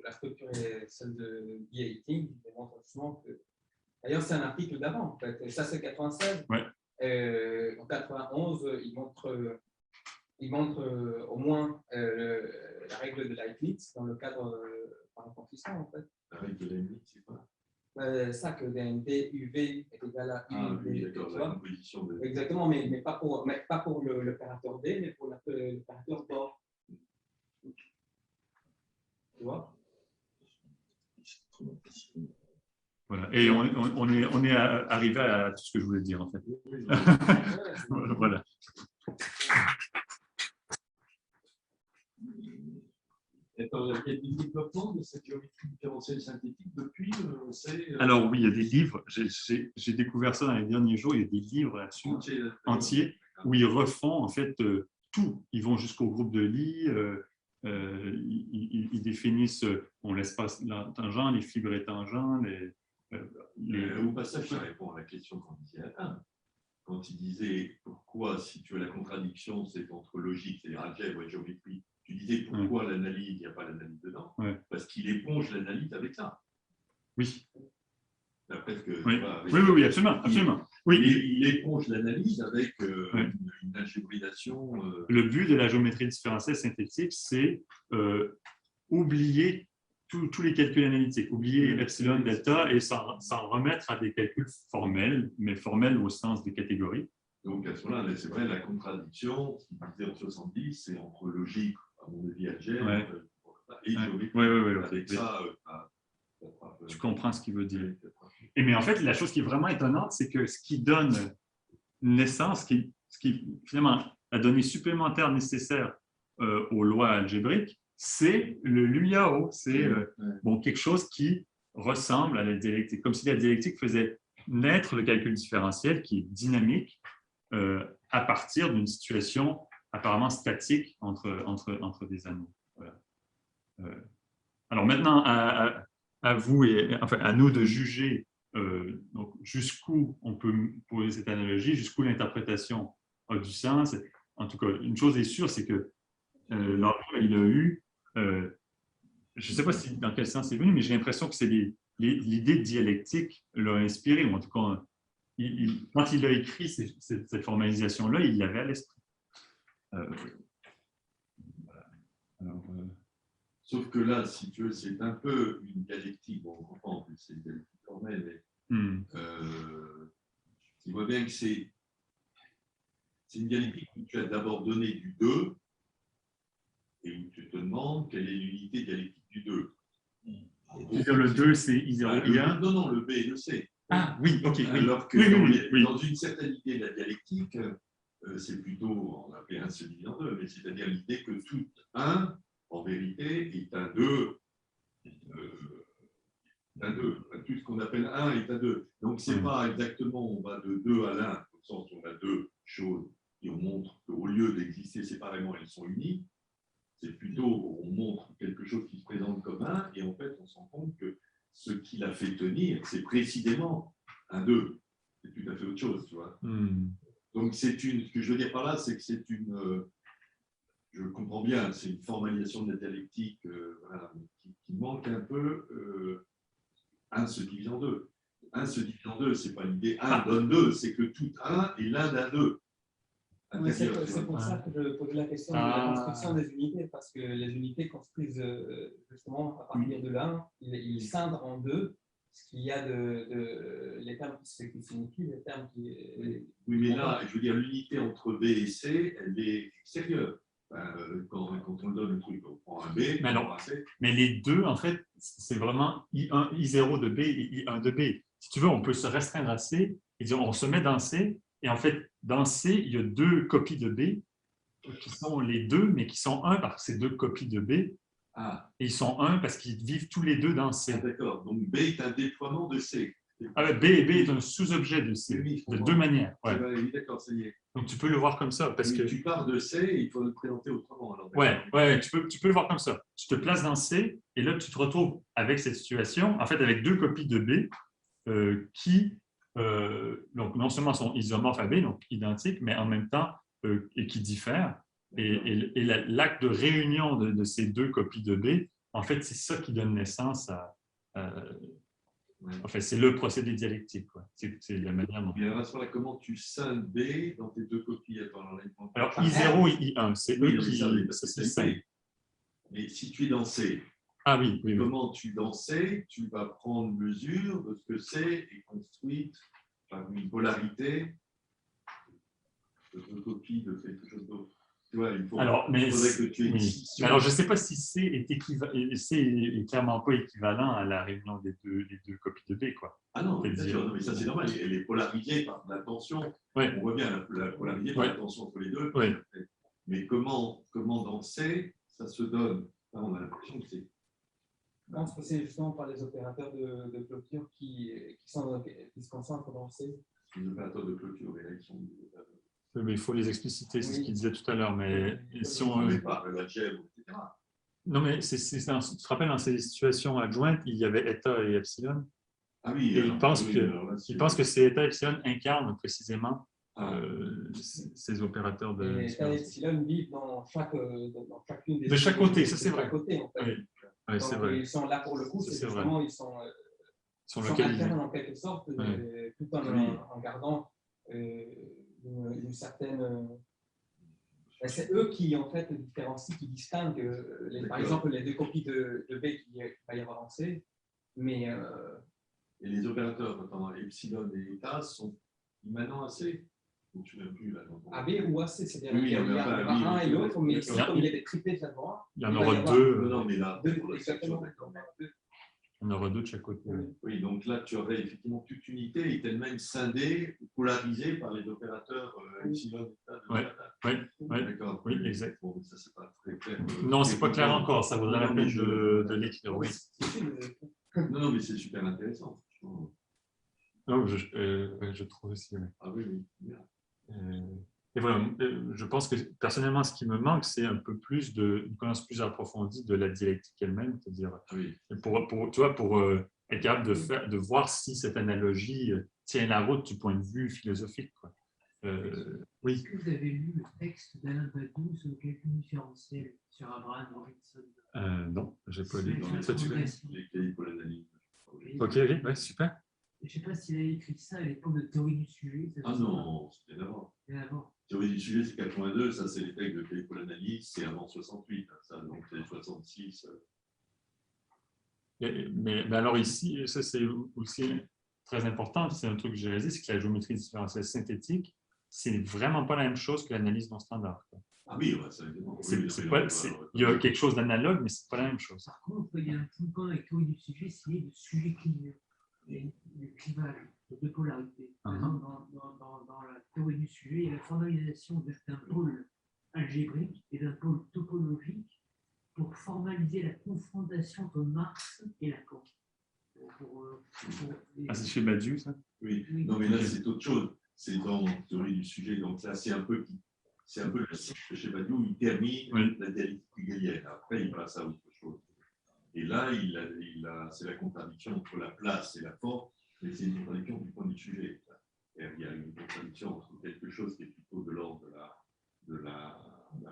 la structure est celle de B18, qui démontre justement que... D'ailleurs, c'est un article d'avant, en fait. Et ça, c'est 96. Ouais. En 91, il montre au moins la règle de Leibniz dans le cadre par accomplissement, en fait. La règle de Leibniz, c'est quoi? Ça, que DND UV est égal à U. Oui, d'accord, la composition de... Exactement, mais pas pour l'opérateur D, mais pour l'opérateur d'or. Tu vois? Voilà. Et on est arrivé à tout ce que je voulais dire, en fait. Voilà. Il y a des développements de cette géométrie différentielle synthétique depuis Alors oui, il y a des livres. J'ai découvert ça dans les derniers jours. Il y a des livres là-dessus, entiers, où ils refont en fait tout. Ils vont jusqu'au groupe de Lie. Ils définissent l'espace tangent, les fibres et tangents. Au passage, ça répond à la question qu'on disait Alain. Quand il disait pourquoi, si tu as la contradiction, c'est entre logique, c'est-à-dire algèbre et géométrie. Tu disais pourquoi l'analyse, il n'y a pas l'analyse dedans? Parce qu'il éponge l'analyse avec ça. Oui. Presque, oui. Voilà, oui, absolument. Il éponge l'analyse avec une algébrisation. Le but de la géométrie différentielle synthétique, c'est oublier tous les calculs analytiques, oublier epsilon, delta et s'en remettre à des calculs formels, mais formels au sens des catégories. Donc à ce moment-là, c'est vrai, la contradiction, ce qu'il disait en 70, c'est entre logique, à mon avis, algèbre et géométrie. Oui. Avec ça, tu comprends ce qu'il veut dire. Mais en fait, la chose qui est vraiment étonnante, c'est que ce qui donne naissance, ce qui finalement la donnée supplémentaire nécessaire aux lois algébriques, c'est le LUIAO. C'est quelque chose qui ressemble à la dialectique, comme si la dialectique faisait naître le calcul différentiel qui est dynamique à partir d'une situation apparemment statique entre des anneaux. Voilà. Alors maintenant, à vous et enfin à nous de juger jusqu'où on peut poser cette analogie, jusqu'où l'interprétation a du sens. En tout cas, une chose est sûre, c'est que il a eu, je ne sais pas dans quel sens c'est venu, mais j'ai l'impression que c'est l'idée dialectique l'a inspiré, ou en tout cas, quand il a écrit cette formalisation-là, il l'avait à l'esprit. Voilà. Alors, Sauf que là, si tu veux, c'est un peu une dialectique. Bon, on comprend en plus, c'est une dialectique formelle, mais tu vois bien que c'est une dialectique où tu as d'abord donné du 2 et où tu te demandes quelle est l'unité dialectique du 2. le 2, c'est I0, I1. Non, non, le B et le C. Ah, oui, ok. Oui. Alors que dans une certaine idée de la dialectique, c'est plutôt, on appelle 1 se divise en 2, mais c'est-à-dire l'idée que tout 1, en vérité, est un 2. Tout ce qu'on appelle 1 est un 2. Donc, ce n'est pas exactement, on va de 2 à l'1, au sens où on a deux choses et on montre qu'au lieu d'exister séparément, elles sont unies. C'est plutôt, on montre quelque chose qui se présente comme 1 et en fait, on se rend compte que ce qui l'a fait tenir, c'est précisément un 2. C'est tout à fait autre chose, tu vois. Donc, ce que je veux dire par là, c'est que c'est une. Je comprends bien, c'est une formalisation de la dialectique voilà, qui manque un peu. 1 se divise en 2. 1 se divise en 2, ce n'est pas l'idée 1 donne 2, c'est que tout 1 est l'un d'un 2. C'est pour ça que je posais la question de la construction des unités, parce que les unités construisent justement à partir de l'1, ils scindent en 2 ce qu'il y a les termes qui signifient, les termes qui. Oui, mais là, je veux dire, l'unité entre B et C, elle est extérieure. Quand on donne le truc, on prend un B, mais, non, mais les deux, en fait, c'est vraiment I1, I0 de B et I1 de B. Si tu veux, on peut se restreindre à C et dire on se met dans C, et en fait, dans C, il y a deux copies de B qui sont les deux, mais qui sont 1 parce que c'est deux copies de B. Et ils sont 1 parce qu'ils vivent tous les deux dans C. D'accord, donc B est un déploiement de C. B est un sous-objet de C, de deux manières. Ouais. Oui, d'accord, ça y est. Donc, tu peux le voir comme ça. Parce que tu pars de C et il faut le présenter autrement. Alors, ouais, tu peux le voir comme ça. Tu te places dans C et là, tu te retrouves avec cette situation, en fait, avec deux copies de B qui, donc, non seulement sont isomorphes à B, donc identiques, mais en même temps, et qui diffèrent. Et l'acte de réunion de ces deux copies de B, en fait, c'est ça qui donne naissance à en fait, c'est le procédé dialectique. C'est la manière dont. Et alors, à ce moment-là, comment tu scindes B dans tes deux copies? Alors, I0 et I1, c'est eux qui scindent. Mais si tu es dans C, comment tu dans C, tu vas prendre mesure de ce que C est construite par une polarité de deux copies de quelque chose d'autre. Tu vois, il faudrait que tu aies une scission. Alors, je ne sais pas si C est clairement pas équivalent à la réunion des deux copies de B. Quoi. Ah non, bien sûr, non, mais ça c'est normal. Elle est polarisée par la tension. On voit bien la polarisée par la tension entre les deux. Mais comment dans C, ça se donne? Là, on a l'impression que c'est. Je pense que c'est justement par les opérateurs de clôture qui se concentrent dans C. Les opérateurs de clôture, mais là, ils sont. Mais il faut les expliciter, c'est ce qu'il disait tout à l'heure. Mais si on pas l'algèbre, etc. Non, mais tu te rappelles, dans ces situations adjointes, il y avait eta et epsilon. Ah oui. Et il pense que ces eta et epsilon incarnent précisément ces opérateurs de. Et eta et epsilon vivent dans chacune des. De chaque côté, ça c'est vrai. Côté, en fait. Oui, c'est vrai. Ils sont là pour le coup, c'est justement, ils sont internes en quelque sorte, tout en gardant une certaine. C'est eux qui, en fait, différencient, qui distinguent, par exemple, les deux copies de B qu'il va y avoir en C. Mais, et les opérateurs, epsilon et eta, sont immanents à C. Tu n'as plus là. AB ou AC, c'est-à-dire qu'il y a un et l'autre, mais ici, comme il y a des triplés de là-dedans, il y en aura deux. Non, mais là, exactement. On aura deux de chaque côté. Oui, donc là, tu aurais effectivement toute unité est elle-même scindée, polarisée par les opérateurs epsilon, eta. Oui, d'accord. Oui, exact. Bon, ça, c'est pas très clair. Non, c'est pas clair encore. Ça vaudrait la peine de l'écrire. Oui. Non, mais c'est super intéressant. Non, je trouve aussi. Oui. Ah oui. Et voilà, je pense que personnellement, ce qui me manque, c'est un peu plus une connaissance plus approfondie de la dialectique elle-même, c'est-à-dire pour être capable de voir si cette analogie tient la route du point de vue philosophique. Quoi. Oui. Est-ce que vous avez lu le texte d'Alain Badiou sur le calcul différentiel sur Abraham Robinson? Non, je n'ai pas lu. Les cahiers pour l'analyse. Ok, ouais, super. Je ne sais pas s'il a écrit ça à l'époque de théorie du sujet. Ah non, c'était d'avant. Théorie du sujet, c'est 82, ça c'est les textes de cahiers pour l'analyse, c'est avant 68. Ça, donc, 66. Mais alors ici, ça c'est aussi très important, c'est un truc que j'ai réalisé, c'est que la géométrie différentielle synthétique, c'est vraiment pas la même chose que l'analyse non standard. Ah oui, ouais, ça évidemment. Il y a quelque chose d'analogue, mais c'est pas la même chose. Par contre, il y a un point avec théorie du sujet, c'est le sujet clivant. Le clivage de deux polarités. Par exemple, dans la théorie du sujet, il y a la formalisation d'un pôle algébrique et d'un pôle topologique pour formaliser la confrontation entre Marx et Lacan. C'est chez Badiou, ça? Oui, non, mais là, c'est autre chose. C'est dans la théorie du sujet. Donc là, c'est un peu le cycle chez Badiou. Il termine la dialectique hegelienne. Après, il passe à autre chose. Et là, c'est la contradiction entre la place et la forme, mais c'est une contradiction du point du sujet. Et il y a une contradiction entre quelque chose qui est plutôt de l'ordre de la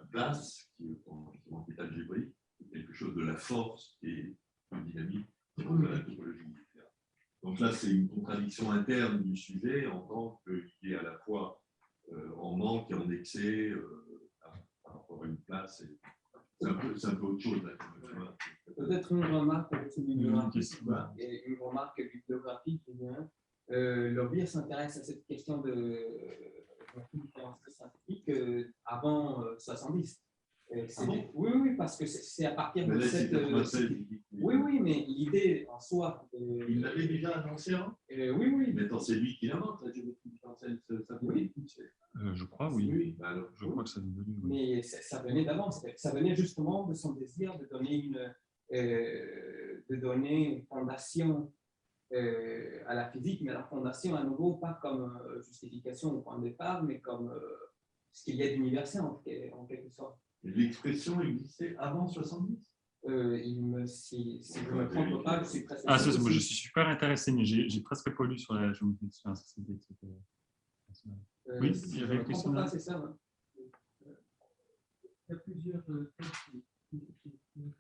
place, qui est algébrique, et quelque chose de la force qui est plus dynamique, qui est de la topologie. Donc là, c'est une contradiction interne du sujet en tant qu'il est à la fois en manque et en excès par rapport à une place. C'est un peu autre chose. Là, peut-être une remarque bibliographique qui vient. L'Orvire s'intéresse à cette question de différenciation synthétique avant 70. Oui, parce que c'est à partir de cette. Oui, mais l'idée en soi. Il l'avait déjà annoncé, hein? Oui. Mais attends, c'est lui qui l'invente, la géométrie différentielle synthétique. Je crois, oui. Bah alors, je crois que ça venait. Mais ça venait d'avant. Ça venait justement de son désir de donner une fondation à la physique, mais la fondation à nouveau pas comme justification au point de départ, mais comme ce qu'il y a d'universel en quelque sorte. L'expression existait avant 70? Si je ne me trompe pas, je suis presque. Moi, je suis super intéressé, mais j'ai presque pas lu sur la géométrie différentielle synthétique. Oui, il y avait une question là. C'est ça. Il y a plusieurs textes qui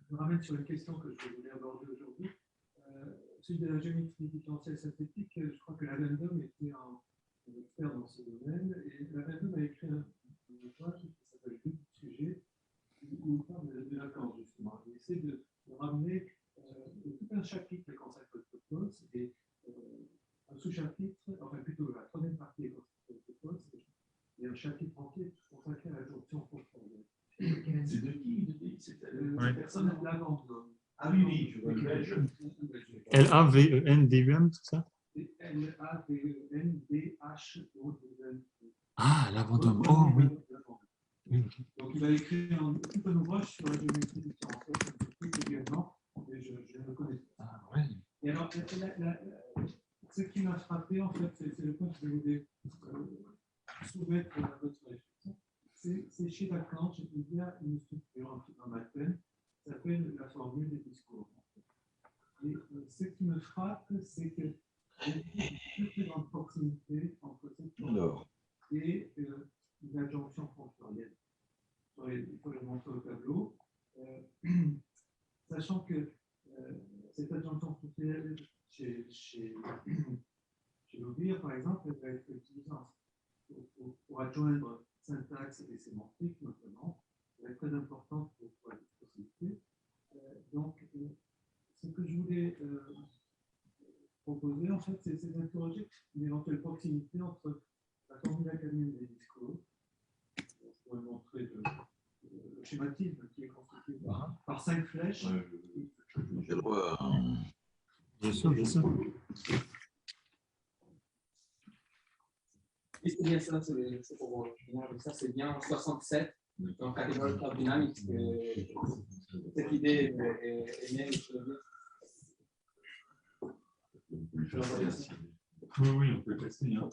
me ramènent sur une question que je voulais aborder aujourd'hui. Celui de la géométrie différentielle synthétique, je crois que Lavendum était un expert dans ce domaine, et Lavendum a écrit un ouvrage qui s'appelle Le sujet, où il parle de Lacan, justement. Il essaie de ramener tout un chapitre des concepts de Topos et un sous-chapitre, enfin plutôt la troisième partie des concepts de Topos, et un chapitre entier consacré à la jonction profonde. C'est de qui? C'est personne de Lavendum. Ah oui, je vois le belge. Lavendum, tout ça? Lavendum. Ah, Lavendum, oh oui. Donc, il a écrit tout un ouvrage sur la géométrie différentielle également, mais je ne le connais pas. Ah, ouais. Et alors, ce qui m'a frappé, en fait, c'est le point que je voulais soumettre à votre réflexion. C'est chez Lacan, il y a une structure en mathème qui s'appelle la formule des discours. Et ce qui me frappe, c'est qu'il y a une plus grande proximité entre cette formule et la jonction fonctionnelle. Il faut le montrer au tableau. Sachant que cette adjonction fonctionnelle chez l'Aubire, par exemple, elle va être utilisée pour adjoindre syntaxe et sémantique, notamment. Elle va être très importante pour la possibilité. Donc, ce que je voulais proposer, en fait, c'est d'interroger une éventuelle proximité entre la formule académique des discours. Je pourrais montrer le schématisme qui est constitué par 5 flèches. Bien sûr, bien sûr. Et c'est bien ça, c'est pour ça, c'est bien en 67, donc Categorical Dynamics, cette idée est née. Oui, on peut tester. Hein.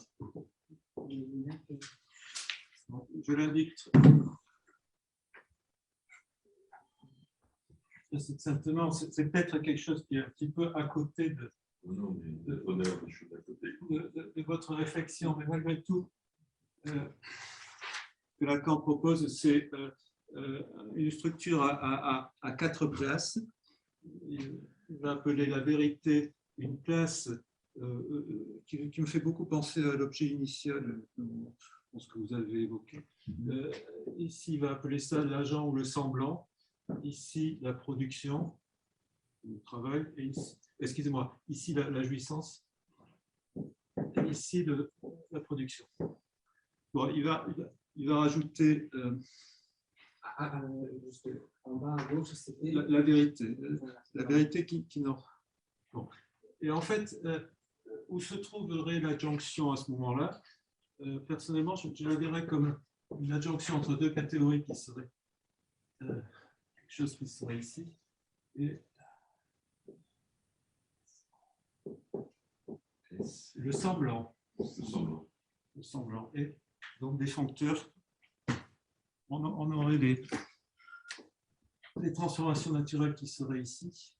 Je l'indique. Simplement, c'est peut-être quelque chose qui est un petit peu à côté de votre réflexion, mais malgré tout, ce que Lacan propose, c'est une structure à 4 places. Il va appeler la vérité une place qui me fait beaucoup penser à l'objet initial, ce que vous avez évoqué. Ici, il va appeler ça l'agent ou le semblant. ici la production, le travail, et excusez-moi, ici la jouissance, et ici la production. Bon, il va rajouter Juste en bas à gauche, c'était. la vérité qui n'en. Bon. Et en fait, où se trouverait l'adjonction à ce moment-là? Personnellement, je la verrais comme une adjonction entre deux catégories qui seraient quelque chose qui serait ici et le semblant. Le semblant. Et donc des foncteurs, on aurait des transformations naturelles qui seraient ici.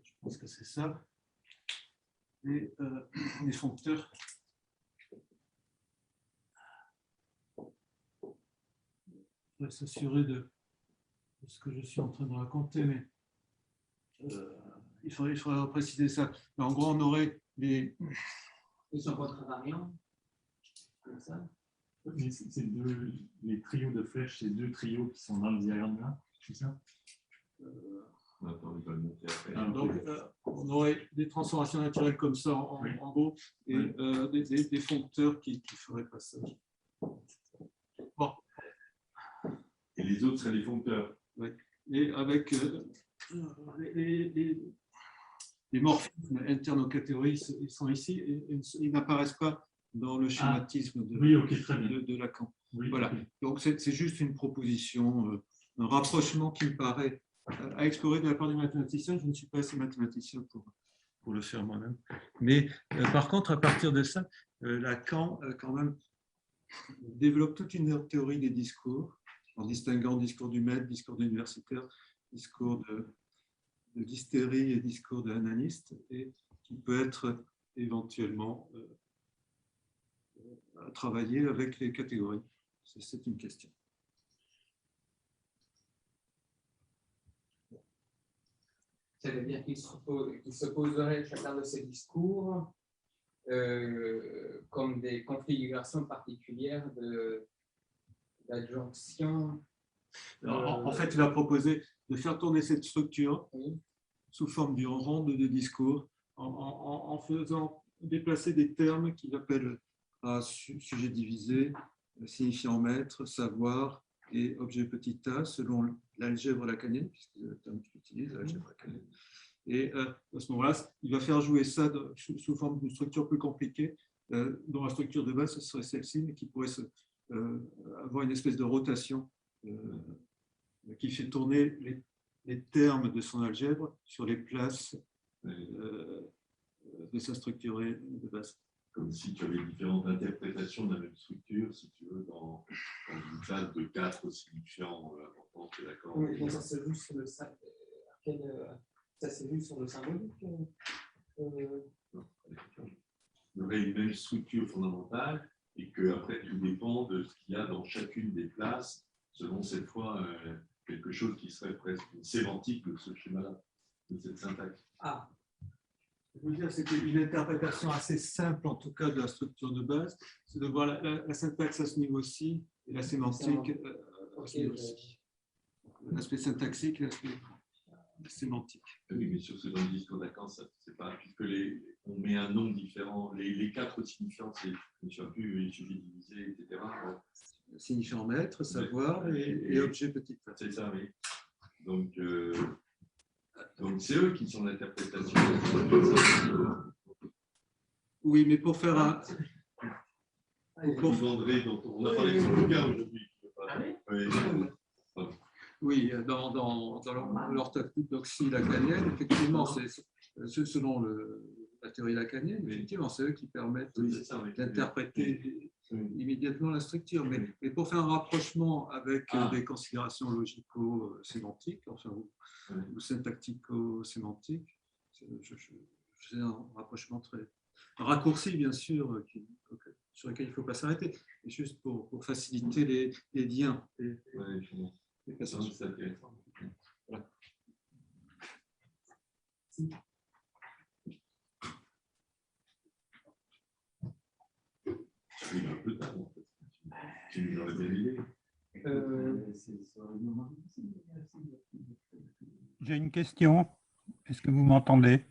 Je pense que c'est ça. Et les foncteurs je vais s'assurer de ce que je suis en train de raconter, mais il faudrait préciser ça. Mais en gros, on aurait les variants, comme ça. Les trios de flèches, c'est deux trios qui sont dans le diagramme là, c'est ça? Donc, on aurait des transformations naturelles comme ça en haut et des foncteurs qui feraient passage. Bon. Et les autres seraient des foncteurs. Oui. Et avec les morphismes internes aux catégories, ils sont ici et ils n'apparaissent pas dans le schématisme de Lacan. Oui, voilà. Okay. Donc, c'est juste une proposition, un rapprochement qui me paraît à explorer de la part des mathématiciens. Je ne suis pas assez mathématicien pour le faire moi-même. Mais par contre, à partir de ça, Lacan, quand même, développe toute une théorie des discours, en distinguant discours du maître, discours d'universitaire, discours de d'hystérie et discours de l'analyste, et qui peut être éventuellement travaillé avec les catégories. C'est une question. Ça veut dire qu'il se poserait chacun de ces discours comme des configurations particulières d'adjonction. En fait, il a proposé de faire tourner cette structure sous forme d'une ronde de discours en faisant déplacer des termes qu'il appelle sujet divisé, signifiant maître, savoir et objet petit a, selon l'algèbre lacanienne, puisque c'est le terme qu'il utilise, l'algèbre lacanienne. Et à ce moment-là, il va faire jouer ça sous forme d'une structure plus compliquée, dont la structure de base, ce serait celle-ci, mais qui pourrait avoir une espèce de rotation qui fait tourner les termes de son algèbre sur les places de sa structure de base. Comme si tu avais différentes interprétations de la même structure, si tu veux, dans une classe de 4 signifiants importants, tu es d'accord? Oui, mais ça se joue sur le symbolique. Ça se joue sur le symbolique. Il y aurait une même structure fondamentale et qu'après, tout dépend de ce qu'il y a dans chacune des places, selon cette fois quelque chose qui serait presque une sémantique de ce schéma-là, de cette syntaxe. Ah. Je veux dire, c'était une interprétation assez simple, en tout cas, de la structure de base, c'est de voir la syntaxe à ce niveau-ci et la sémantique à ce niveau-ci. L'aspect syntaxique et l'aspect sémantique. Oui, mais sur ce dans le discours de Lacan, c'est pas, puisque on met un nom différent, les 4 signifiants, c'est, je ne sais plus, il suffit de diviser, etc. Signifiant maître, savoir et objet petit a. C'est ça, oui. Donc c'est eux qui sont l'interprétation. Oui, mais pour faire un. Pour André, dont on a parlé de son bouquin aujourd'hui. Oui, dans l'orthodoxie lacanienne, effectivement, c'est selon la théorie lacanienne, effectivement, c'est eux qui permettent d'interpréter immédiatement la structure. Mais pour faire un rapprochement avec des considérations logico-sémantiques, enfin, ou syntactico-sémantiques, c'est un rapprochement très raccourci, bien sûr, sur lequel il ne faut pas s'arrêter, juste pour faciliter les liens. Les passages. C'est intéressant. Voilà. Il est un peu tard, en fait. J'ai une question. Est-ce que vous m'entendez?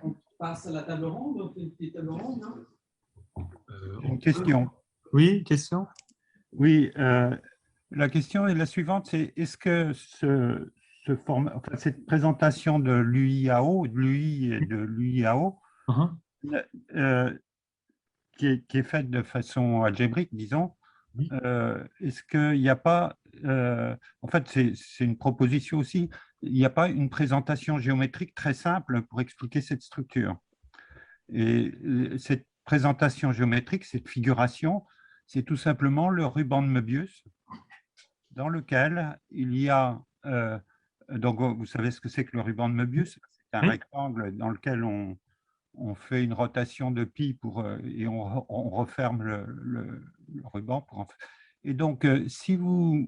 On passe à la table ronde, on fait une petite table ronde, non? Une question. Oui, question? Oui, la question est la suivante, c'est est-ce que cette présentation de l'UIAO, de l'UI et de l'UIAO, qui est faite de façon algébrique, disons, Oui. Est-ce qu'il n'y a pas, en fait c'est une proposition aussi, il n'y a pas une présentation géométrique très simple pour expliquer cette structure. Et cette présentation géométrique, cette figuration, c'est tout simplement le ruban de Möbius dans lequel il y a, donc vous savez ce que c'est que le ruban de Möbius, c'est un rectangle dans lequel on fait une rotation de pi et on referme le ruban. Et donc, si vous,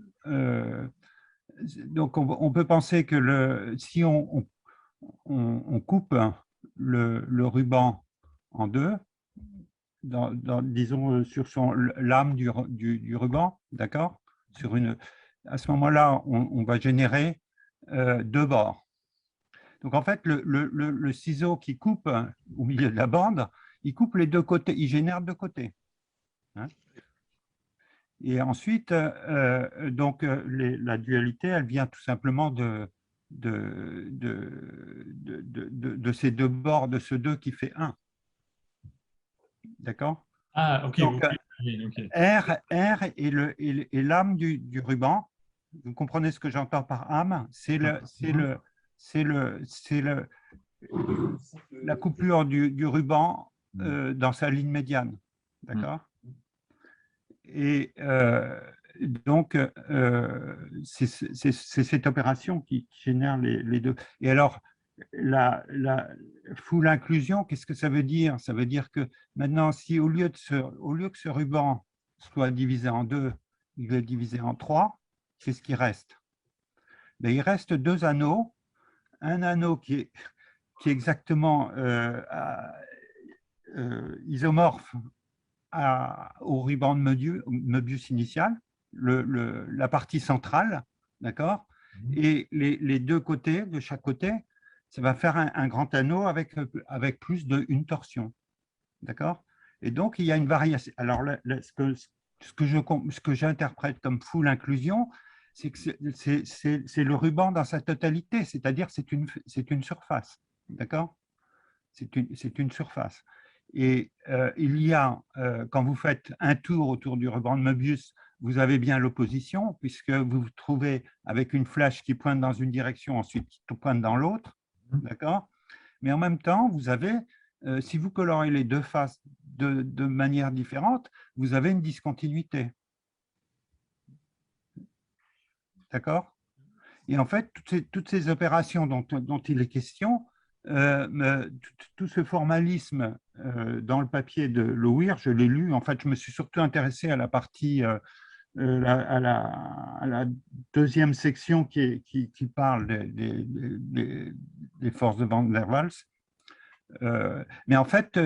donc on peut penser que si on coupe le ruban en deux, disons sur l'âme du ruban, d'accord, à ce moment-là, on va générer deux bords. Donc, en fait, le ciseau qui coupe au milieu de la bande, il coupe les deux côtés, il génère deux côtés. Hein. Et ensuite, donc, la dualité, elle vient tout simplement de ces deux bords, de ce 2 qui fait 1. D'accord? Ah, ok. Donc, okay. R est l'âme du ruban. Vous comprenez ce que j'entends par âme? C'est la coupure du ruban dans sa ligne médiane. D'accord? Et donc, c'est cette opération qui génère les deux. Et alors, la full inclusion, qu'est-ce que ça veut dire? Ça veut dire que maintenant, si au lieu que ce ruban soit divisé en 2, il est divisé en 3, c'est ce qui reste. Mais il reste deux anneaux. Un anneau qui est exactement isomorphe au ruban de Möbius initial, la partie centrale, d'accord? Et les deux côtés, de chaque côté, ça va faire un grand anneau avec plus d'une torsion, d'accord? Et donc, il y a une variation. Alors, ce que j'interprète comme full inclusion, c'est que c'est le ruban dans sa totalité, c'est-à-dire c'est une surface, d'accord? C'est une surface. Et il y a, quand vous faites un tour autour du ruban de Möbius, vous avez bien l'opposition, puisque vous vous trouvez avec une flèche qui pointe dans une direction, ensuite qui pointe dans l'autre, d'accord? Mais en même temps, vous avez, si vous colorez les deux faces de manière différente, vous avez une discontinuité. D'accord? Et en fait, toutes ces opérations dont il est question, tout ce formalisme dans le papier de Louir, je l'ai lu. En fait, je me suis surtout intéressé à la partie, à la deuxième section qui parle des forces de Van der Waals. Mais en fait,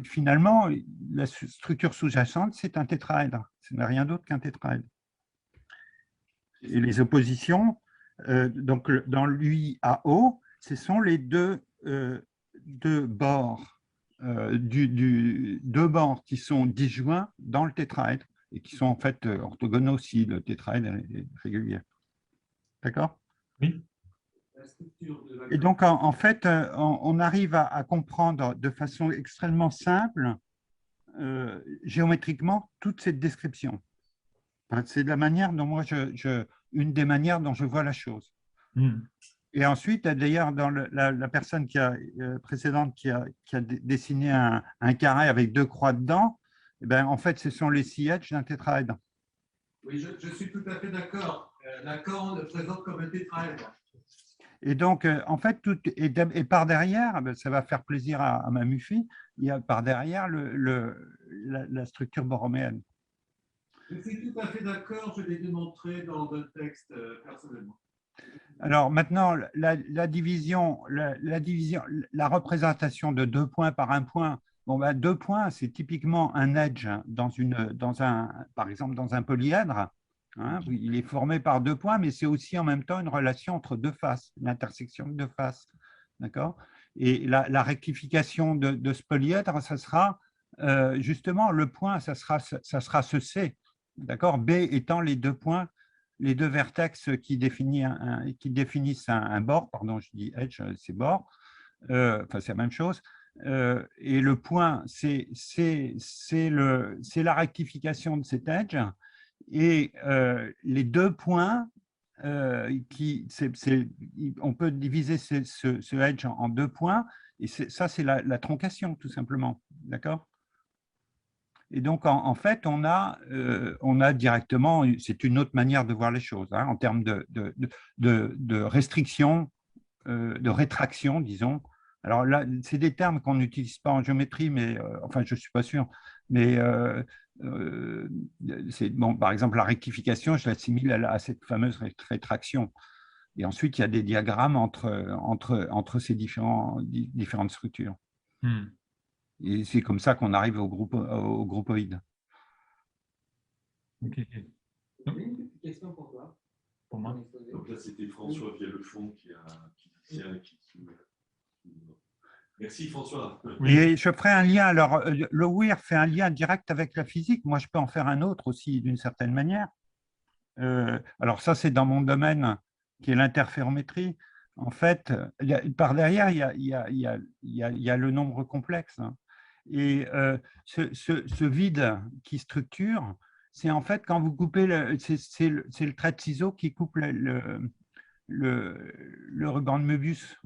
finalement, la structure sous-jacente, c'est un tétraèdre. Ce n'est rien d'autre qu'un tétraèdre. Et les oppositions, donc dans l'UIAO, ce sont les deux bords, deux bords qui sont disjoints dans le tétraèdre et qui sont en fait orthogonaux si le tétraèdre est régulier. D'accord? Oui. Et donc, en fait, on arrive à comprendre de façon extrêmement simple, géométriquement, toute cette description. C'est la manière dont moi, une des manières dont je vois la chose. Et ensuite, d'ailleurs, dans la personne précédente qui a dessiné un carré avec deux croix dedans, eh ben, en fait, ce sont les sillage d'un tétraèdre. Oui, je suis tout à fait d'accord. Lacan le présente comme un tétraèdre. Et donc, en fait, et par derrière, ça va faire plaisir à Mamufi, il y a par derrière la structure borroméenne. Je suis tout à fait d'accord, je l'ai démontré dans un texte personnellement. Alors maintenant, la division, la représentation de 2 points par 1 point, bon, ben, 2 points, c'est typiquement un edge par exemple dans un polyèdre. Hein, il est formé par 2 points, mais c'est aussi en même temps une relation entre 2 faces, l'intersection de 2 faces. D'accord? Et la rectification de ce polyèdre, ça sera justement le point, ça sera ce C. D'accord? B étant les 2 points, les 2 vertex qui définissent un bord, pardon, je dis edge, c'est bord, enfin c'est la même chose. Et le point, c'est la rectification de cet edge. Et les 2 points, on peut diviser ce edge en 2 points, et ça, c'est la troncation, tout simplement. D'accord? Et donc, en fait, on a directement, c'est une autre manière de voir les choses, hein, en termes de restriction, de rétraction, disons. Alors là, c'est des termes qu'on n'utilise pas en géométrie, mais enfin, je ne suis pas sûr. Mais bon, par exemple, la rectification, je l'assimile à cette fameuse rétraction. Et ensuite, il y a des diagrammes entre ces différentes structures. Et c'est comme ça qu'on arrive au groupoïde. Ok. J'ai une petite question pour toi. Pour moi. Donc là, c'était François via le fond qui Merci François. Et je ferai un lien. Alors, le WIR fait un lien direct avec la physique. Moi, je peux en faire un autre aussi, d'une certaine manière. Alors, ça, c'est dans mon domaine qui est l'interférométrie. En fait, par derrière, il y a le nombre complexe. Hein. Et ce vide qui structure, c'est en fait quand vous coupez, c'est le trait de ciseau qui coupe le ruban de Möbius.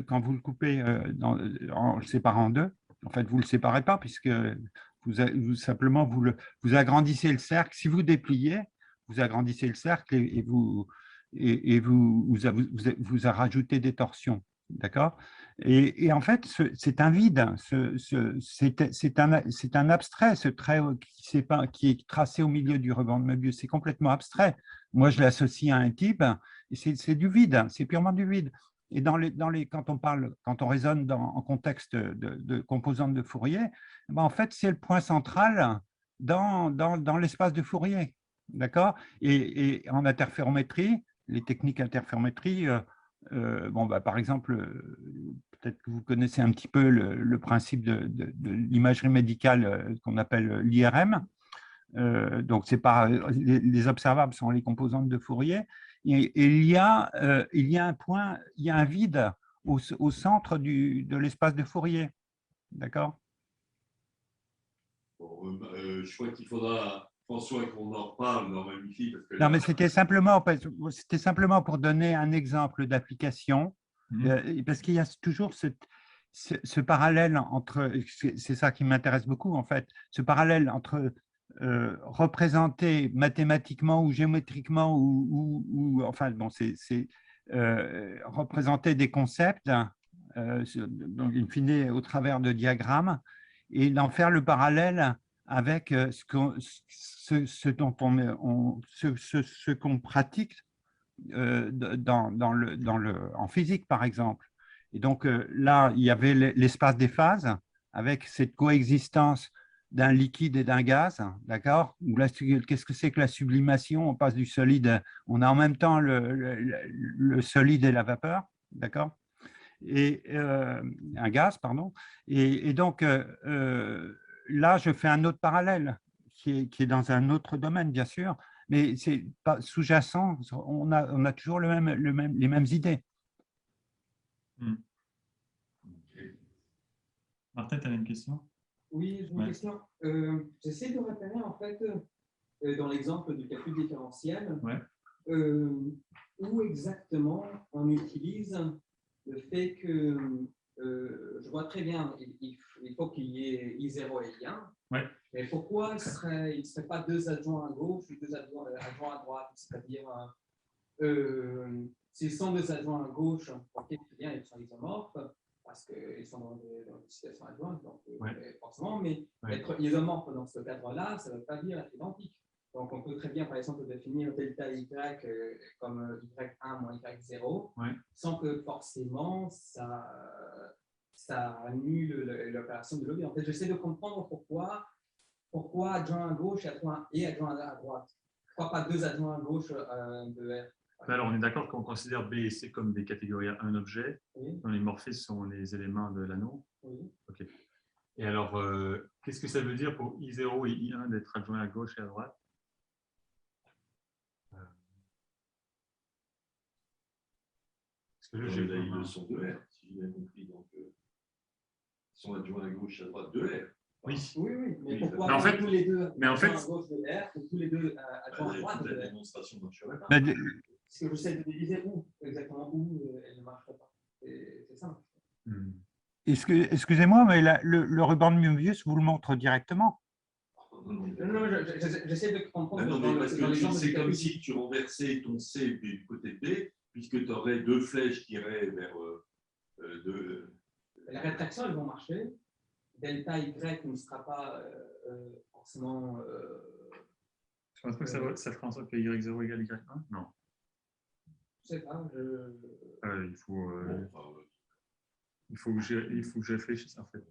Quand vous le coupez en le séparant en 2, en fait, vous ne le séparez pas puisque simplement vous agrandissez le cercle. Si vous dépliez, vous agrandissez le cercle et vous rajoutez des torsions. D'accord? Et en fait, c'est un vide, c'est un abstrait, ce trait qui est tracé au milieu du ruban de Möbius. C'est complètement abstrait. Moi, je l'associe à un type, et c'est du vide, c'est purement du vide. Et quand on raisonne en contexte de composantes de Fourier, ben en fait, c'est le point central dans l'espace de Fourier. D'accord? Et en interférométrie, les techniques d'interférométrie, bon, bah, par exemple, peut-être que vous connaissez un petit peu le principe de l'imagerie médicale qu'on appelle l'IRM. Donc, les observables sont les composantes de Fourier. Et il y a un point, il y a un vide au centre de l'espace de Fourier. D'accord? Bon, je crois qu'il faudra, François, qu'on en reparle dans Magnifique. Non, mais c'était simplement pour donner un exemple d'application, parce qu'il y a toujours ce parallèle entre, c'est ça qui m'intéresse beaucoup en fait, ce parallèle entre représenter mathématiquement ou géométriquement ou enfin bon, c'est représenter des concepts, donc in fine au travers de diagrammes, et d'en faire le parallèle avec ce qu'on pratique en physique, par exemple. Et donc là, il y avait l'espace des phases avec cette coexistence d'un liquide et d'un gaz, d'accord? Qu'est-ce que c'est que la sublimation? On passe du solide, on a en même temps le solide et la vapeur, d'accord? Et un gaz, pardon. Et donc, là, je fais un autre parallèle qui est dans un autre domaine, bien sûr, mais c'est pas sous-jacent, on a toujours les mêmes idées. Martin, tu avais une question? Oui, j'ai une question. J'essaie de repérer, en fait, dans l'exemple du calcul différentiel, où exactement on utilise le fait que, je vois très bien, il faut qu'il y ait I0 et I1, mais pourquoi il ne serait pas 2 adjoints à gauche et 2 adjoints à droite? C'est-à-dire, s'ils sont 2 adjoints à gauche, ok, très bien, ils sont isomorphes, parce qu'ils sont dans une situation adjointe, donc forcément, mais être isomorphe dans ce cadre-là, ça ne veut pas dire être identique. Donc, on peut très bien, par exemple, définir delta y comme y1 moins y0, sans que forcément ça ça annule l'opération de levier. En fait, j'essaie de comprendre pourquoi adjoint à gauche et adjoint à droite. Pourquoi pas deux adjoints à gauche de R? Mais alors, on est d'accord qu'on considère B et C comme des catégories à un objet, Oui, dont les morphismes sont les éléments de l'anneau. oui. OK. Et alors, qu'est-ce que ça veut dire pour I0 et I1 d'être adjoints à gauche et à droite? Parce que là, j'ai Là, ils sont de R, si j'ai bien compris. Donc, ils sont adjoints à gauche et à droite de R. Oui. Oui, oui, mais Oui, pourquoi mais en fait- tous les deux mais en fait- adjoints à gauche de R ou tous les deux adjoints à droite de La R? démonstration naturelle. Ben, Parce que j'essaie de diviser où, exactement où elle ne marcherait pas. C'est ça. Hmm. excusez-moi, mais le ruban de Möbius vous le montre directement. Non, j'essaie de comprendre. Non, dans mais parce dans que l'exemple c'est du comme calcul. si tu renversais ton C du côté de B, puisque tu aurais deux flèches qui iraient vers La rétraction, elles vont marcher. Delta Y ne sera pas forcément. Je pense que ça fera en sorte que Y0 égale Y1? Non. Je sais pas. Il faut que je réfléchisse, en fait.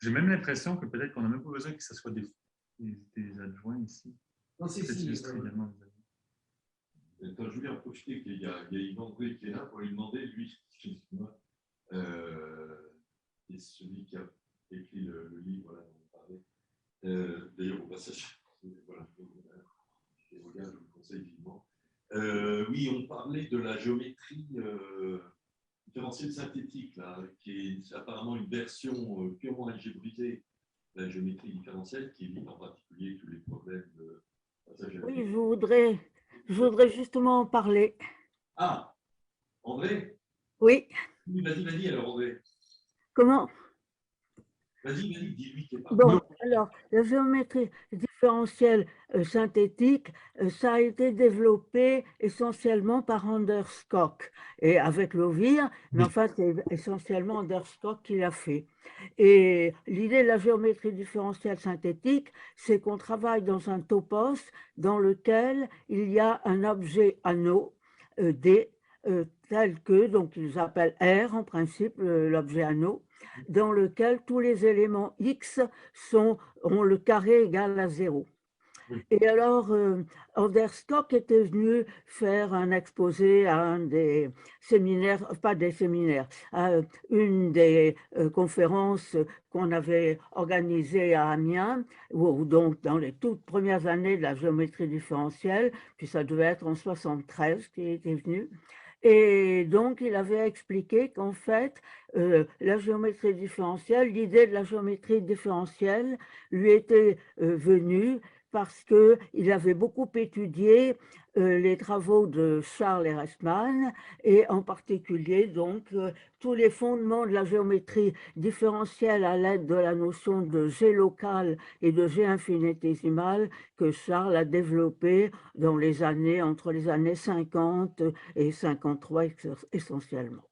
J'ai même l'impression que peut-être qu'on n'a même pas besoin que ce soit des adjoints ici. Non, si, Peut-être si. illustrer également les adjoints. Attends, je voulais en profiter qu'il y a Yvan André qui est là pour lui demander, lui, excuse-moi, qui est celui qui a écrit le livre là, dont on parlait. D'ailleurs, au passage, voilà, je regarde, je vous conseille vivement. Oui, on parlait de la géométrie différentielle synthétique, là, qui est apparemment une version purement algébrisée de la géométrie différentielle, qui évite en particulier tous les problèmes de passage à Oui, je voudrais justement en parler. Ah, André? Oui, Oui, vas-y, alors André. comment? Vas-y, dis-lui qu'il est pas. Bon, alors, la géométrie différentielle synthétique, ça a été développé essentiellement par Anders Koch et avec Lovir, mais enfin, c'est essentiellement Anders Koch qui l'a fait. Et l'idée de la géométrie différentielle synthétique, c'est qu'on travaille dans un topos dans lequel il y a un objet anneau, D, tel que, donc ils appellent R en principe, l'objet anneau, dans lequel tous les éléments X ont le carré égal à 0. Et alors, Anders Koch était venu faire un exposé à un des séminaires, pas des séminaires, à une des conférences qu'on avait organisées à Amiens, ou donc dans les toutes premières années de la géométrie différentielle, puis ça devait être en 73 qu'il était venu. Et donc, il avait expliqué qu'en fait, la géométrie différentielle, l'idée de la géométrie différentielle lui était venue parce qu'il avait beaucoup étudié les travaux de Charles Ehresmann et en particulier donc tous les fondements de la géométrie différentielle à l'aide de la notion de G local et de G infinitésimal que Charles a développé dans les années, entre les années 50 et 53 essentiellement.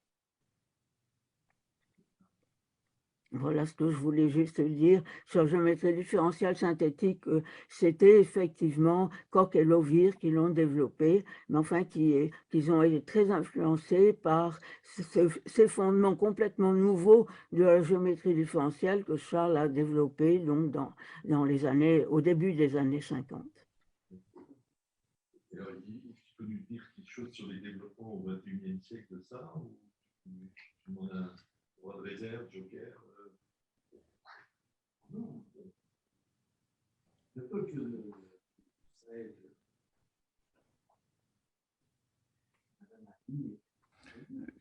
Voilà ce que je voulais juste dire sur la géométrie différentielle synthétique. C'était effectivement Koch et Lovir qui l'ont développé, mais enfin qu'ils ont été très influencés par ces fondements complètement nouveaux de la géométrie différentielle que Charles a développé donc dans les années, au début des années 50. Alors, tu peux nous dire quelque chose sur les développements au XXIe siècle de ça, ou on a un droit de réserve, joker? Non. Le peu que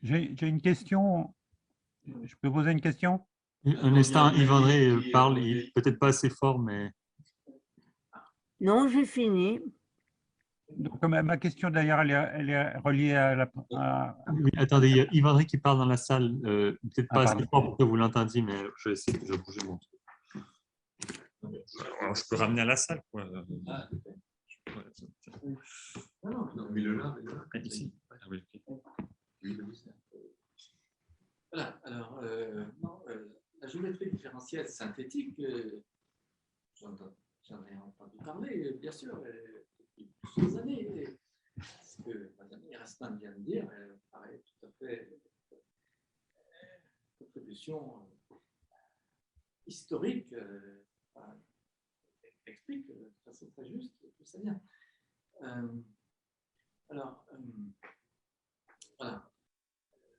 J'ai une question. Je peux poser une question? Un instant, Yvan André parle, il peut-être pas assez fort, mais… Non, j'ai fini. Donc, ma question d'ailleurs, elle est reliée à la… Oui, attendez, il y a Yvan André qui parle dans la salle, peut-être pas assez pardon. fort pour que vous l'entendiez, mais je vais essayer de bouger mon truc. Alors, je peux ramener à la salle, quoi. non, mais le là, Ici. Ah oui, ok. Voilà, alors, la géométrie différentielle synthétique, j'en ai entendu parler, bien sûr, depuis plusieurs années. Ce que Mme Ehresmann vient de dire, elle paraît tout à fait contribution historique explique de façon très juste tout ça vient. Alors, voilà.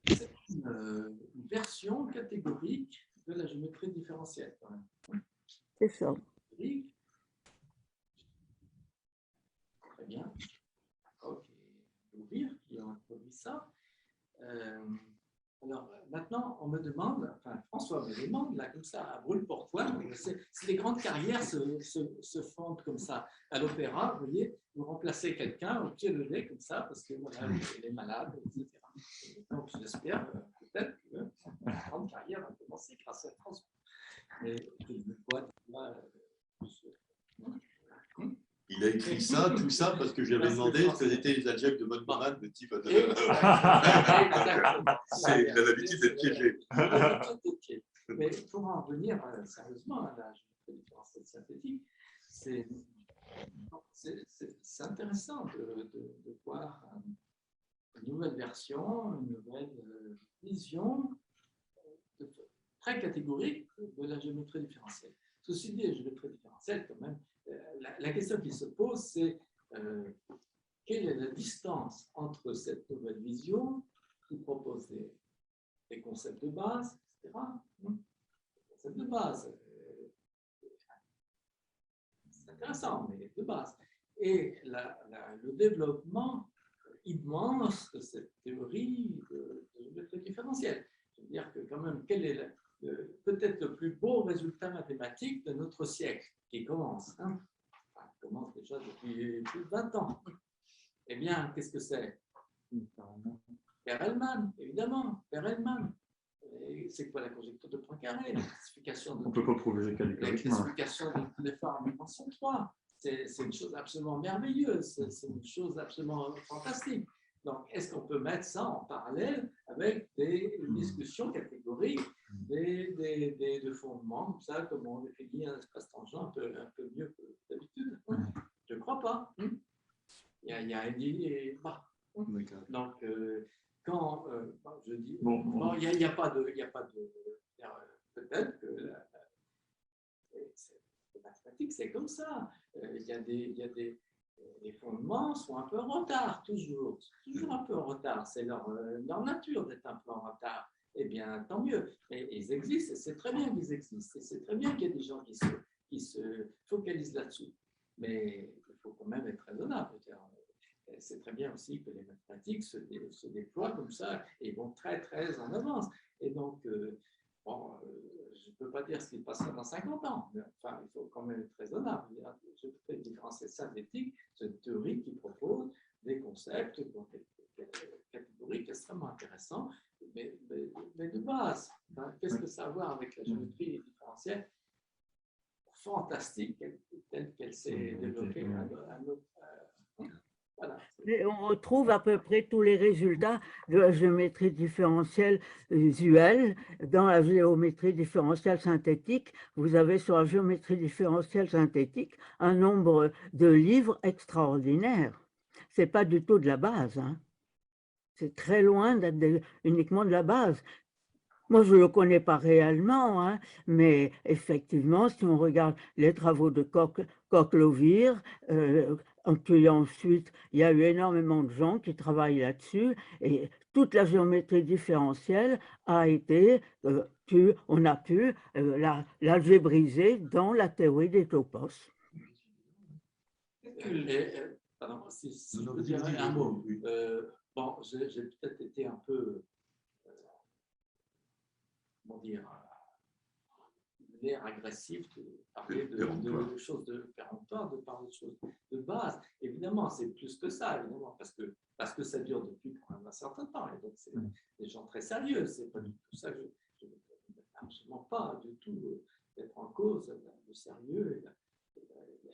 C'est une version catégorique de la géométrie différentielle, quand même. C'est ça. Très bien. Ok. Ouvrir, qui a introduit ça. Alors, maintenant, on me demande, enfin, François me demande, là, comme ça, à brûle-pourpoint, si les grandes carrières se fondent comme ça à l'opéra, vous voyez, vous remplacez quelqu'un au pied levé comme ça, parce que voilà, il est malade, etc. Donc, j'espère peut-être que la grande carrière va commencer grâce à François. Mais je ne vois pas. Il a écrit ça, tout ça, parce que j'avais demandé quels étaient les adjectifs de votre malade de type. Il a l'habitude d'être piégé. Mais pour en revenir sérieusement à la géométrie différentielle synthétique, c'est intéressant de voir une nouvelle version, une nouvelle vision très catégorique de la géométrie différentielle. Ceci dit, la géométrie différentielle, quand même, la question qui se pose, c'est quelle est la distance entre cette nouvelle vision qui propose des concepts de base, etc. Des concepts de base, c'est intéressant, mais de base. Et le développement immense de cette théorie de géométrie différentielle. Je veux dire que quand même, quel est peut-être le plus beau résultat mathématique de notre siècle qui commence, hein, enfin, qui commence déjà depuis plus de 20 ans. Eh bien, qu'est-ce que c'est? Perelman, évidemment, Perelman. C'est quoi la conjecture de Poincaré? La classification de, on ne peut pas prouver catégoriquement. La classification de tous les formes en dimension 3. C'est une chose absolument merveilleuse, c'est une chose absolument fantastique. Donc, est-ce qu'on peut mettre ça en parallèle avec des discussions catégoriques, des fondements, comme ça, comme on définit un espace tangent un peu mieux que d'habitude? Je ne crois pas. Il y a Eddy et Bach. Donc, quand je dis, il n'y a pas de peut-être que les mathématiques, c'est comme ça. Les fondements sont un peu en retard, toujours un peu en retard. C'est leur nature d'être un peu en retard. Eh bien, tant mieux. Mais ils existent, et c'est très bien qu'ils existent. Et c'est très bien qu'il y ait des gens qui se focalisent là-dessus. Mais il faut quand même être raisonnable. C'est très bien aussi que les mathématiques se déploient comme ça et vont très, très en avance. Et donc, je ne peux pas dire ce qui passera dans 50 ans, mais enfin, il faut quand même être raisonnable. Je fais une différence synthétique, c'est une théorie qui propose des concepts catégoriques extrêmement intéressants, mais de base. Qu'est-ce que ça a à voir avec la géométrie différentielle fantastique telle qu'elle s'est développée voilà. Et on retrouve à peu près tous les résultats de la géométrie différentielle usuelle dans la géométrie différentielle synthétique. Vous avez sur la géométrie différentielle synthétique un nombre de livres extraordinaires. Ce n'est pas du tout de la base. Hein. C'est très loin d'être uniquement de la base. Moi, je ne le connais pas réellement, hein, mais effectivement, si on regarde les travaux de Coq-Lovir, puis ensuite, il y a eu énormément de gens qui travaillent là-dessus, et toute la géométrie différentielle a été, on a pu l'algébriser dans la théorie des topos. Pardon, si je peux dire un mot. Bon, j'ai peut-être été un peu... comment dire, l'air agressif de parler de choses de péremptoires, de parler de choses de base. Évidemment, c'est plus que ça, évidemment, parce que ça dure depuis quand même un certain temps. Et donc, c'est des gens très sérieux. C'est pas du tout ça que je ne veux absolument pas du tout mettre en cause le sérieux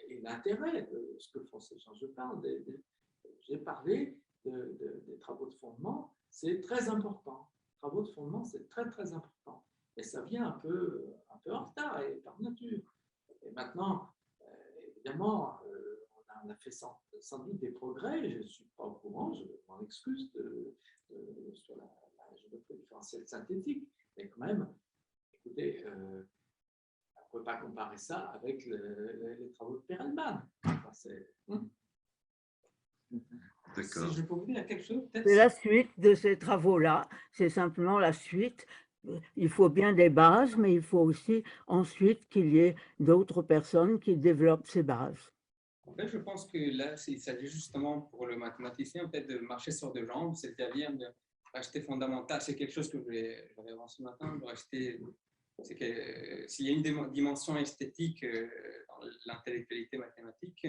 et l'intérêt de ce que font ces gens. J'ai parlé des travaux de fondement, c'est très important. Travaux de fondement, c'est très, très important. Et ça vient un peu en retard et par nature. Et maintenant, évidemment, on a fait sans doute des progrès. Je ne suis pas au courant, je m'en excuse sur la géométrie différentielle synthétique. Mais quand même, écoutez, peut pas comparer ça avec les travaux de Perelman. Enfin, D'accord. si je peux vous dire quelque chose, peut-être. C'est la suite de ces travaux-là, c'est simplement la suite. Il faut bien des bases, mais il faut aussi ensuite qu'il y ait d'autres personnes qui développent ces bases. En fait, je pense que là, il s'agit justement pour le mathématicien peut-être de marcher sur deux jambes, c'est-à-dire de rester fondamental. C'est quelque chose que j'avais voir ce matin, de rester. C'est que s'il y a une dimension esthétique dans l'intellectualité mathématique,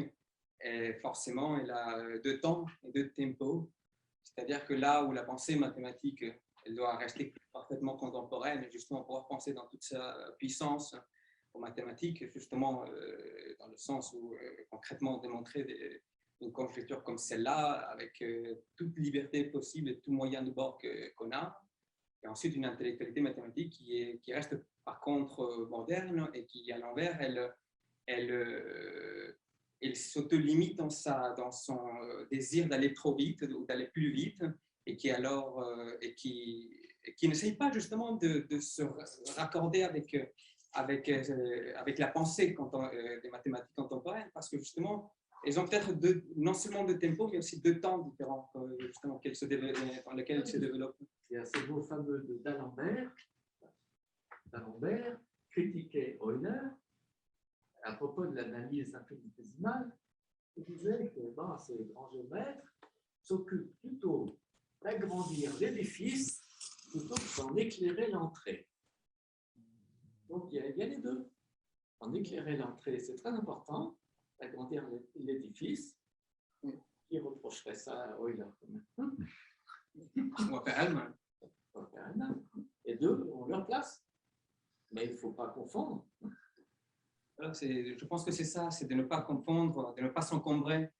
et forcément, elle a deux temps et deux tempos. C'est-à-dire que là où la pensée mathématique, elle doit rester parfaitement contemporaine et justement pouvoir penser dans toute sa puissance aux mathématiques, justement dans le sens où concrètement démontrer une conjecture comme celle-là avec toute liberté possible et tout moyen de bord qu'on a. Et ensuite, une intellectualité mathématique qui reste par contre moderne et qui, à l'envers, elle s'auto-limite dans son désir d'aller trop vite ou d'aller plus vite et qui alors n'essaye pas justement de se raccorder avec la pensée des mathématiques contemporaines parce que justement elles ont peut-être non seulement deux tempos mais aussi deux temps différents justement dans lesquels elles se développent. Il y a ce mot fameux d'Alembert. D'Alembert critiquait Euler à propos de l'analyse infinitésimale. Il disait que ces grands géomètres s'occupent plutôt d'agrandir l'édifice plutôt que d'en éclairer l'entrée. Donc il y a les deux. En éclairer l'entrée, c'est très important, agrandir l'édifice. Qui reprocherait ça à Euler quand même? On va faire Allemagne. Et deux ont leur place. Mais il ne faut pas confondre. Je pense que c'est ça, c'est de ne pas confondre, de ne pas s'encombrer,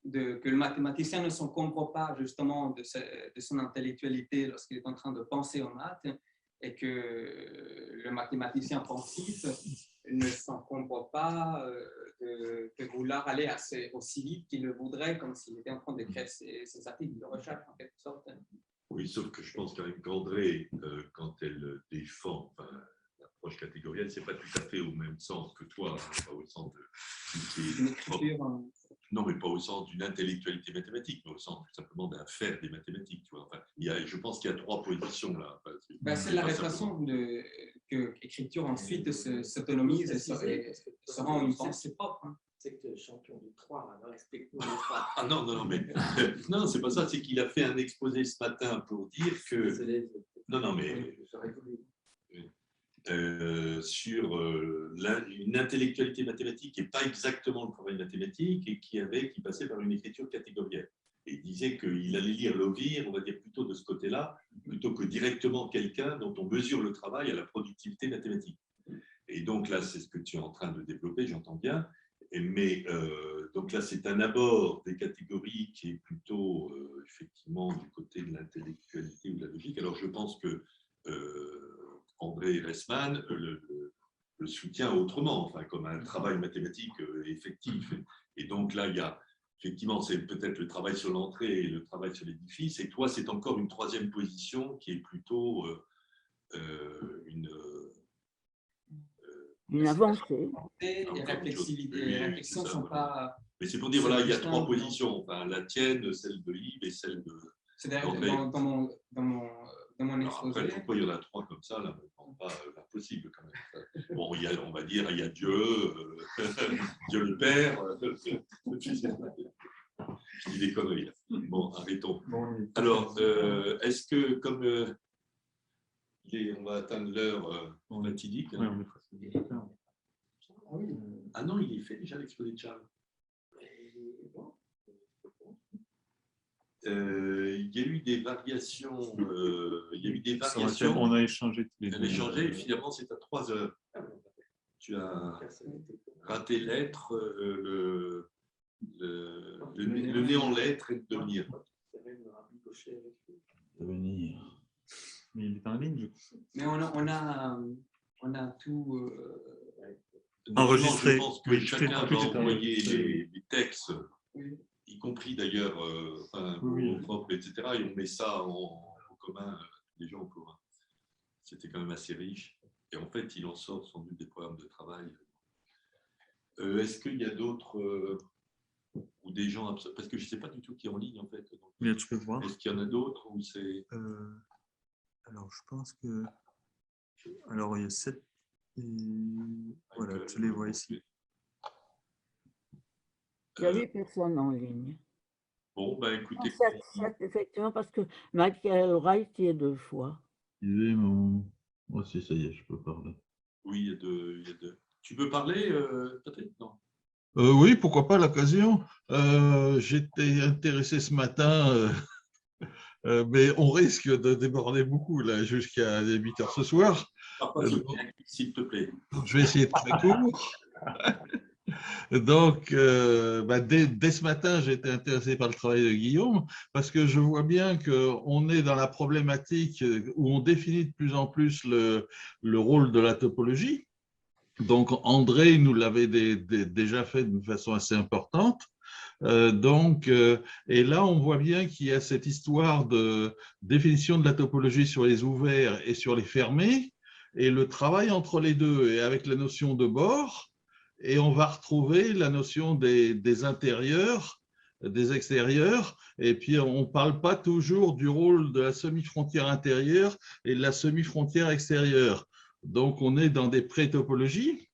que le mathématicien ne s'encombre pas justement de son intellectualité lorsqu'il est en train de penser aux maths et que le mathématicien pensif ne s'encombre pas de vouloir aller aussi vite qu'il le voudrait, comme s'il était en train d'écrire ses articles de recherche en quelque sorte. Oui, sauf que je pense qu'avec André, quand elle défend l'approche catégorielle, ce n'est pas tout à fait au même sens que toi, hein, pas au sens Une écriture. Non, mais pas au sens d'une intellectualité mathématique, mais au sens tout simplement d'un faire des mathématiques. Tu vois. Enfin, je pense qu'il y a trois positions là. C'est la façon que l'écriture ensuite s'autonomise et se rend une pensée propre. Hein. C'est que tu es champion du 3, alors explique-nous les 3. Ah non, mais non, c'est pas ça, c'est qu'il a fait un exposé ce matin pour dire que. Non, mais. Sur une intellectualité mathématique qui n'est pas exactement le travail mathématique et qui passait par une écriture catégorielle. Et il disait qu'il allait lire Lovir, on va dire plutôt de ce côté-là, plutôt que directement quelqu'un dont on mesure le travail à la productivité mathématique. Et donc là, c'est ce que tu es en train de développer, j'entends bien. Mais donc là, c'est un abord des catégories qui est plutôt effectivement du côté de l'intellectualité ou de la logique. Alors je pense que André Ressman le soutient autrement, enfin, comme un travail mathématique effectif. Et donc là, il y a effectivement, c'est peut-être le travail sur l'entrée et le travail sur l'édifice. Et toi, c'est encore une troisième position qui est plutôt une avancée. Les réflexions ne sont pas. Mais c'est pour dire, voilà, il y a trois positions, enfin, la tienne, celle de Yves et celle de. C'est-à-dire dans mon exposé. Après, pourquoi il y en a trois comme ça, là, pas possible quand même. Bon, on va dire, il y a Dieu, Dieu le Père, je dis des conneries là. Bon, arrêtons. Alors, est-ce que comme on va atteindre l'heure fatidique, hein. Ah non, il est fait déjà l'exposé de Charles. Il y a eu des variations. On a échangé tous les deux. On a échangé et finalement, c'est à 3 heures. Tu as raté l'être, le nez en lettres et devenir. Devenir. Mais il est en ligne. Mais on a tout enregistré. Je pense que chacun va envoyer les textes. Oui. Y compris d'ailleurs vos propres, etc. Et on met ça en commun, les gens en commun. C'était quand même assez riche. Et en fait, il en sort sans doute des programmes de travail Est-ce qu'il y a d'autres ou des gens, parce que je ne sais pas du tout qui est en ligne en fait. Donc, mais tu peux voir. est-ce qu'il y en a d'autres ou c'est... Alors, je pense que... Alors, il y a 7... Voilà, tu les vois ici. Il y a 8 personnes en ligne. Bon, ben écoutez... 7, effectivement, parce que Michael Wright y est 2 fois. Moi aussi, ça y est, je peux parler. Oui, il y a deux. Tu peux parler, Patrick? Non. Oui, pourquoi pas, l'occasion. J'étais intéressé ce matin, mais on risque de déborder beaucoup là jusqu'à 8 heures ce soir. S'il te plaît. Je vais essayer de très court. Donc, dès ce matin, j'ai été intéressé par le travail de Guillaume parce que je vois bien qu'on est dans la problématique où on définit de plus en plus le rôle de la topologie. Donc, André nous l'avait déjà fait d'une façon assez importante. Et là, on voit bien qu'il y a cette histoire de définition de la topologie sur les ouverts et sur les fermés, et le travail entre les deux, et avec la notion de bord, et on va retrouver la notion des intérieurs, des extérieurs, et puis on ne parle pas toujours du rôle de la semi-frontière intérieure et de la semi-frontière extérieure. Donc, on est dans des pré-topologies.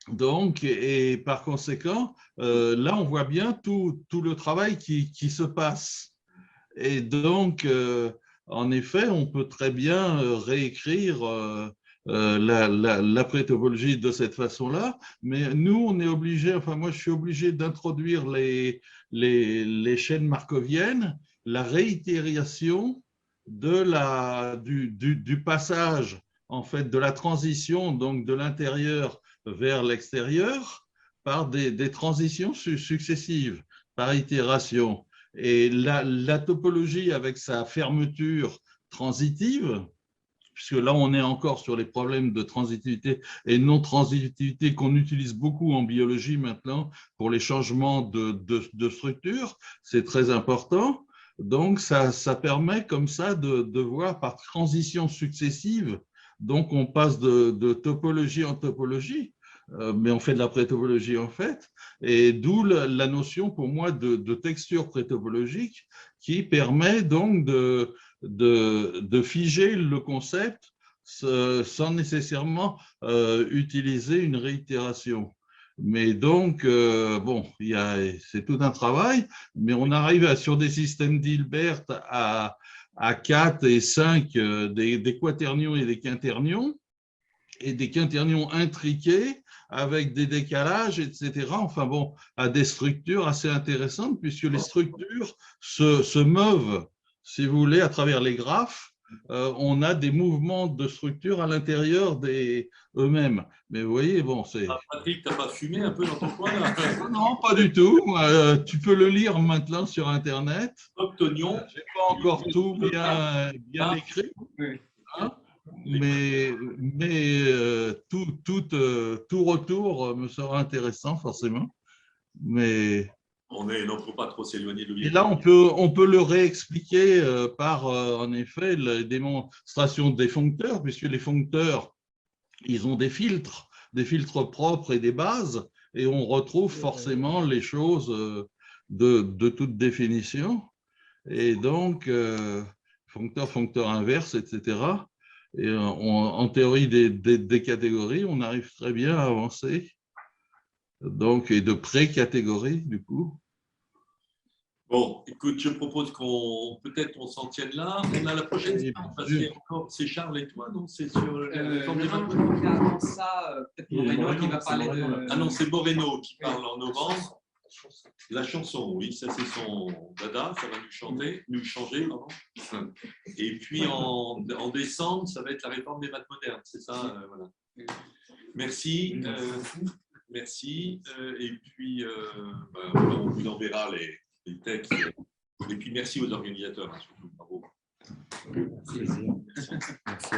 Donc, et par conséquent, là, on voit bien tout le travail qui se passe. Et donc, en effet, on peut très bien réécrire la pré-topologie de cette façon-là, mais nous, on est obligé, enfin moi, je suis obligé d'introduire les chaînes markoviennes, la réitération du passage, en fait, de la transition, donc de l'intérieur vers l'extérieur, par des transitions successives, par itération. Et la topologie avec sa fermeture transitive, puisque là on est encore sur les problèmes de transitivité et non-transitivité qu'on utilise beaucoup en biologie maintenant pour les changements de structure, c'est très important. Donc ça permet comme ça de voir par transition successive, donc on passe de topologie en topologie, mais on fait de la pré-topologie en fait, et d'où la notion pour moi de texture pré-topologique qui permet donc de figer le concept sans nécessairement utiliser une réitération. Mais donc, bon, c'est tout un travail, mais on arrive sur des systèmes d'Hilbert à 4 et 5 des quaternions et des quinternions, et des quinternions intriqués avec des décalages, etc. Enfin bon, à des structures assez intéressantes, puisque les structures se meuvent, si vous voulez, à travers les graphes. On a des mouvements de structure à l'intérieur eux-mêmes. Mais vous voyez, bon, c'est… Patrick, tu n'as pas fumé un peu dans ton coin là? Non, pas du tout. Tu peux le lire maintenant sur Internet. Octonion. Je n'ai pas encore tout bien écrit. Hein, mais tout retour me sera intéressant forcément. Mais on ne faut pas trop s'éloigner de lui. Et là, on peut le réexpliquer par, en effet, la démonstration des foncteurs, puisque les foncteurs, ils ont des filtres propres et des bases, et on retrouve forcément les choses de toute définition. Et donc, foncteur inverse, etc. Et en théorie des catégories, on arrive très bien à avancer. Donc, et de pré-catégories, du coup. Bon, écoute, je propose peut-être on s'en tienne là. On a la prochaine séance, parce qu'il y a encore, c'est Charles et toi, non? C'est sur avant ça, peut-être Moreno qui va parler de… Ah non, c'est Moreno qui parle en novembre. La chanson, oui, ça c'est son dada, ça va nous changer, pardon. Et puis en décembre, ça va être la réforme des maths modernes, c'est ça, voilà. Merci. Merci. Et puis, on vous enverra les textes. Et puis, merci aux organisateurs, surtout. Bravo. Merci. Merci.